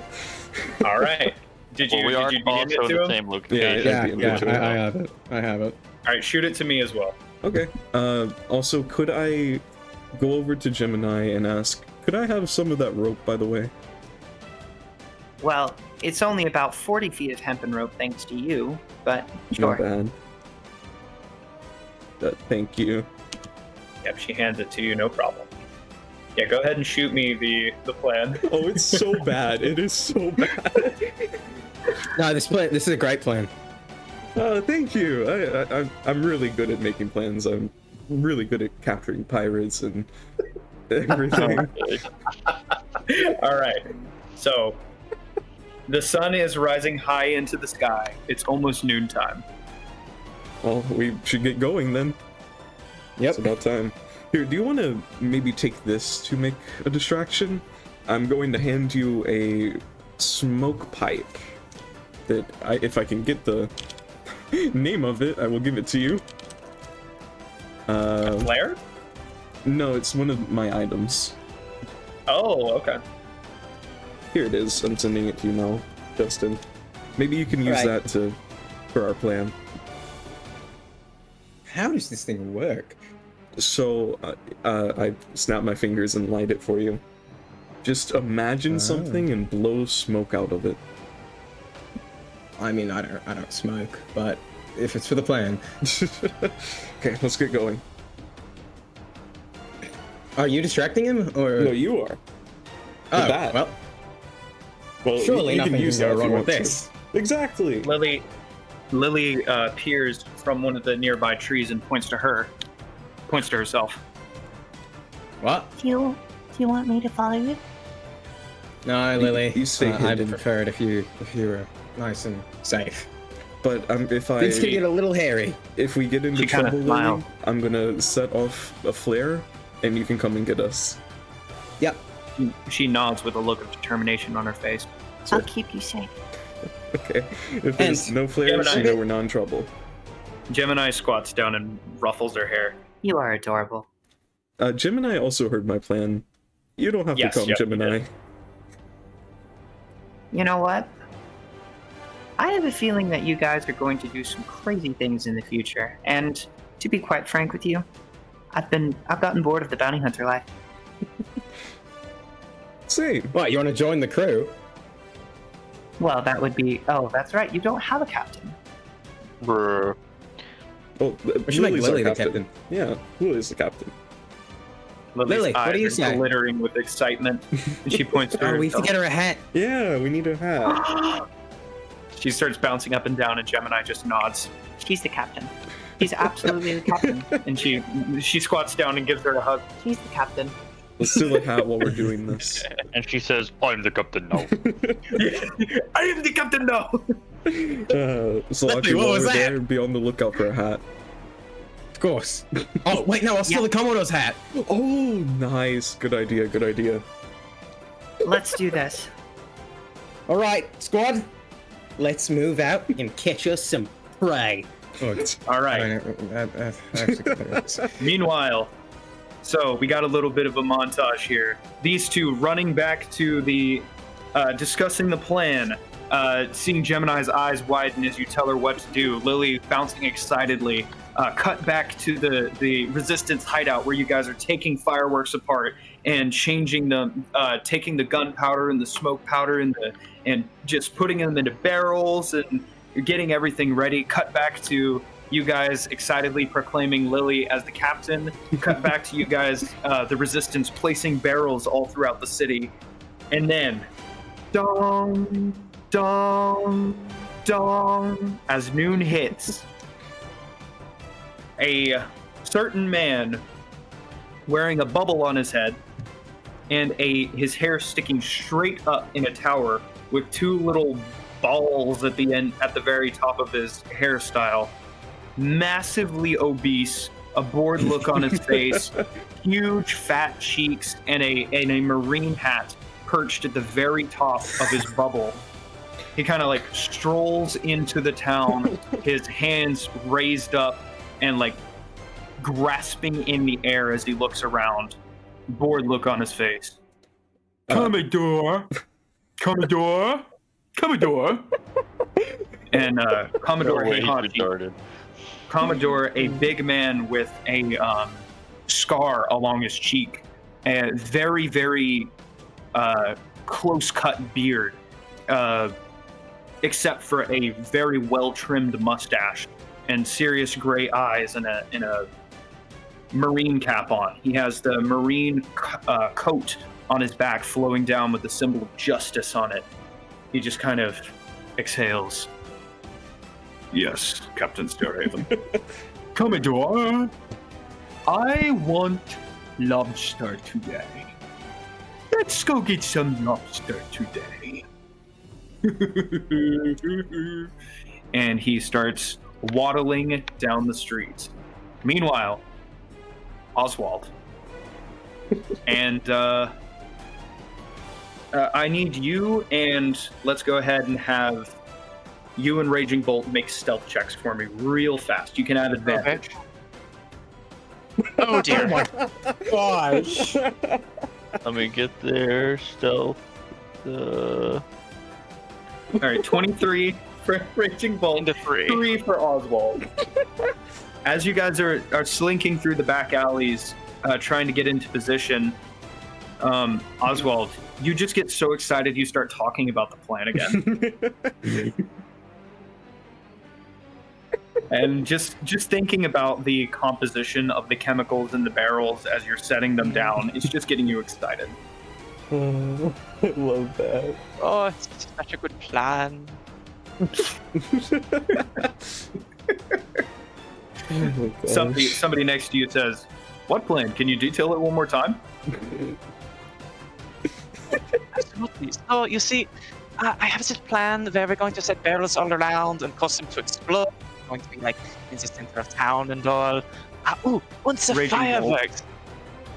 All right. Did you, Well, we did are you DM it also in to the him? same location. Yeah. I have it. I have it. All right, shoot it to me as well. Okay. Also, could I go over to Gemini and ask, could I have some of that rope, by the way? Well, it's only about 40 feet of hempen rope thanks to you, but Not sure. bad. Thank you. Yep, she hands it to you, no problem. Yeah, go ahead and shoot me the plan. Oh, it's so bad. It is so bad. No, this is a great plan. Thank you. I'm really good at making plans. I'm really good at capturing pirates and everything. All right. So, the sun is rising high into the sky. It's almost noontime. Well, we should get going then. Yep. It's about time. Here, do you want to maybe take this to make a distraction? I'm going to hand you a smoke pipe. That if I can get the name of it, I will give it to you. Flare? No, it's one of my items. Oh, okay. Here it is. I'm sending it to you now, Justin. Maybe you can use Right. that to for our plan. How does this thing work? So I snap my fingers and light it for you. Just imagine something and blow smoke out of it. I mean, I don't smoke, but if it's for the plan. Okay, let's get going. Are you distracting him, or? No, you are. Oh, that. well, Well, surely you nothing can can use go that if you wrong with want to. this. Exactly. Lily peers from one of the nearby trees and points to herself. What? Do you want me to follow you? No, Lily. you stay I'd hidden. prefer it if you were nice and safe. But if Things could get a little hairy. if we get into She kinda trouble, Lily, smiled. I'm gonna set off a flare, and you can come and get us. Yep. She nods with a look of determination on her face. So- I'll keep you safe. Okay. If there's no flares, Gemini- you know we're not in trouble. Gemini squats down and ruffles her hair. You are adorable. Gemini also heard my plan. You don't have Yes, to come, yep, he Gemini. did. You know what? I have a feeling that you guys are going to do some crazy things in the future. And to be quite frank with you, I've gotten bored of the bounty hunter life. Same. What? You want to join the crew? Well, that would be. Oh, that's right. You don't have a captain. Brr. Well, We should make Lily's Lily our the captain. Yeah, Lily's the captain. Lily's Lily, what do eyes you are say? glittering with excitement. And she points to Oh, we have to herself. get her a hat. Yeah, we need a hat. She starts bouncing up and down, and Gemini just nods. She's the captain. She's absolutely the captain. And she squats down and gives her a hug. She's the captain. Let's do a hat while we're doing this. And she says, "I'm the captain now." I am the captain now. So Lily, Lucky, what while was we're that? there, be on the lookout for a hat. Of course. Oh, wait, no, I'll steal the Commodo's hat. Oh, nice. Good idea, good idea. Let's do this. All right, squad. Let's move out and catch us some prey. Oh, All right. Meanwhile, so we got a little bit of a montage here. These two running back to the, discussing the plan, seeing Gemini's eyes widen as you tell her what to do. Lily bouncing excitedly. Cut back to the Resistance hideout where you guys are taking fireworks apart and changing them, taking the gunpowder and the smoke powder and just putting them into barrels and getting everything ready. Cut back to you guys excitedly proclaiming Lily as the captain. Cut back to you guys, the Resistance, placing barrels all throughout the city. And then, dong, dong, dong, as noon hits, a certain man wearing a bubble on his head and his hair sticking straight up in a tower with two little balls at the very top of his hairstyle, massively obese, a bored look on his face, huge fat cheeks, and a marine hat perched at the very top of his bubble. He kind of like strolls into the town, his hands raised up and like grasping in the air as he looks around, bored look on his face. Commodore, Commodore, Commodore, and Commodore No way he's Heihachi. retarded. Commodore, a big man with a scar along his cheek, a very, very close-cut beard, except for a very well-trimmed mustache and serious gray eyes and a marine cap on. He has the marine coat on his back flowing down with the symbol of justice on it. He just kind of exhales. Yes, Captain Starhaven. Commodore, I want lobster today. Let's go get some lobster today. And he starts waddling down the street. Meanwhile, Oswald. And I need you, and let's go ahead and have you and Raging Bolt make stealth checks for me real fast. You can add advantage. Oh dear. Gosh. Let me get there. Stealth. All right, 23, for Raging Bolt. Into 3. 3 for Oswald. As you guys are slinking through the back alleys, trying to get into position, Oswald, you just get so excited you start talking about the plan again. And just thinking about the composition of the chemicals in the barrels as you're setting them down, it's just getting you excited. Oh, I love that. Oh, it's such a good plan. Oh my Somebody next to you says, "What plan? Can you detail it one more time?" Absolutely. So, you see, I have this plan where we're going to set barrels all around and cause them to explode. We're going to be like in the center of town and all. And the Raging Bolt. fireworks.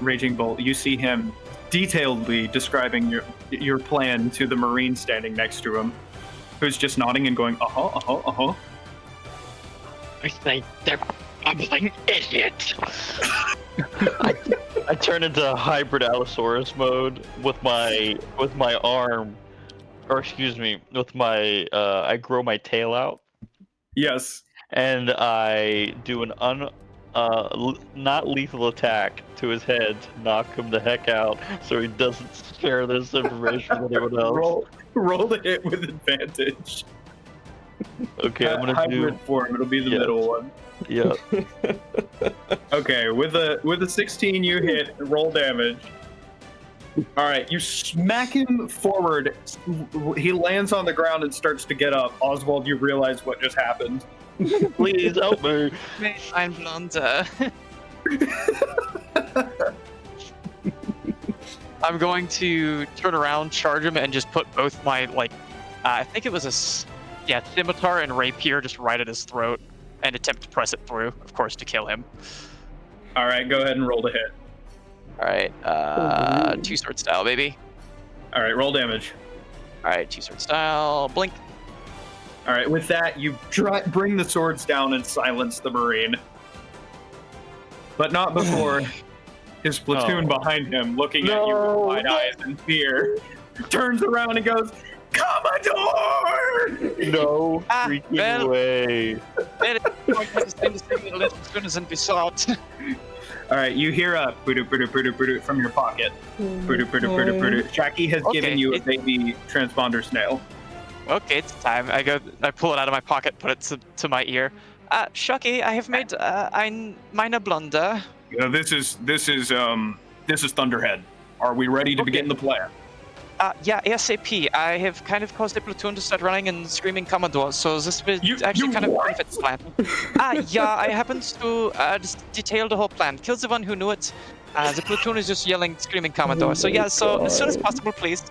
Raging Bolt, you see him detailedly describing your plan to the Marine standing next to him, who's just nodding and going, uh-huh. I think they're bumbling idiots. I turn into hybrid Allosaurus mode with my arm, or excuse me, with my I grow my tail out Yes. and I do an not lethal attack to his head to knock him the heck out so he doesn't share this information with anyone else. Roll the hit with advantage. Okay, I'm gonna do. Hybrid form, it'll be the Yes. middle one. Yeah. Okay, with a 16 you hit, roll damage. Alright, you smack him forward. He lands on the ground and starts to get up. Oswald, you realize what just happened. Please help me. I'm blunder. I'm going to turn around, charge him, and just put both my, I think it was scimitar and rapier just right at his throat and attempt to press it through, of course, to kill him. Alright, go ahead and roll to hit. Alright, 2-sword style, baby. Alright, roll damage. Alright, 2-sword style, blink. Alright, with that, you bring the swords down and silence the Marine. But not before his platoon behind him, looking at you with wide eyes in fear, turns around and goes, "Commodore!" No Ah, freaking well. way. And be sought. Alright, you hear a "Poo-doo-poo-doo-poo-doo-poo-doo" from your pocket. "Poo-doo-poo-doo-poo-doo-poo-doo." Jackie has given you a baby transponder snail. Okay, it's time. I pull it out of my pocket, put it to my ear. Shucky, I have made ein minor blunder. This is Thunderhead. Are we ready to begin the plan? Yeah, ASAP. I have kind of caused the platoon to start running and screaming Commodore, so this will actually kind of benefit the plan. Yeah, I happened to just detail the whole plan. Kill the one who knew it. The platoon is just yelling, screaming Commodore. So yeah, so as soon as possible, please.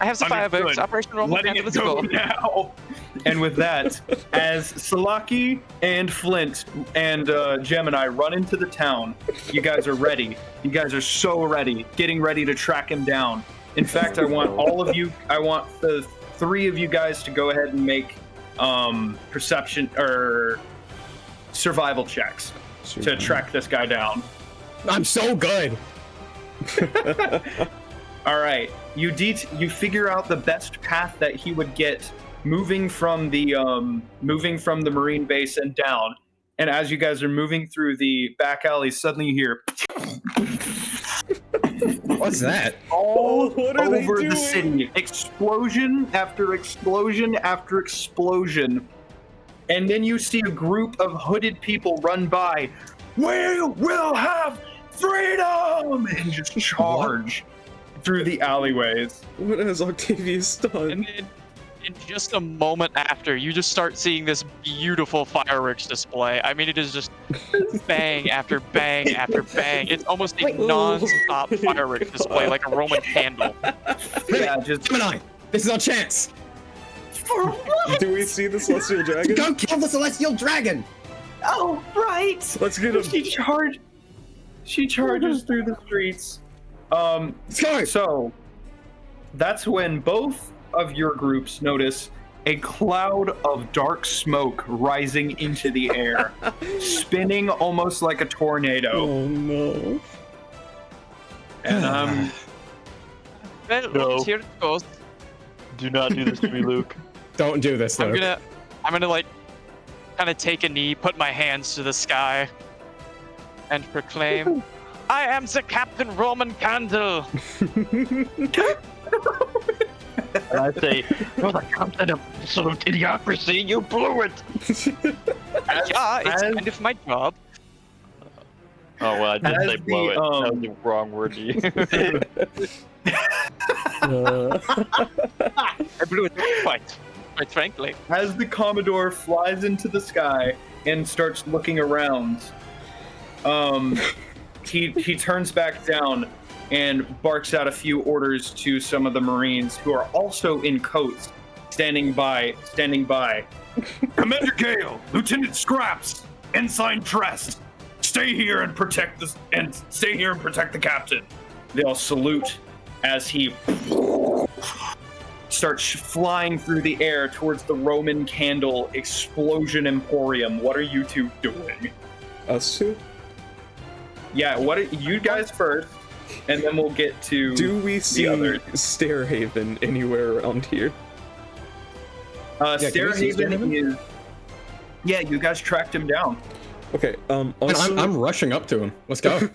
I have the fireworks. Understood. Operation Roman Letting Candle, it let's go go. now. And with that, as Salaki and Flint and Gemini run into the town, you guys are ready. You guys are so ready, getting ready to track him down. In fact, I want the 3 of you guys to go ahead and make perception or survival checks to track this guy down. I'm so good. All right, you figure out the best path that he would get moving from the Marine base and down. And as you guys are moving through the back alley, suddenly you hear What's that? all what are they over the doing? city, explosion after explosion after explosion, and then you see a group of hooded people run by. We will have freedom, and just charge through the alleyways. What has Octavius done? And then, in just a moment after, you just start seeing this beautiful fireworks display. I mean, it is just bang after bang after bang. It's almost a non-stop fireworks display, like a Roman candle. Yeah, just Gemini, this is our chance. Do we see the Celestial Dragon? Go kill the celestial dragon. Oh, right. Let's get him. She charges through the streets. Let's go. So that's when both of your groups notice a cloud of dark smoke rising into the air, spinning almost like a tornado. Oh no. And Well, No. here it goes. Do not do this to me, Luke. Don't do this, I'm Luke. I'm gonna like kind of take a knee, put my hands to the sky, and proclaim, "I am the Captain Roman Candle." And I say, "You're the captain of absolute idiocracy. You blew it." Yeah, it's kind of my job. Oh well, I did As say blow the, it. That was the wrong word to use. I blew it quite frankly. As the Commodore flies into the sky and starts looking around, he turns back down and barks out a few orders to some of the Marines who are also in coats, standing by. Commander Gale, Lieutenant Scraps, Ensign Trest, stay here and protect the captain. They all salute as he starts flying through the air towards the Roman Candle Explosion Emporium. What are you two doing? Us two? Yeah, what are you guys first, and then we'll get to Do we see others. Stairhaven anywhere around here? can we see Stairhaven Stairhaven? is. Yeah, you guys tracked him down. Okay, And also, I'm rushing up to him. Let's go.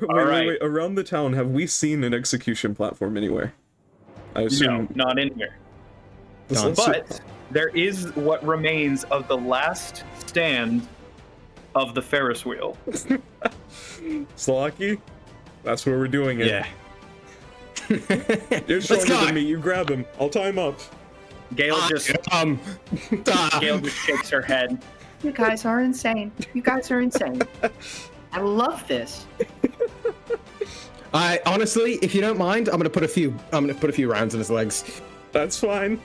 right. Around the town, have we seen an execution platform anywhere? I assume. No, not in here. Done. But there is what remains of the last stand of the Ferris wheel. Slocky, that's where we're doing it. Yeah. You're Let's stronger go. than me. You grab him. I'll tie him up. Gale just Gale just shakes her head. You guys are insane. You guys are insane. I love this. I honestly, if you don't mind, I'm gonna put a few rounds in his legs. That's fine.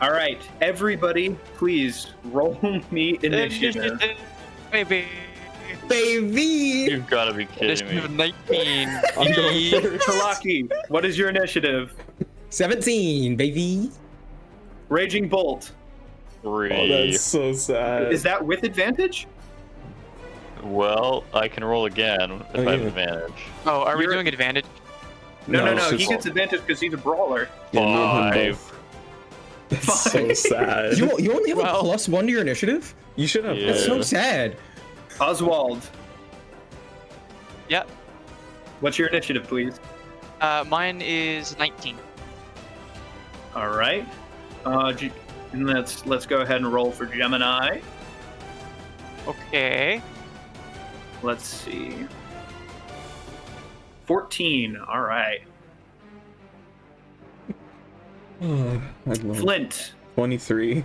All right, everybody, please roll me initiative. Baby. Baby. You've got to be kidding me. 19. I'm going first. Kalaki, what is your initiative? 17, baby. Raging Bolt. 3. Oh, that's so sad. Is that with advantage? Well, I can roll again if Oh, I have yeah. advantage. Oh, are we You're- doing advantage? No. it's He just- gets advantage because he's a brawler. Yeah, me and him 5. both. That's so sad. You only have Well- a +1 to your initiative? You should have. Yeah. That's so sad. Oswald, Yeah. what's your initiative, please? Mine is 19. All right. And let's go ahead and roll for Gemini. Okay. Let's see. 14. All right. Oh, I love Flint. 23.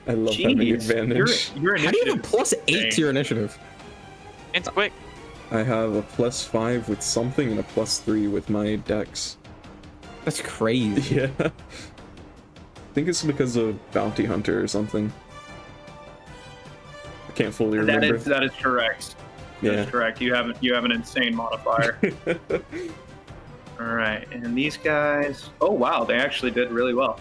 I love having Jeez, advantage. Your How do you have a initiative. +8 to your initiative? It's quick. I have a +5 with something and a +3 with my dex. That's crazy. Yeah. I think it's because of Bounty Hunter or something. I can't fully remember. That is correct. That Yeah. is correct. You have an insane modifier. All right, and these guys. Oh wow, they actually did really well.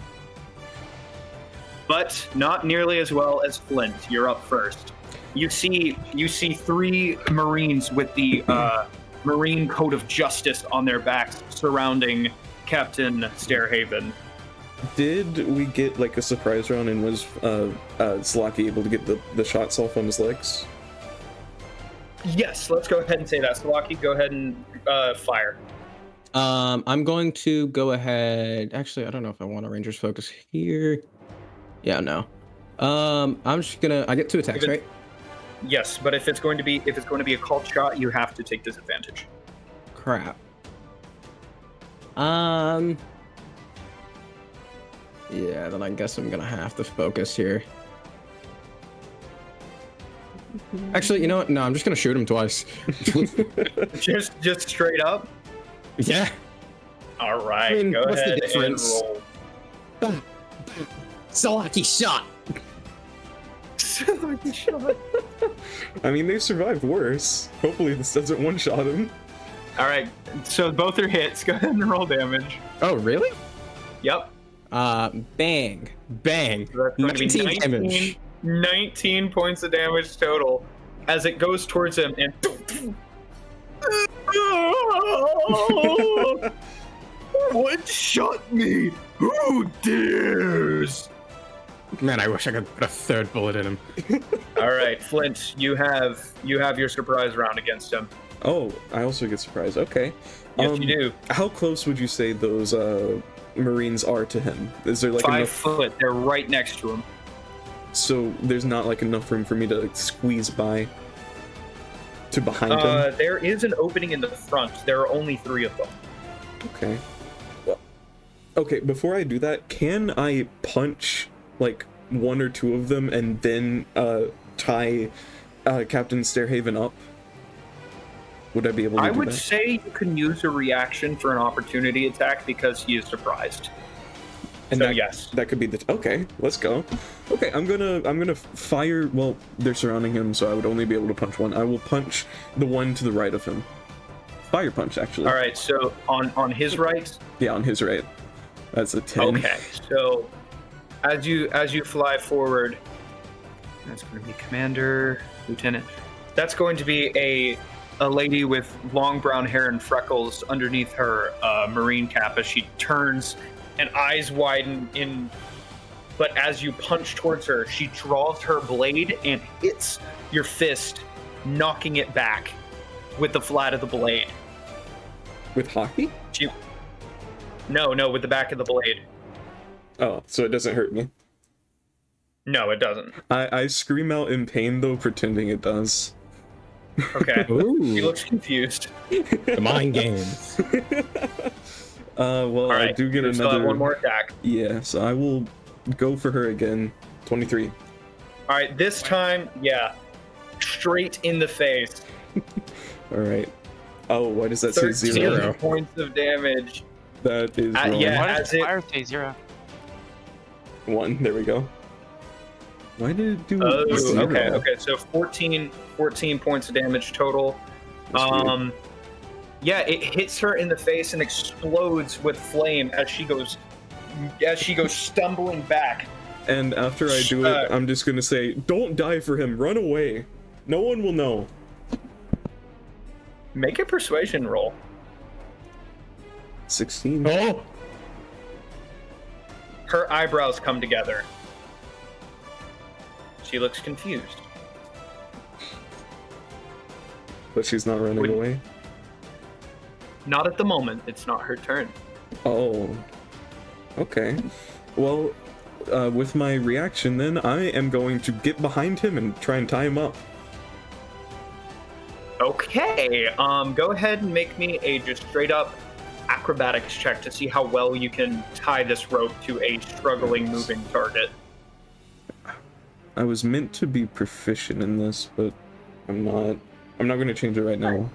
But not nearly as well as Flint. You're up first. You see 3 Marines with the Marine Code of Justice on their backs surrounding Captain Stairhaven. Did we get like a surprise round and was Slocky able to get the shots off on his legs? Yes, let's go ahead and say that. Slaki, go ahead and fire. I'm going to go ahead. Actually, I don't know if I want a Ranger's Focus here. Yeah, no. I'm just gonna. I get 2 attacks, If it- right? Yes, but if it's going to be a called shot, you have to take disadvantage. Crap. Yeah, then I guess I'm gonna have to focus here. Actually, you know what? No, I'm just gonna shoot him twice. just straight up. Yeah. All right, I mean, go what's the ahead difference? and roll. Salaki shot. I mean, they survived worse. Hopefully, this doesn't one-shot him. All right, so both are hits. Go ahead and roll damage. Oh, really? Yep. Bang, bang. So that's going to be 19 damage. 19 points of damage total as it goes towards him and. What shot me? Who dares? Man, I wish I could put a third bullet in him. All right, Flint, you have your surprise round against him. Oh, I also get surprised. Okay. Yes, you do. How close would you say those Marines are to him? Is there like 5 enough? foot. They're right next to him. So there's not like enough room for me to like, squeeze by to behind him? There is an opening in the front. There are only 3 of them. Okay. Well, okay, before I do that, can I punch like 1 or 2 of them and then tie Captain Stairhaven up? Would I be able to I do would that? say you can use a reaction for an opportunity attack because he is surprised. And So that, yes. that could be the okay. Let's go. Okay, I'm gonna fire. Well, they're surrounding him, so I would only be able to punch 1. I will punch the one to the right of him. Fire punch, actually. All right. So on his right. Yeah, on his right. That's a 10. Okay. So as you fly forward, that's going to be Commander, Lieutenant. That's going to be a lady with long brown hair and freckles underneath her marine cap as she turns and eyes widen in. But as you punch towards her, she draws her blade and hits your fist, knocking it back with the flat of the blade. With hockey? No, with the back of the blade. Oh, so it doesn't hurt me. No, it doesn't. I scream out in pain though, pretending it does. Okay. He Ooh, looks confused. the mind games. Well, All right. I do get you still have another. one more attack. Yeah, so I will go for her again. 23. All right, this time, yeah, straight in the face. All right. Oh, why does that say 13 0? points of damage. That is wrong. yeah. Why as does it- fire say 0? 1. There we go. Why did it do Oh, 0? okay. So 14 points of damage total. That's weird. Yeah, it hits her in the face and explodes with flame as she goes stumbling back. And after I do it, I'm just gonna say, "Don't die for him. Run away. No one will know." Make a persuasion roll. 16. Oh, Her eyebrows come together. She looks confused. But she's not running Would- away. Not at the moment. It's not her turn. Oh. Okay. Well, with my reaction, then I am going to get behind him and try and tie him up. Okay. Go ahead and make me a just straight up acrobatics check to see how well you can tie this rope to a struggling moving target. I was meant to be proficient in this, but I'm not. I'm not going to change it right now.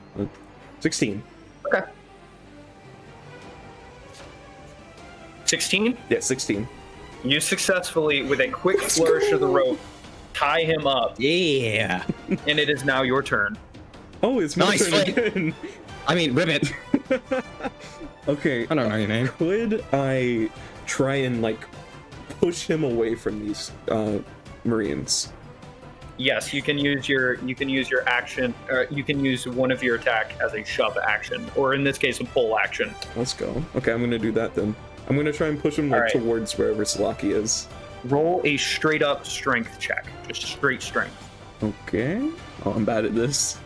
16. Okay. 16? Yeah, 16. You successfully, with a quick flourish of the rope, tie him up, yeah. and it is now your turn. Oh, it's my Nice turn fight. again. I mean, Ribbit. Okay. I don't know your name. Could I try and like push him away from these Marines? Yes, you can use your action. You can use one of your attack as a shove action, or in this case, a pull action. Let's go. Okay, I'm gonna do that then. I'm gonna try and push him like Alright. towards wherever Slaki is. Roll a straight up strength check, just straight strength. Okay. Oh, I'm bad at this.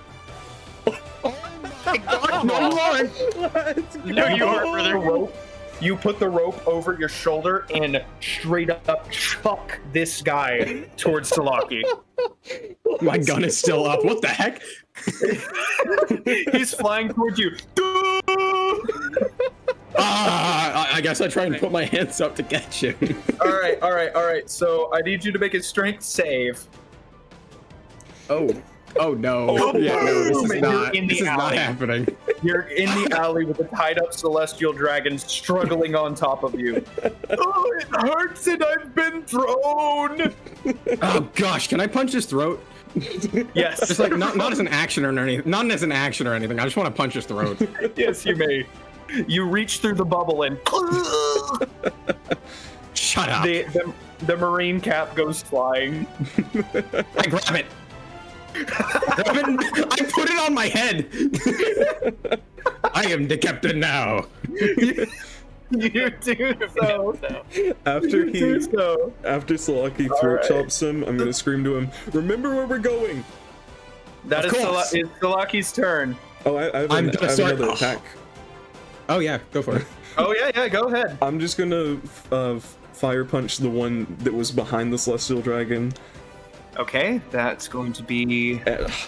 My God, no more. Let's go. No, you are, brother. The rope. You put the rope over your shoulder and straight up chuck this guy towards Salaki. My gun is still up. What the heck? He's flying towards you. I guess I try and put my hands up to catch him. All right. So I need you to make a strength save. Oh no. Oh, Yeah, no, this boom, is and not. you're in the This is not alley. happening. You're in the alley with a tied up celestial dragon struggling on top of you. Oh, it hurts and I've been thrown. Oh gosh, can I punch his throat? Yes. Just like not as an action or anything. Not as an action or anything. I just want to punch his throat. Yes, you may. You reach through the bubble and Shut up. the marine cap goes flying. I grab it. I put it on my head. I am the captain now. You do so. After You do so. after Salaki throat chops him, I'm gonna scream to him, "Remember where we're going!" That Of is course. it's Salaki's turn. Oh, I have, I'm I gonna have start- another attack. Oh yeah, go for it. Oh yeah, go ahead. I'm just gonna fire punch the one that was behind the Celestial Dragon. Okay, that's going to be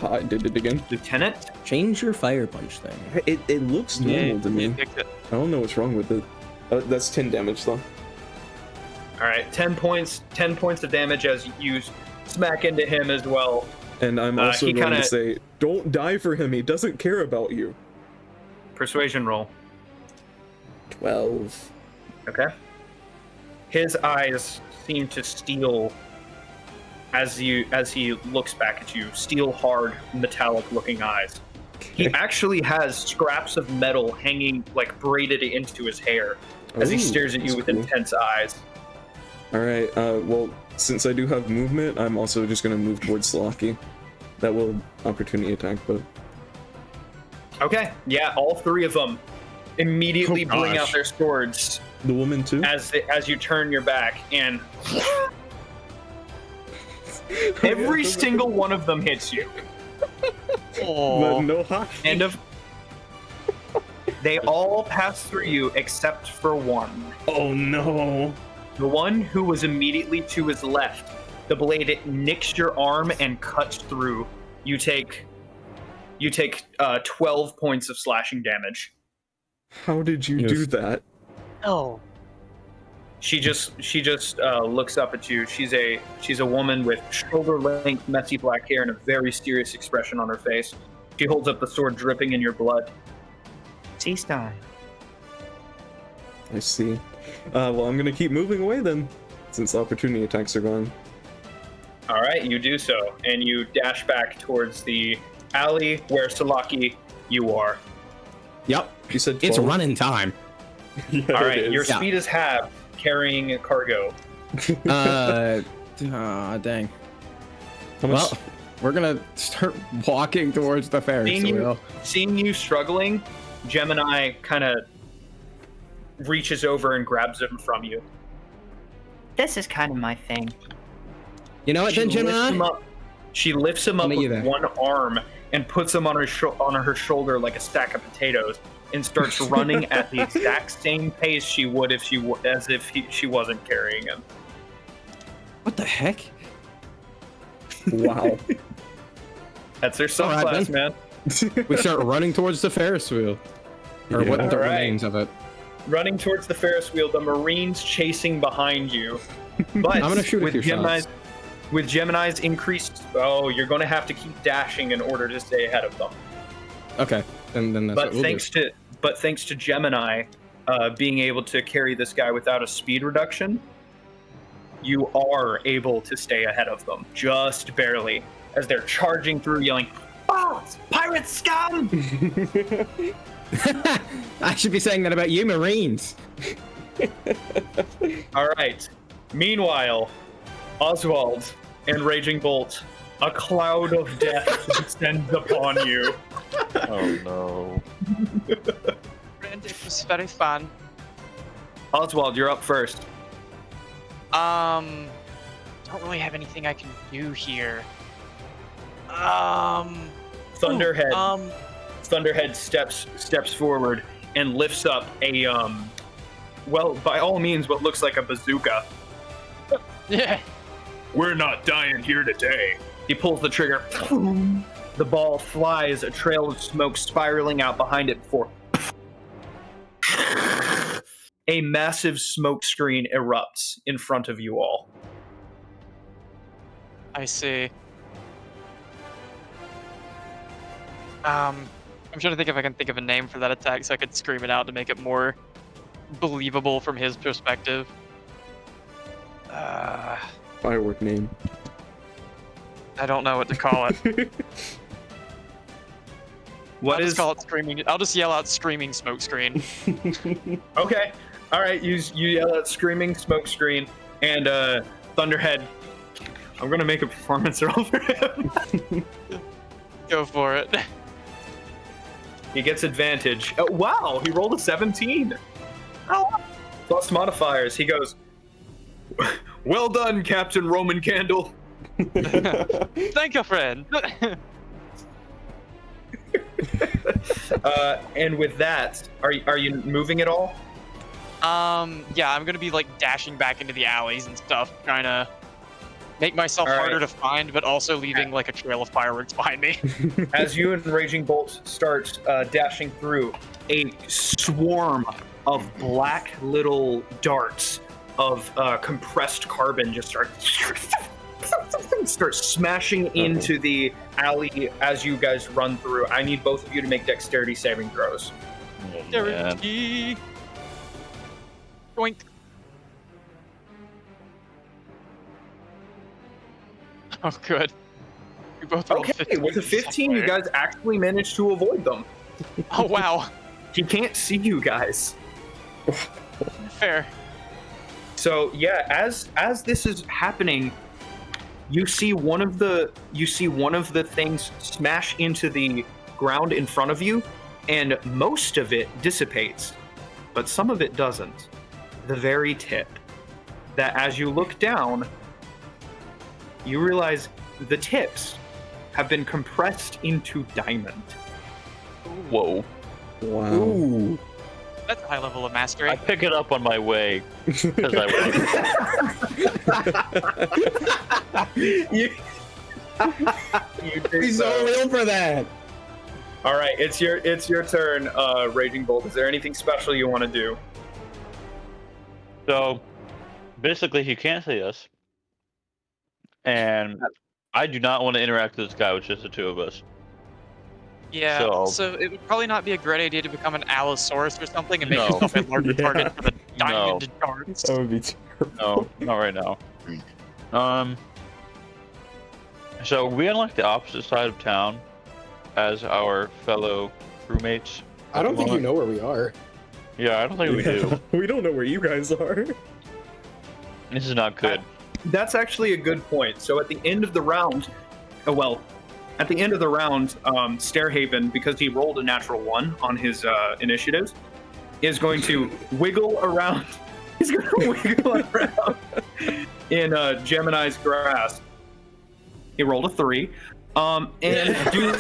I did it again. Lieutenant. Change your fire punch thing. It looks normal to me. Picked it. I don't know what's wrong with it. That's 10 damage though. All right, 10 points of damage as you smack into him as well. And I'm also he going to kinda- say, don't die for him. He doesn't care about you. Persuasion roll. 12. Okay. His eyes seem to steel as he looks back at you. Steel hard, metallic looking eyes. He actually has scraps of metal hanging like braided into his hair as he Ooh, stares at you that's with cool. intense eyes. All right. Well, since I do have movement, I'm also just going to move towards Slocky. That will opportunity attack, but Okay, yeah, all three of them immediately Oh, bring out gosh. their swords the woman too. as you turn your back, and every single one of them hits you. But no hot. End of. They all pass through you except for one. Oh no. The one who was immediately to his left. The blade nicks your arm and cuts through. You take 12 points of slashing damage. How did you Yes. do that? Oh. She just looks up at you. She's a woman with shoulder-length, messy black hair and a very serious expression on her face. She holds up the sword, dripping in your blood. Sea Star. I see. Well, I'm gonna keep moving away then, since the opportunity attacks are gone. All right, you do so, and you dash back towards the alley where Salaki you are. Yep. You said 12? It's running time. Yeah, All it right, is. your Yeah. speed is halved, carrying cargo. Dang. How much? Well, we're gonna start walking towards the Ferris wheel. Seeing you struggling, Gemini kind of reaches over and grabs him from you. This is kind of my thing. You know what, then, lifts him Gemini? up- She lifts him up Meet you with there. one arm and puts him on her shoulder like a stack of potatoes, and starts running at the exact same pace she would if she wasn't carrying him. What the heck? Wow. That's their All right, subclass, man. We start running towards the Ferris wheel, or Yeah. what the All right. remains of it. Running towards the Ferris wheel, the Marines chasing behind you. But I'm gonna shoot a few shots. With Gemini's increased, you're going to have to keep dashing in order to stay ahead of them. Okay, then that's But what we'll thanks to Gemini being able to carry this guy without a speed reduction, you are able to stay ahead of them, just barely, as they're charging through, yelling, Oh, it's pirate scum! do. I should be saying that about you, Marines. "All right." Meanwhile, Oswald and Raging Bolt, a cloud of death descends upon you. Oh no. And it was very fun. Oswald, you're up first. Don't really have anything I can do here. Thunderhead. Oh, Thunderhead steps forward and lifts up a well, by all means, what looks like a bazooka. yeah. We're not dying here today. He pulls the trigger. The ball flies, a trail of smoke spiraling out behind it before a massive smoke screen erupts in front of you all. I see. I'm trying to think if I can think of a name for that attack so I could scream it out to make it more believable from his perspective. Firework name. I don't know what to call it. What I'll is just call it screaming. I'll just yell out "screaming smoke screen." okay? All right, you yell at screaming smoke screen, and Thunderhead. I'm gonna make a performance roll for him. Go for it. He gets advantage. Oh, wow, he rolled a 17. plus modifiers. He goes, "Well done, Captain Roman Candle." Thank you, friend. And with that, are you moving at all? Yeah, I'm gonna be like dashing back into the alleys and stuff, trying to make myself All right. harder to find, but also leaving like a trail of fireworks behind me. As you and Raging Bolt start dashing through, a swarm of black little darts of compressed carbon just start smashing into the alley as you guys run through. I need both of you to make dexterity saving throws. Dexterity. Boink. Oh, good. We both rolled Okay, with a 15, you somewhere. guys actually managed to avoid them. Oh wow, He can't see you guys. fair. So yeah, as this is happening, you see one of the things smash into the ground in front of you, and most of it dissipates, but some of it doesn't. The very tip. That as you look down, you realize the tips have been compressed into diamond. Whoa. Wow. Ooh. That's a high level of mastery. I pick it up on my way because I you do He's so. so real for that. All right, it's your turn, Raging Bolt. Is there anything special you want to do? So basically, he can't see us, and I do not want to interact with this guy with just the two of us. Yeah, So- so it would probably not be a great idea to become an Allosaurus or something and make No. yourself a larger Yeah. target for the No. diamond darts. That would be terrible. No, not right now. So we unlocked the opposite side of town as our fellow crewmates. I don't think you know where we are. Yeah, I don't think we do. We don't know where you guys are. This is not good. That's actually a good point. So at the end of the round, Stairhaven, because he rolled a natural 1 on his initiative, is going to wiggle around. He's going to wiggle around in Gemini's grasp. He rolled a 3, and do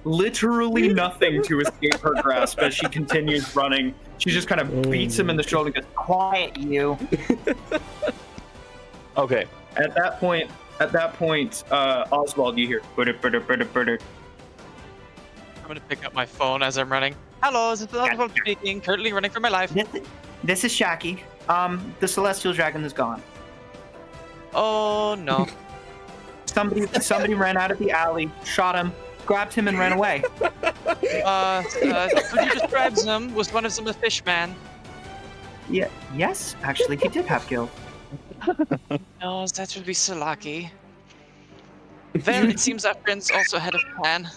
literally nothing to escape her grasp as she continues running. She just kind of beats him in the shoulder and goes, "Quiet, you." Okay. At that point, Oswald, you hear, "Butter, butter, butter, butter." I'm gonna pick up my phone as I'm running. Hello, this is Oswald speaking. Currently running for my life. This is Shaki. The celestial dragon is gone. Oh no. Somebody ran out of the alley, shot him, grabbed him, and ran away. Could you describe him? Was one of them a fish man? Yeah. Yes, actually, he did have gills. No, that would be Salaki. Well, it seems our friends also had a plan.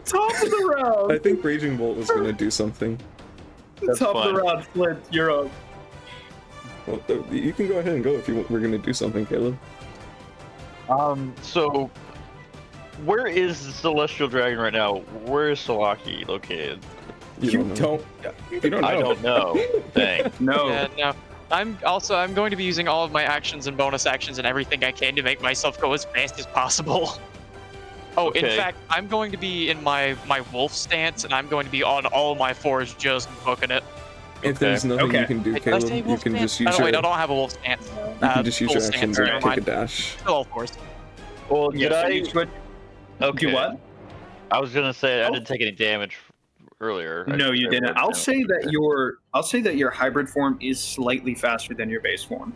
Top of the round. I think Raging Bolt was gonna do something. That's Top of fine. the round, Flint. You're up. Well, you can go ahead and go if you were gonna do something, Caleb. So where is the Celestial Dragon right now? Where is Salaki located? You don't know. You don't know. I don't know. Dang. No. Yeah, no. I'm going to be using all of my actions and bonus actions and everything I can to make myself go as fast as possible. Oh, in Okay. fact, I'm going to be in my wolf stance, and I'm going to be on all my fours just booking it. If there's nothing Okay. you can do, Did I say Caleb, you wolf can stance? just use Oh, your wait, I don't have a wolf stance. you can just use full your action stance, to never take a mind. dash. Still all fours. Well, Yeah, did so I? you switch- Okay. Do what? I was gonna say I Oh. didn't take any damage earlier. I No, just- you I didn't. rolled I'll damage. say that your hybrid form is slightly faster than your base form.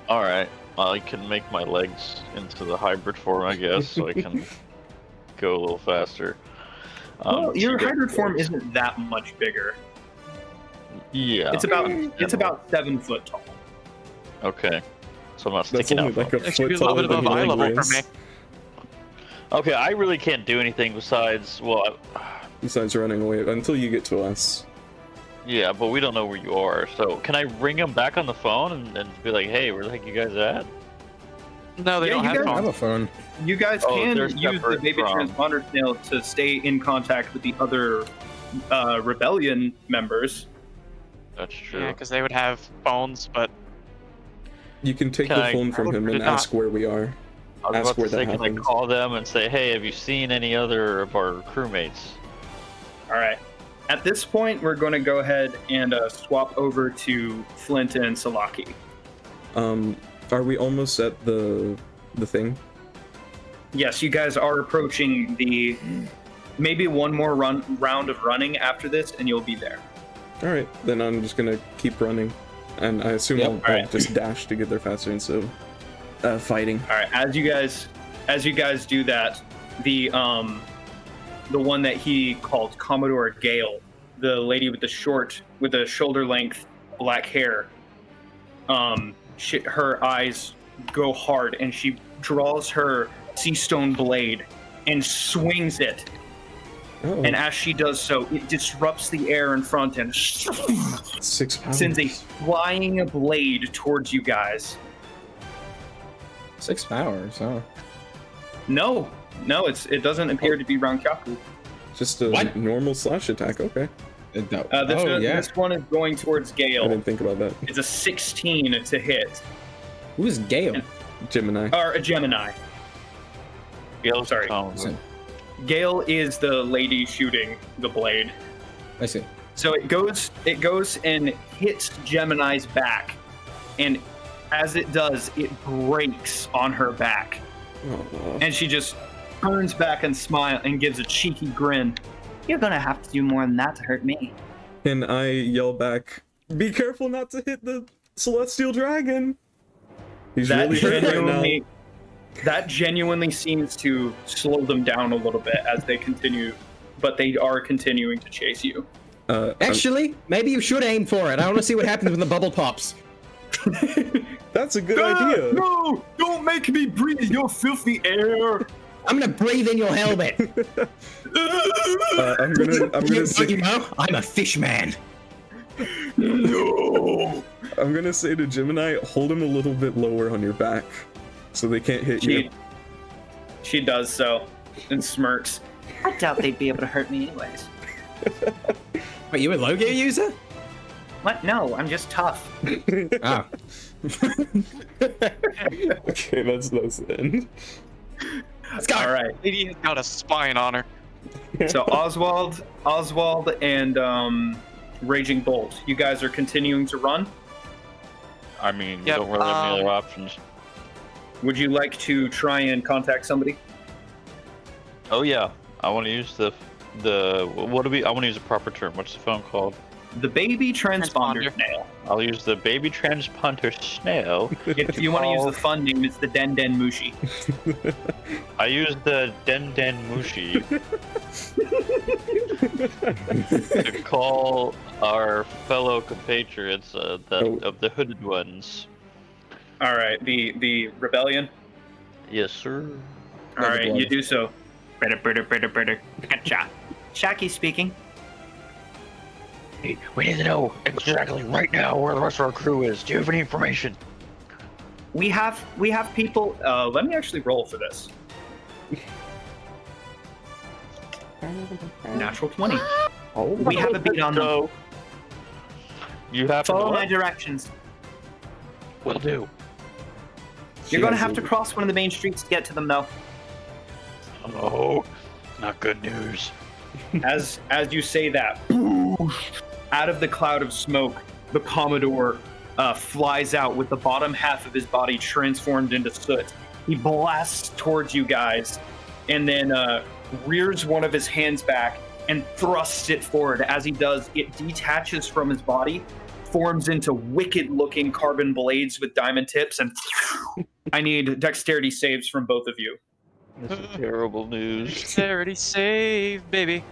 All right. I can make my legs into the hybrid form, I guess, so I can go a little faster. Well, your to get hybrid form towards- isn't that much bigger. Yeah. It's about 7 foot tall. Okay. So I'm not That's sticking only out. like a That should be foot a little taller bit than above eye your level for is. me. Okay, I really can't do anything besides. Well, Besides running away until you get to us. Yeah, but we don't know where you are. So can I ring him back on the phone and be like, "Hey, where the heck you guys at?" No, they Yeah, don't you have guys- I have phones. a phone. You guys Oh, can they're use the separate baby from- transponder snail to stay in contact with the other rebellion members. That's true. Yeah, because they would have phones, but You can take Can the I- phone from him Did and not. ask where we are. I was ask about where to say, that can I happens. call them and say, "Hey, have you seen any other of our crewmates?" All right. At this point, we're going to go ahead and swap over to Flint and Salaki. Are we almost at the thing? Yes, you guys are approaching the maybe one more round of running after this, and you'll be there. All right, then I'm just gonna keep running, and I assume Yep. I'll Alright. just dash to get there faster instead of fighting. All right. As you guys do that, the one that he called Commodore Gale, the lady with the shoulder length black hair, her eyes go hard, and she draws her sea stone blade and swings it. Oh, And as she does so, it disrupts the air in front and 6 pounds. sends a flying blade towards you guys. 6 powers, huh? No, it doesn't appear to be Rankyaku. Just a What? normal slash attack. Okay, This one is going towards I Gale. didn't think about that. It's a 16 to hit, Who's Gale? Gemini. or a Gemini. Gale's Sorry. calling. Gale is the lady shooting the blade. I see. So it goes and hits Gemini's back, and as it does, it breaks on her back, Oh, and she just turns back and smiles and gives a cheeky grin. You're gonna have to do more than that to hurt me. and I yell back, "Be careful not to hit the celestial dragon." He's That really hurt right now. genuinely seems to slow them down a little bit as they continue, but they are continuing to chase you. Actually, maybe you should aim for it. I want to see what happens when the bubble pops. That's a good idea. No! Don't make me breathe your filthy air! I'm gonna breathe in your helmet. I'm gonna say, You know, I'm a fish man. No! I'm gonna say to Gemini, hold him a little bit lower on your back, so they can't hit you. She does so and smirks. I doubt they'd be able to hurt me anyways. Wait, you a low gear user? What? No, I'm just tough. Ah. Okay, that's the end. Let's go. All right. lady has got a spine on her. So Oswald, and Raging Bolt, you guys are continuing to run. I mean, we Yep, don't really have any other options. Would you like to try and contact somebody? Oh yeah, I want to use the what do we? I want to use a proper term. What's the phone called? The baby transponder Transponder. snail. I'll use the baby transponder snail. If you want to use the fun name, it's the Den Den Mushi. I use the Den Den Mushi to call our fellow compatriots of the hooded ones. All right, the rebellion. Yes, sir. All right, blood. you do so. Better. Gotcha. Shaki speaking. Hey, we need to know exactly right now where the rest of our crew is. Do you have any information? We have people. Let me actually roll for this. Natural 20. Oh, We have a beat on them. So, you have to Follow know my what? directions. Will do. You're gonna have to cross one of the main streets to get to them, though. Oh, not good news. As you say that, out of the cloud of smoke, the Commodore flies out with the bottom half of his body transformed into soot. He blasts towards you guys, and then rears one of his hands back and thrusts it forward. As he does, it detaches from his body, forms into wicked-looking carbon blades with diamond tips, and I need dexterity saves from both of you. This is terrible news. Dexterity save, baby.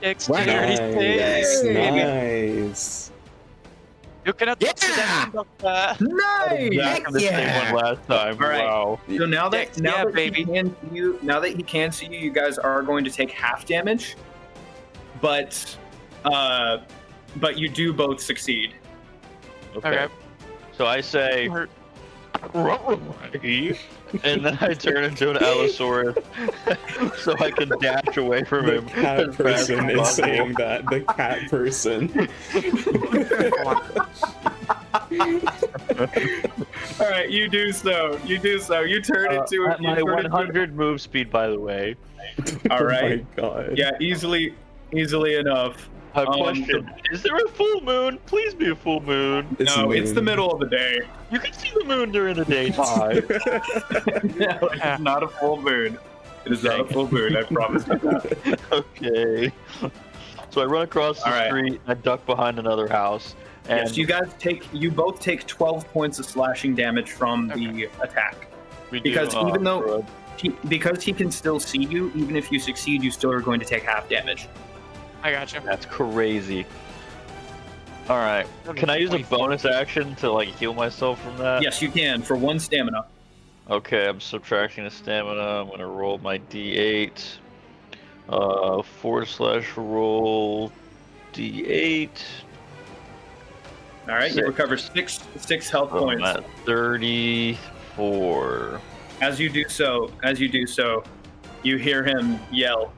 Dexterity nice, save, baby. nice. You cannot Yeah! Nice! Back of the same Yeah! one last time. All right. Wow. So now that Yeah, now that baby. he can see you, you guys are going to take half damage. But but you do both succeed. Okay. So I say, Hurt. and then I turn into an Allosaurus so I can dash away from The him. cat as fast person as is saying that. The cat person. All right, you do so. You do so. You turn into At my 100 move speed, by the way. All right. Oh my god. Yeah, easily enough. A question: is there a full moon? Please be a full moon. No, it's the middle of the day. You can see the moon during the daytime. No, it's not a full moon. It is not a full moon. I promise you that. Okay. So I run across the All right. street. I duck behind another house. And Yes, you both take 12 points of slashing damage from the attack. we do, because even though- crud. Because he can still see you, even if you succeed, you still are going to take half damage. I got you. That's crazy. All right. Can I use a 24. bonus action to like heal myself from that? Yes, you can for 1 stamina. Okay, I'm subtracting the stamina. I'm gonna roll my d8. /roll d8. All right, you Six. recover six health I'm points. at 34. As you do so, you hear him yell,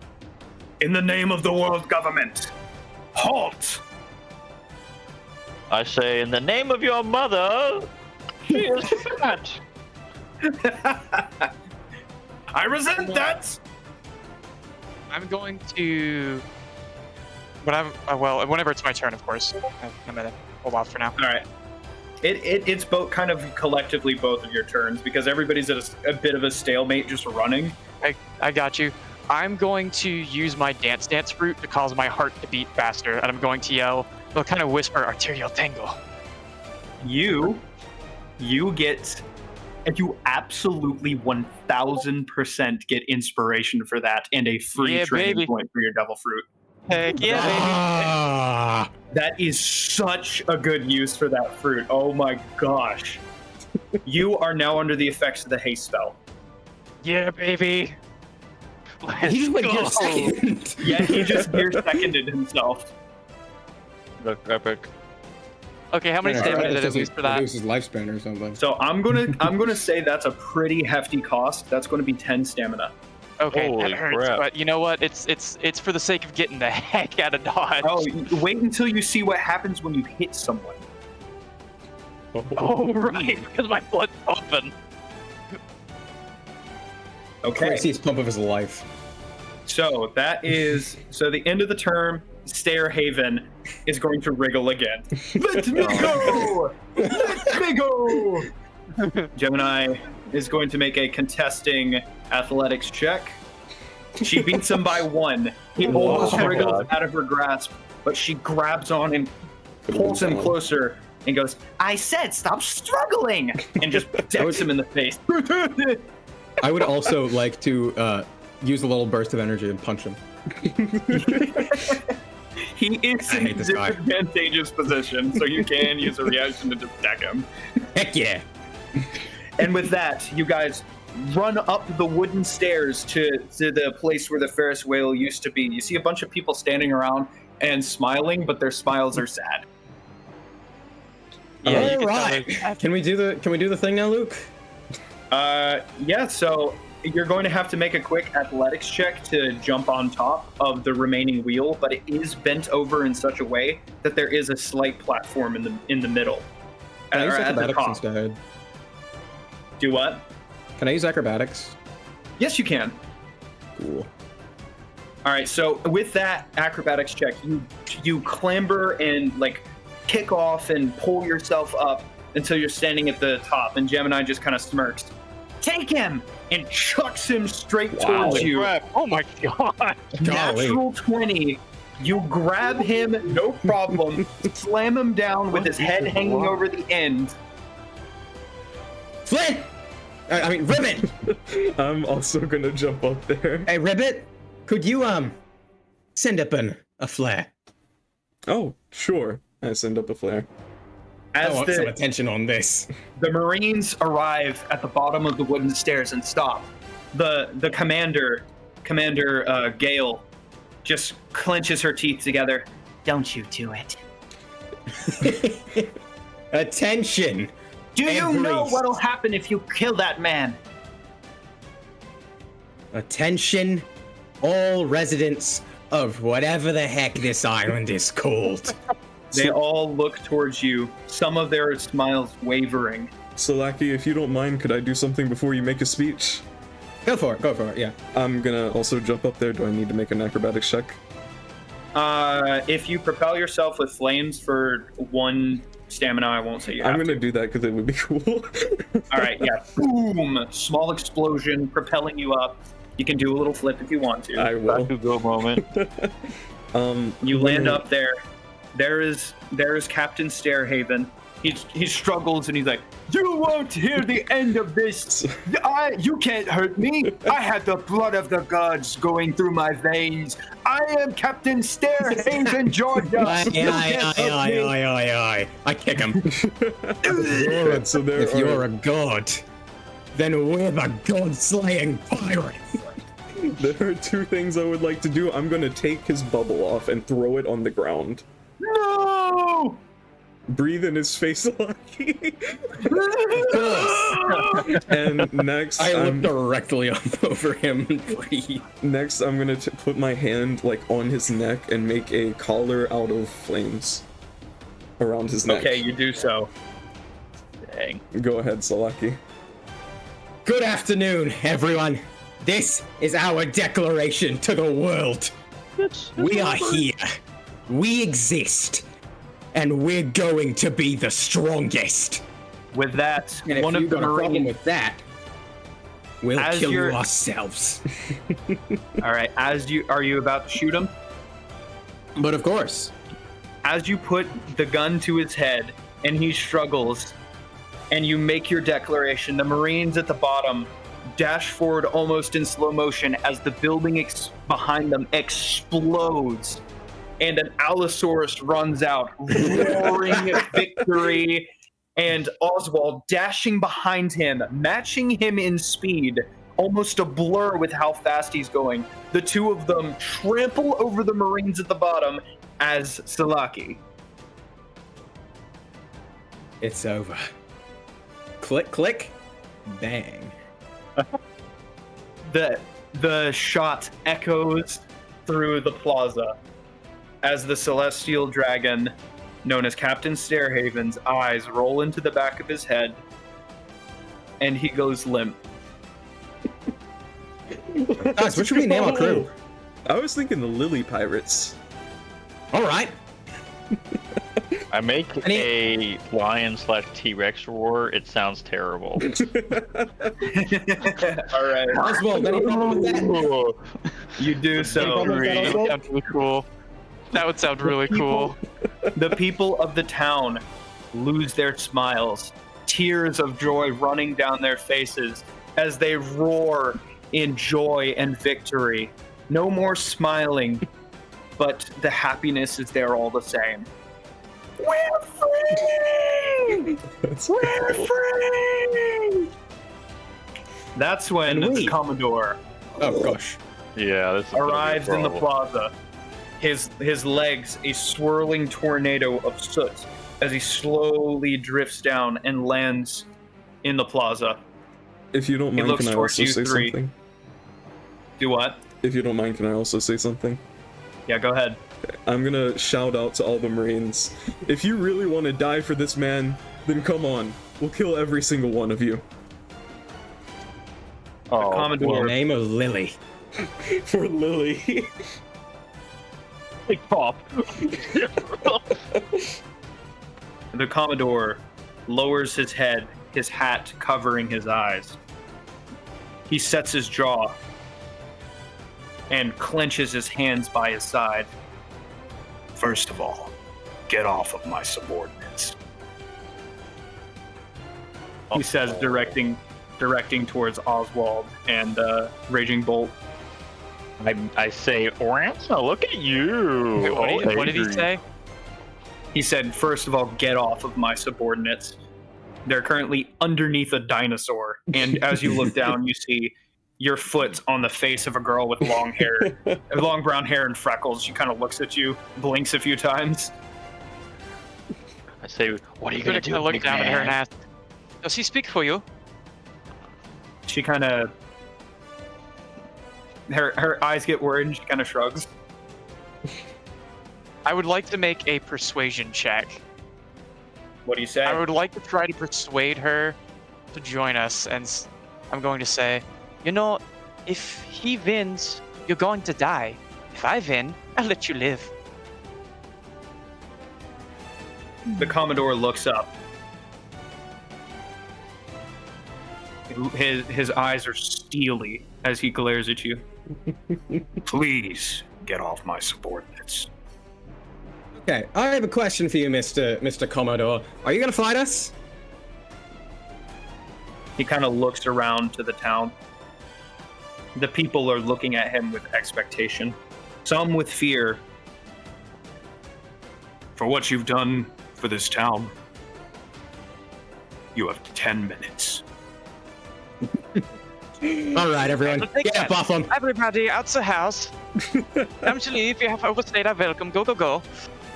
"In the name of the world government, halt!" I say, in the name of your mother, she is fat. I resent that. I'm going to. Whenever it's my turn, of course. I'm gonna hold off for now. All right. It's both kind of collectively both of your turns because everybody's at a bit of a stalemate just running. I got you. I'm going to use my dance fruit to cause my heart to beat faster, and I'm going to yell. I'll kind of whisper arterial tango. You get, and you absolutely 1000% get inspiration for that and a free Yeah, training baby. point for your devil fruit. Heck yeah, baby. Ah, That is such a good use for that fruit. Oh my gosh. You are now under the effects of the haste spell. Yeah, baby. he just went go. here second. Yeah, he just gear seconded himself. That's epic. Okay, how many stamina did I lose for that? Reduces lifespan or something. So I'm gonna say that's a pretty hefty cost. That's gonna be 10 stamina. Okay, Holy that hurts, crap. but you know what? It's for the sake of getting the heck out of Dodge. Oh, wait until you see what happens when you hit someone. Oh, right, because my blood's pumping. Okay. Craziest pump of his life. So the end of the term, Stair Haven is going to wriggle again. Let me go! Let me go! Gemini is going to make a contesting athletics check. She beats him by 1. He almost Oh, wriggles God. out of her grasp, but she grabs on and pulls him closer and goes, "I said stop struggling!" and just decks him in the face. I would also like to use a little burst of energy and punch him. He is I in a hate this guy. disadvantageous position, so you can use a reaction to just deck him. Heck yeah! And with that, you guys run up the wooden stairs to the place where the Ferris wheel used to be. You see a bunch of people standing around and smiling, but their smiles are sad. Yeah, you All can tell right. they're- Can we do the thing now, Luke? Yeah, so you're going to have to make a quick athletics check to jump on top of the remaining wheel, but it is bent over in such a way that there is a slight platform in the middle. Can I use Or at the acrobatics top. instead? Do what? Can I use acrobatics? Yes, you can. Cool. All right, so with that acrobatics check, you clamber and like kick off and pull yourself up until you're standing at the top, and Gemini just kind of smirks. Take him! And chucks him straight towards Holy you. crap. Oh my god. Natural 20. You grab him, no problem. Slam him down with his head hanging over the end. Flint! I mean, Ribbit! I'm also gonna jump up there. Hey, Ribbit! Could you, send up a flare? Oh, sure. I send up a flare. I As want some the attention on this. Marines arrive at the bottom of the wooden stairs and stop, the commander, Gale, just clenches her teeth together. Don't you do it. Attention! Do you Every- know what'll happen if you kill that man? Attention, all residents of whatever the heck this island is called. They all look towards you, some of their smiles wavering. Solaki, if you don't mind, could I do something before you make a speech? Go for it, yeah. I'm gonna also jump up there. Do I need to make an acrobatics check? If you propel yourself with flames for 1 stamina, I won't say you have I'm gonna to. do that because it would be cool. All right, yeah. Boom! Small explosion propelling you up. You can do a little flip if you want to. I will. Bakugo moment. You land up there. There is Captain Stairhaven. He struggles and he's like, "You won't hear the end of this. You can't hurt me. I have the blood of the gods going through my veins. I am Captain Stairhaven, Georgia. You can't hurt me." I kick him. So there If are- you're a god, then we're the god-slaying pirates. There are 2 things I would like to do. I'm gonna take his bubble off and throw it on the ground. No! Breathe in his face, Lucky. And next, I look I'm, directly up over him and breathe. next I'm gonna put my hand like on his neck and make a collar out of flames around his neck. Okay, you do so. Dang. Go ahead, Salaki. Good afternoon, everyone. This is our declaration to the world. We are here. We exist. And we're going to be the strongest. With that, And if one of you've the got a problem Marines. with that, we'll As kill you you're- ourselves. All right, are you about to shoot him? But of course. As you put the gun to his head and he struggles, and you make your declaration, the Marines at the bottom dash forward almost in slow motion as the building behind them explodes, and an Allosaurus runs out, roaring victory, and Oswald dashing behind him, matching him in speed, almost a blur with how fast he's going. The 2 of them trample over the Marines at the bottom as Salaki. It's over. Click, click, bang. The shot echoes through the plaza as the celestial dragon, known as Captain Stairhaven's eyes roll into the back of his head, and he goes limp. Guys, what should we name our crew? I was thinking the Lily Pirates. All right. I make Any- a lion/T-Rex roar. It sounds terrible. All right, Oswald, any problem with that? you do so. problem with that, Marie. Oswald? Sounds really cool. That would sound really cool. The people of the town lose their smiles, tears of joy running down their faces as they roar in joy and victory. No more smiling, but the happiness is there all the same. We're free! We're free! That's when And we- the Commodore Oh gosh. Yeah, this is gonna be a arrives in the problem. plaza. His legs a swirling tornado of soot as he slowly drifts down and lands in the plaza. If you don't He mind, looks can I towards also you say 3. something? Do what? If you don't mind, can I also say something? Yeah, go ahead. I'm gonna shout out to all the Marines. If you really want to die for this man, then come on. We'll kill every single one of you. Oh, Commodore. Name of Lily. For Lily. Big pop. The Commodore lowers his head, his hat covering his eyes. He sets his jaw and clenches his hands by his side. First of all, get off of my subordinates. He says, directing towards Oswald and Raging Bolt. I say, Oranza, look at you. Wait, what did he Adrian. say? He said, first of all, get off of my subordinates. They're currently underneath a dinosaur. And as you look down, you see your foot on the face of a girl with long hair, long brown hair and freckles. She kind of looks at you, blinks a few times. I say, what are you I'm gonna gonna do? kind of look big down at her and man?" ask, "Does he speak for you?" She kind of her eyes get worried and she kind of shrugs. I would like to make a persuasion check. What do you say? I would like to try to persuade her to join us, and I'm going to say, you know, if he wins, you're going to die. If I win, I'll let you live. The Commodore looks up. His eyes are steely as he glares at you. Please get off my subordinates. Okay, I have a question for you, Mr. Commodore. Are you gonna fight us? He kind of looks around to the town. The people are looking at him with expectation, some with fear. For what you've done for this town, you have 10 minutes. All right, everyone, I'll take get up that. off him. Everybody, out the house. Time to leave. You have overstayed our welcome. Go, go, go.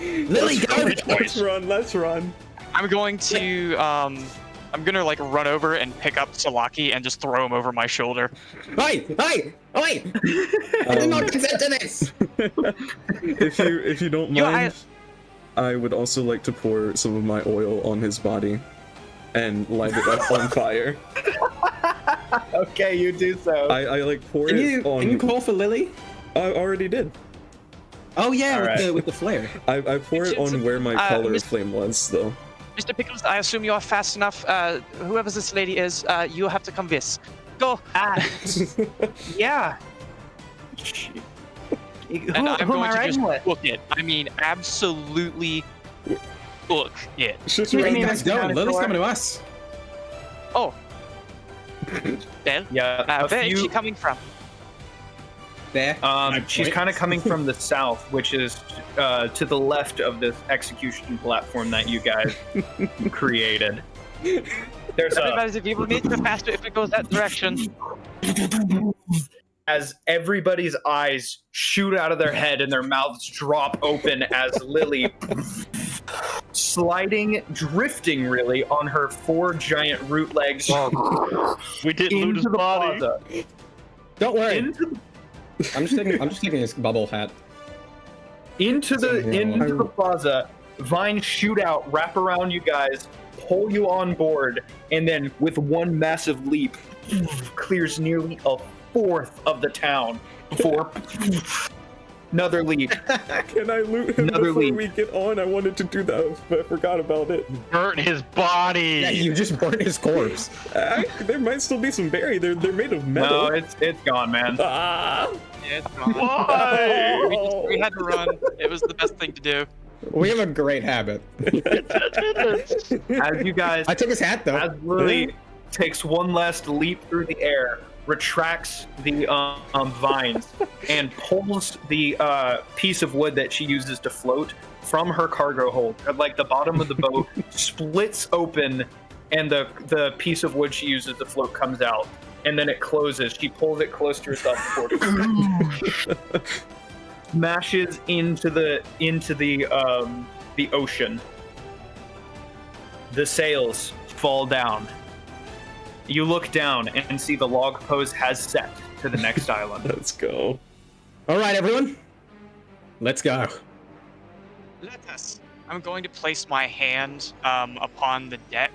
Lily, go! Let's run. I'm going to, I'm gonna like run over and pick up Salaki and just throw him over my shoulder. Hey! I did not consent to this! If you don't You- mind, I would also like to pour some of my oil on his body and light it up on fire. Okay, you do so. I like pour Can it on. you call for Lily? I already did. Oh yeah, All right. with the flare. I pour it on where my collar Miss- flame was, though. Mr. Pickles, I assume you are fast enough. Whoever this lady is, you have to come this. Go. Yeah. Who, And I'm who am going I to riding just with? book it. I mean, absolutely book it. Just Where are right you now. guys going? Lily's coming to us. Oh. Well, Yeah, where is she a few. coming from? There. She's point. kind of coming from the south, which is to the left of this execution platform that you guys created. There's a Everybody's a people meet the faster if it goes that direction. as everybody's eyes shoot out of their head and their mouths drop open as Lily sliding, drifting really on her 4 giant root legs We didn't loot his into the body. plaza. Don't worry. Into, I'm just taking his bubble hat. into the plaza. Vines shoot out, wrap around you guys, pull you on board, and then with one massive leap, clears nearly a fourth of the town before another leap. Can I loot him Another before leap. we get on? I wanted to do that, but I forgot about it. Burnt his body. Yeah, you just burnt his corpse. There might still be some berry. They're made of metal. No, it's gone, man. Ah! Yeah, it's gone. Why? We had to run. It was the best thing to do. We have a great habit. As you guys, I took his hat though. as Lily takes one last leap through the air, retracts the vines, and pulls the piece of wood that she uses to float from her cargo hold. Like the bottom of the boat splits open, and the piece of wood she uses to float comes out, and then it closes. She pulls it close to herself before it smashes into the ocean. The sails fall down. You look down and see the log pose has set to the next island. Let's go. All right, everyone. Let's go. Let us. I'm going to place my hand upon the deck,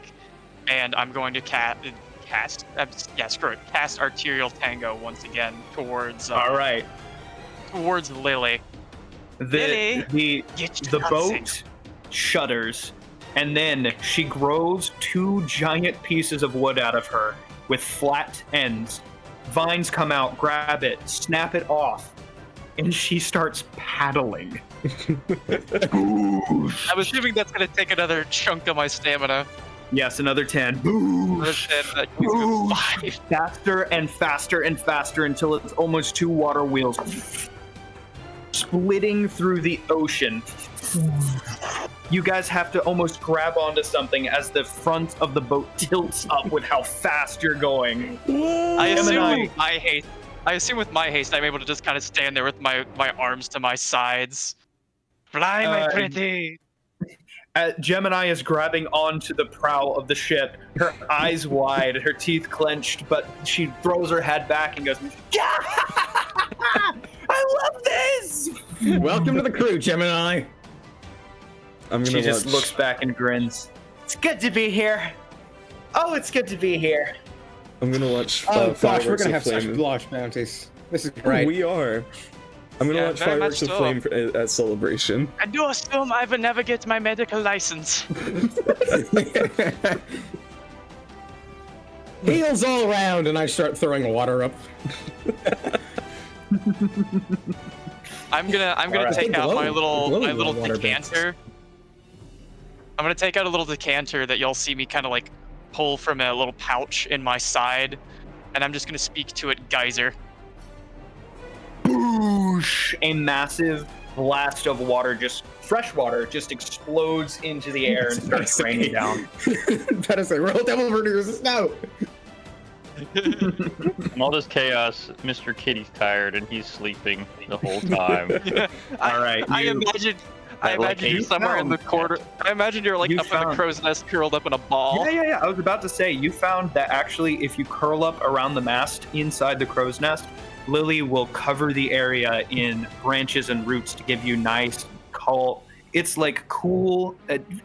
and I'm going to cast Arterial Tango once again towards All right. towards Lily. The Get the your boat nonsense. shudders, and then she grows 2 giant pieces of wood out of her with flat ends. Vines come out, grab it, snap it off, and she starts paddling. I'm assuming that's going to take another chunk of my stamina. Yes, another 10. Another 10, that gives me 5. Faster and faster and faster until it's almost 2 water wheels splitting through the ocean. You guys have to almost grab onto something as the front of the boat tilts up with how fast you're going. I assume Gemini. with my haste, I'm able to just kind of stand there with my arms to my sides. Fly, my Uh, pretty. Gemini is grabbing onto the prow of the ship, her eyes wide, her teeth clenched, but she throws her head back and goes, "Yeah! I love this!" Welcome to the crew, Gemini. I'm gonna She just watch- looks back and grins. It's good to be here. Oh, it's good to be here. I'm gonna watch. Oh gosh, we're Fireworks gonna of have such Flame. large bounties. This is great. We are. I'm gonna Yeah, watch very much Fireworks of so. Flame at Celebration. I do assume I will never get my medical license. Heals all around, and I start throwing water up. I'm gonna Alright. take out my Glowing little water bits. decanter. I'm gonna take out a little decanter that you'll see me kind of like pull from a little pouch in my side, and I'm just gonna speak to it, Geyser. Boosh! A massive blast of water, just fresh water, just explodes into the air and starts raining down. That is a roll devil versus snow. In all this chaos, Mr. Kitty's tired and he's sleeping the whole time. All right, I you- imagine At like you're 8 somewhere in the pounds. corner. I imagine you're like You up in the found- crow's nest, curled up in a ball. Yeah. I was about to say, you found that actually, if you curl up around the mast inside the crow's nest, Lily will cover the area in branches and roots to give you nice, it's like cool,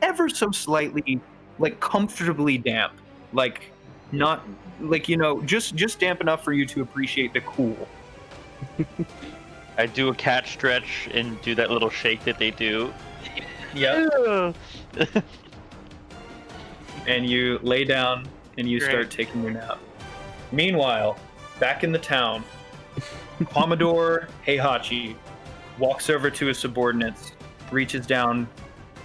ever so slightly, like comfortably damp, like not like just damp enough for you to appreciate the cool. I do a cat stretch and do that little shake that they do. Yeah. And you lay down and you Great. start taking your nap. Meanwhile, back in the town, Commodore Heihachi walks over to his subordinates, reaches down,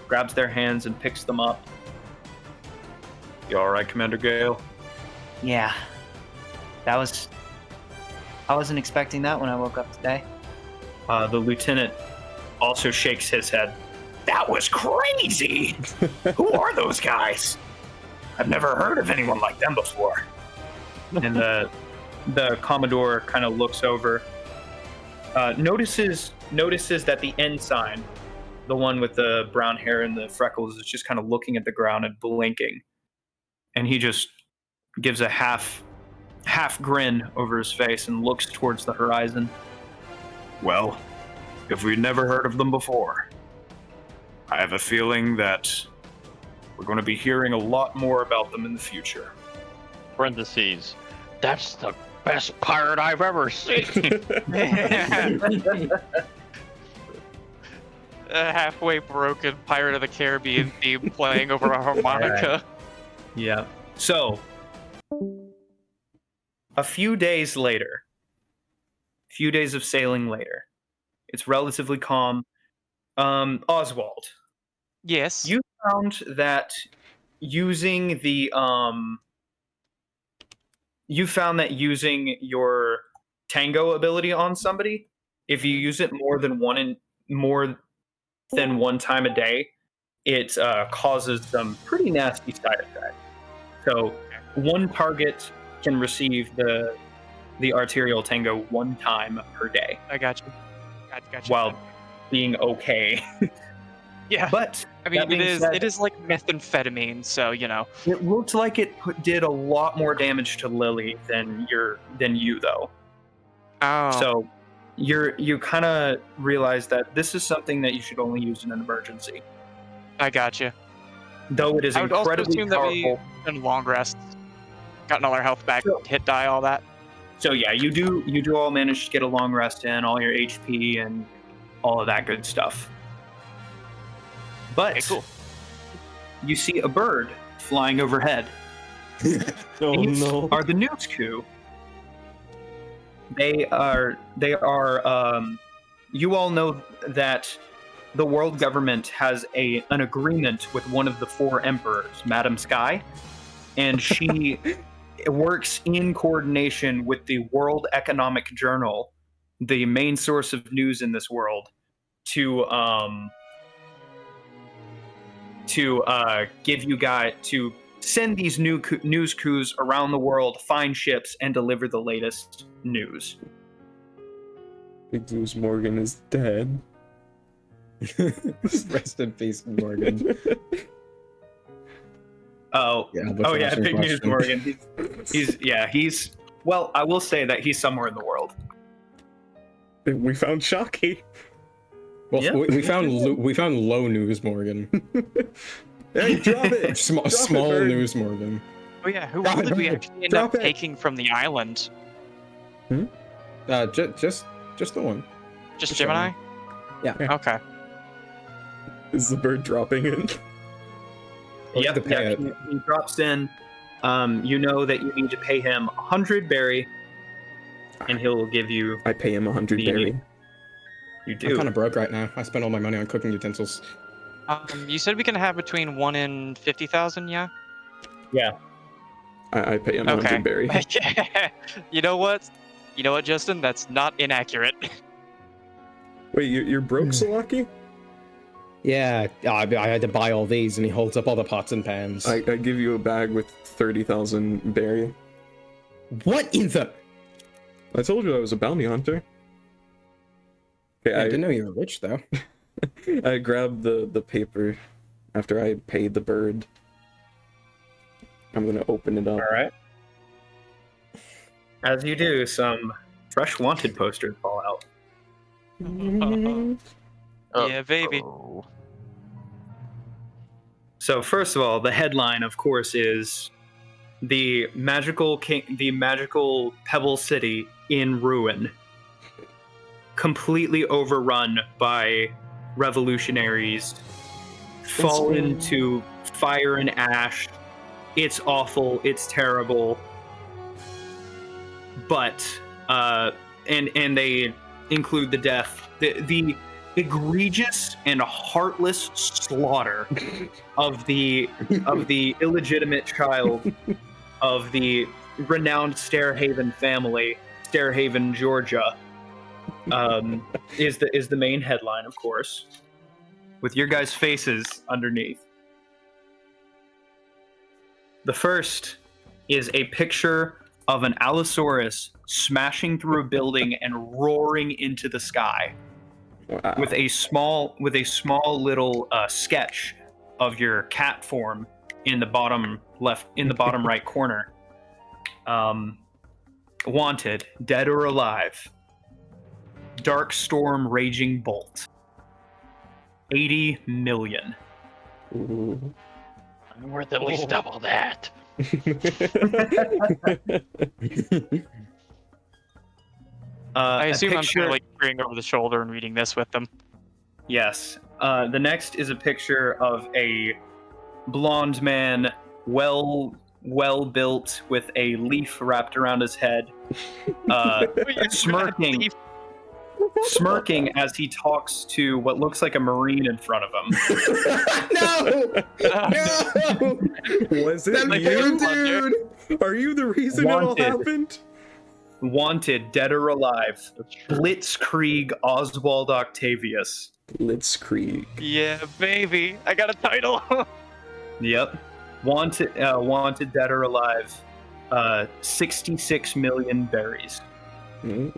grabs their hands, and picks them up. You all right, Commander Gale? Yeah. I wasn't expecting that when I woke up today. The lieutenant also shakes his head. That was crazy! Who are those guys? I've never heard of anyone like them before. And the Commodore kind of looks over, notices that the ensign, the one with the brown hair and the freckles, is just kind of looking at the ground and blinking. And he just gives a half grin over his face and looks towards the horizon. Well, if we'd never heard of them before, I have a feeling that we're going to be hearing a lot more about them in the future. Parentheses. That's the best pirate I've ever seen. A halfway broken Pirate of the Caribbean theme playing over a harmonica. Yeah. So, a few days later, few days of sailing later, it's relatively calm. Oswald, Yes. you found that using your tango ability on somebody, if you use it more than one time a day, it causes some pretty nasty side effects. So one target can receive the arterial tango one time per day I got you. Gotcha. while being okay. Yeah. But I mean, that being said, it is like methamphetamine, so you know. it looked like it did a lot more damage to Lily than you though. Oh. So you kind of realize that this is something that you should only use in an emergency. I got you. Though it is I would also incredibly assume that powerful. in long rests, gotten all our health back, Sure. hit die, all that. So yeah, you do all manage to get a long rest in, all your HP and all of that good stuff. But Okay, cool. you see a bird flying overhead. Oh These no. are the news crew. They are you all know that the world government has an agreement with one of the 4 emperors, Madam Sky, and she works in coordination with the World Economic Journal, the main source of news in this world, to give you guys to send these news crews around the world, find ships, and deliver the latest news. Big Goose Morgan is dead. Rest in peace, Morgan. Oh, Yeah, oh yeah, awesome big news, question. Morgan. He's. Well, I will say that he's somewhere in the world. We found Shocky. Well, Yeah. we found low news, Morgan. Hey, drop it. Small Bird. news, Morgan. Oh yeah, who Drop it, did we Bird. actually end Drop up it. taking from the island? Just the one. Just Just Gemini? Yeah. Okay. Is the bird dropping in? We'll have to pay it. He drops in. You know that you need to pay him 100 berry, and he'll give you. I pay him 100 The- berry. You I'm do. kind of broke right now. I spent all my money on cooking utensils. You said we can have between 1 and 50,000, yeah? I pay him Okay. 100 berry. You know what? You know what, Justin? That's not inaccurate. Wait, you're broke, Salaki? Yeah, I had to buy all these, and he holds up all the pots and pans. I give you a bag with 30,000 berry. What in the? I told you I was a bounty hunter. I Okay, didn't know you were rich, though. I grabbed the paper after I paid the bird. I'm gonna open it up. All right. As you do, some fresh wanted posters fall out. Yeah, baby. Oh. So first of all, the headline, of course, is the magical Pebble City in ruin, completely overrun by revolutionaries, fallen to fire and ash. It's awful. It's terrible. But and they include the death, the egregious and heartless slaughter of the illegitimate child of the renowned Stairhaven family, Stairhaven, Georgia, is the main headline, of course, with your guys' faces underneath. The first is a picture of an Allosaurus smashing through a building and roaring into the sky, Wow. with a small little sketch of your cat form in the bottom right corner. Wanted, dead or alive. Dark storm raging bolt. 80 million. Ooh. I'm worth at least double that. I A assume I'm picture- kind of like peering over the shoulder and reading this with them. Yes. The next is a picture of a blonde man, well built, with a leaf wrapped around his head, smirking as he talks to what looks like a marine in front of him. No! No! Was it That you, poor dude! Are you the reason it all Wanted. happened? Wanted, dead or alive. Blitzkrieg Oswald Octavius. Blitzkrieg. Yeah, baby. I got a title. Yep. Wanted, dead or alive. 66 million berries. Mm.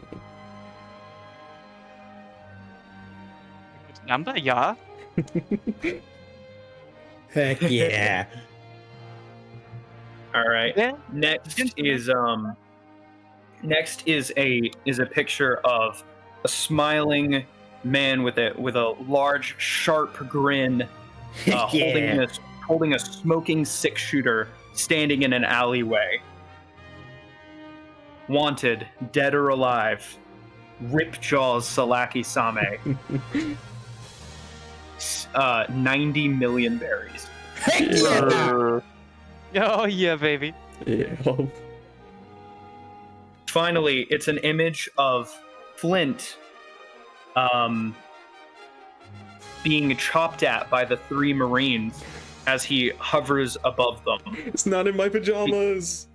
Number, yeah. Heck yeah. All right. Yeah. Next is a picture of a smiling man with a large, sharp grin, holding a smoking 6-shooter, standing in an alleyway. Wanted, dead or alive. Ripjaws Salaki Same. 90 million berries. Heck yeah! Oh, yeah, baby. Yeah. Finally, it's an image of Flint being chopped at by the 3 Marines as he hovers above them. It's not in my pajamas.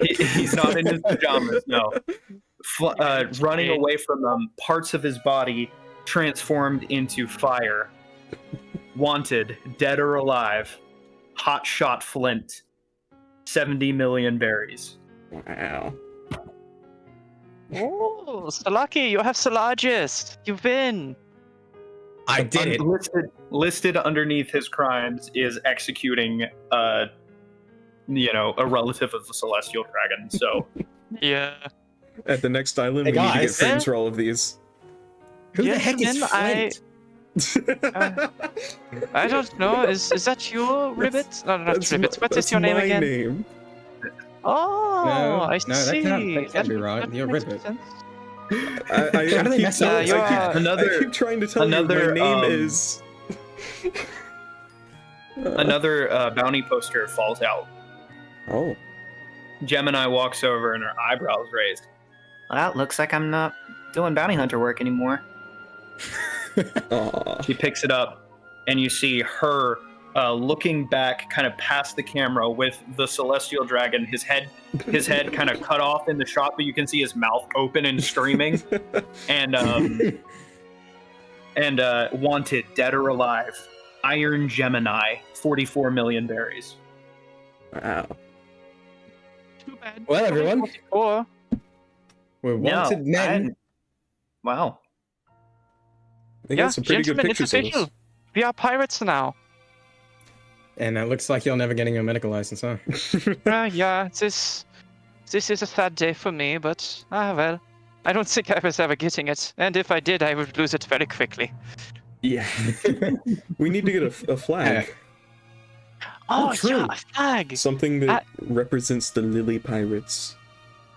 He's not in his pajamas, no. Running away from them, parts of his body transformed into fire. Wanted, dead or alive. Hot shot Flint. 70 million berries. Wow. Oh, Salaki, you have Solagist. You win. I did it. Listed underneath his crimes is executing, a relative of the Celestial Dragon. So Yeah. At the next island, Hey, we need to get guys. frames for all of these. Who the heck is Gentlemen, Flint? I don't know. Is that your Ribbit? No, not Ribbit. What is your name my again? Name. Oh, No, I no, that see. can't be right. That You're makes Ribbit. sense. I How do they keep mess up? telling- You I keep- are- Another- I keep trying to tell another, you my name um, is. another bounty poster falls out. Oh. Gemini walks over and her eyebrows raised. Well, looks like I'm not doing bounty hunter work anymore. Aw. She picks it up, and you see her looking back, kind of past the camera, with the Celestial Dragon. His head kind of cut off in the shot, but you can see his mouth open and screaming. And wanted, dead or alive, Iron Gemini, 44 million berries. Wow. Too bad. Well, everyone. 44. We're wanted No, men. Wow. They Yeah, got some pretty good gentlemen, it's pictures of official. us. We are pirates now. And it looks like you're never getting a medical license, huh? Yeah, this is a sad day for me, but well, I don't think I was ever getting it. And if I did, I would lose it very quickly. Yeah. We need to get a flag. Oh, true. yeah, a flag. Something that represents the Lily Pirates.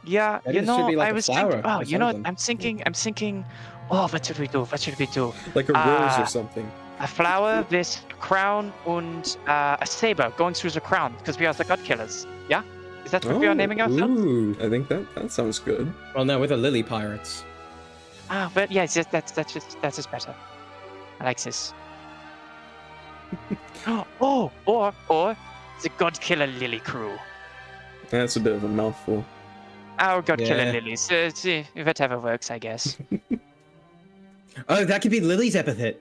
Yeah, That you should know, be like I a was flower thinking. Oh, or you know, something. I'm thinking. Oh, what should we do? What should we do? Like a rose or Ah. something. A flower with a crown and a saber going through the crown because we are the god killers. Yeah, is that what we are naming ourselves? Ooh, I think that sounds good. Well, no, we're the Lily Pirates. Ah, but yeah, that's just better. I like this. or the god killer lily crew. That's a bit of a mouthful. Our god killer Yeah. lilies. Whatever works, I guess. Oh, that could be Lily's epithet.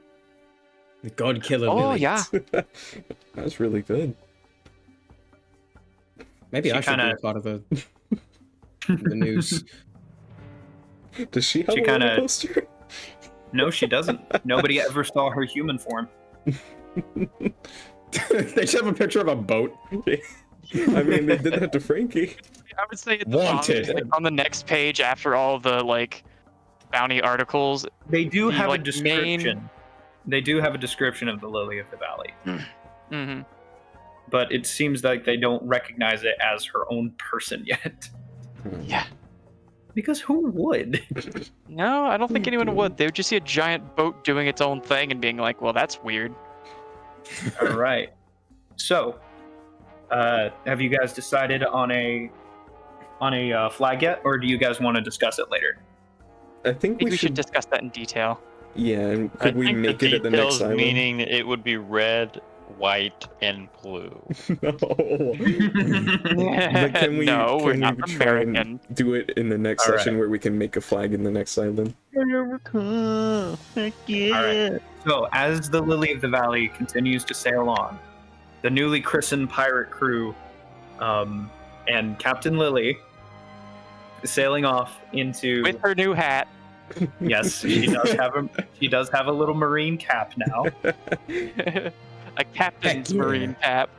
The God Killer Oh Lily. yeah. That's really good. Maybe She I should be kinda- a part of the news. Does she have She a kinda- little poster? No, she doesn't. Nobody ever saw her human form. They just have a picture of a boat. I mean, they did that to Frankie. I would say at the Wanted. bottom, like, on the next page after all the like bounty articles. They do The, have like, a description. They do have a description of the Lily of the Valley, Hmm. but it seems like they don't recognize it as her own person yet. Yeah. Because who would? No, I don't think anyone would. They would just see a giant boat doing its own thing and being like, "Well, that's weird." All right. So, have you guys decided on a flag yet, or do you guys want to discuss it later? I I think think we should discuss that in detail. Yeah, and I could we think make the it at the details next island? meaning it would be red, white, and blue. No. But can we, no, we're can not we try and American. do it in the next All session where we can make a flag in the next island? All right. So, as the Lily of the Valley continues to sail on, the newly christened pirate crew and Captain Lily is sailing off into. With her new hat. Yes, she does have a little marine cap now. A captain's Heck yeah. marine cap.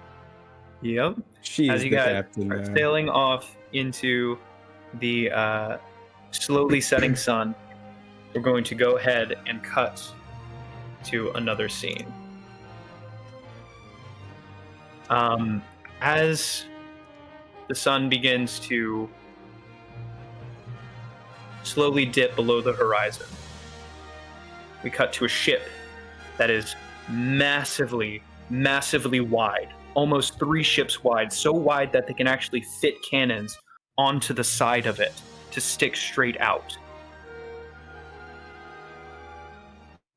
Yep. She As is you the guys captain are now. sailing off into the slowly setting sun, we're going to go ahead and cut to another scene. As the sun begins to slowly dip below the horizon, we cut to a ship that is massively, massively wide, almost 3 ships wide, so wide that they can actually fit cannons onto the side of it to stick straight out.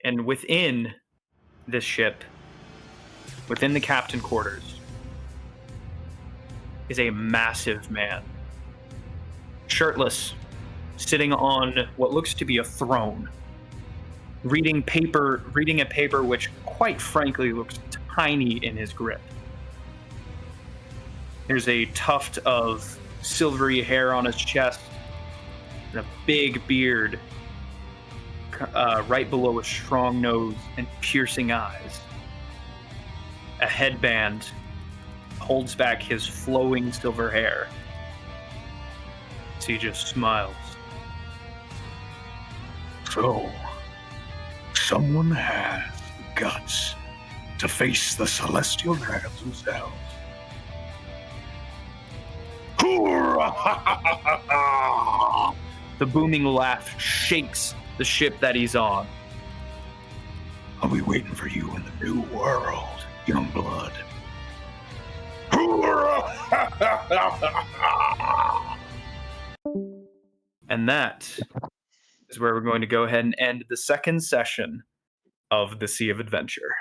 And within this ship, within the captain quarters, is a massive man, shirtless, sitting on what looks to be a throne, reading a paper which, quite frankly, looks tiny in his grip. There's a tuft of silvery hair on his chest and a big beard right below a strong nose and piercing eyes. A headband holds back his flowing silver hair. So he just smiles. So, someone has the guts to face the celestial dragons themselves. The booming laugh shakes the ship that he's on. I'll be waiting for you in the new world, young blood. And that is where we're going to go ahead and end the second session of the Sea of Adventure.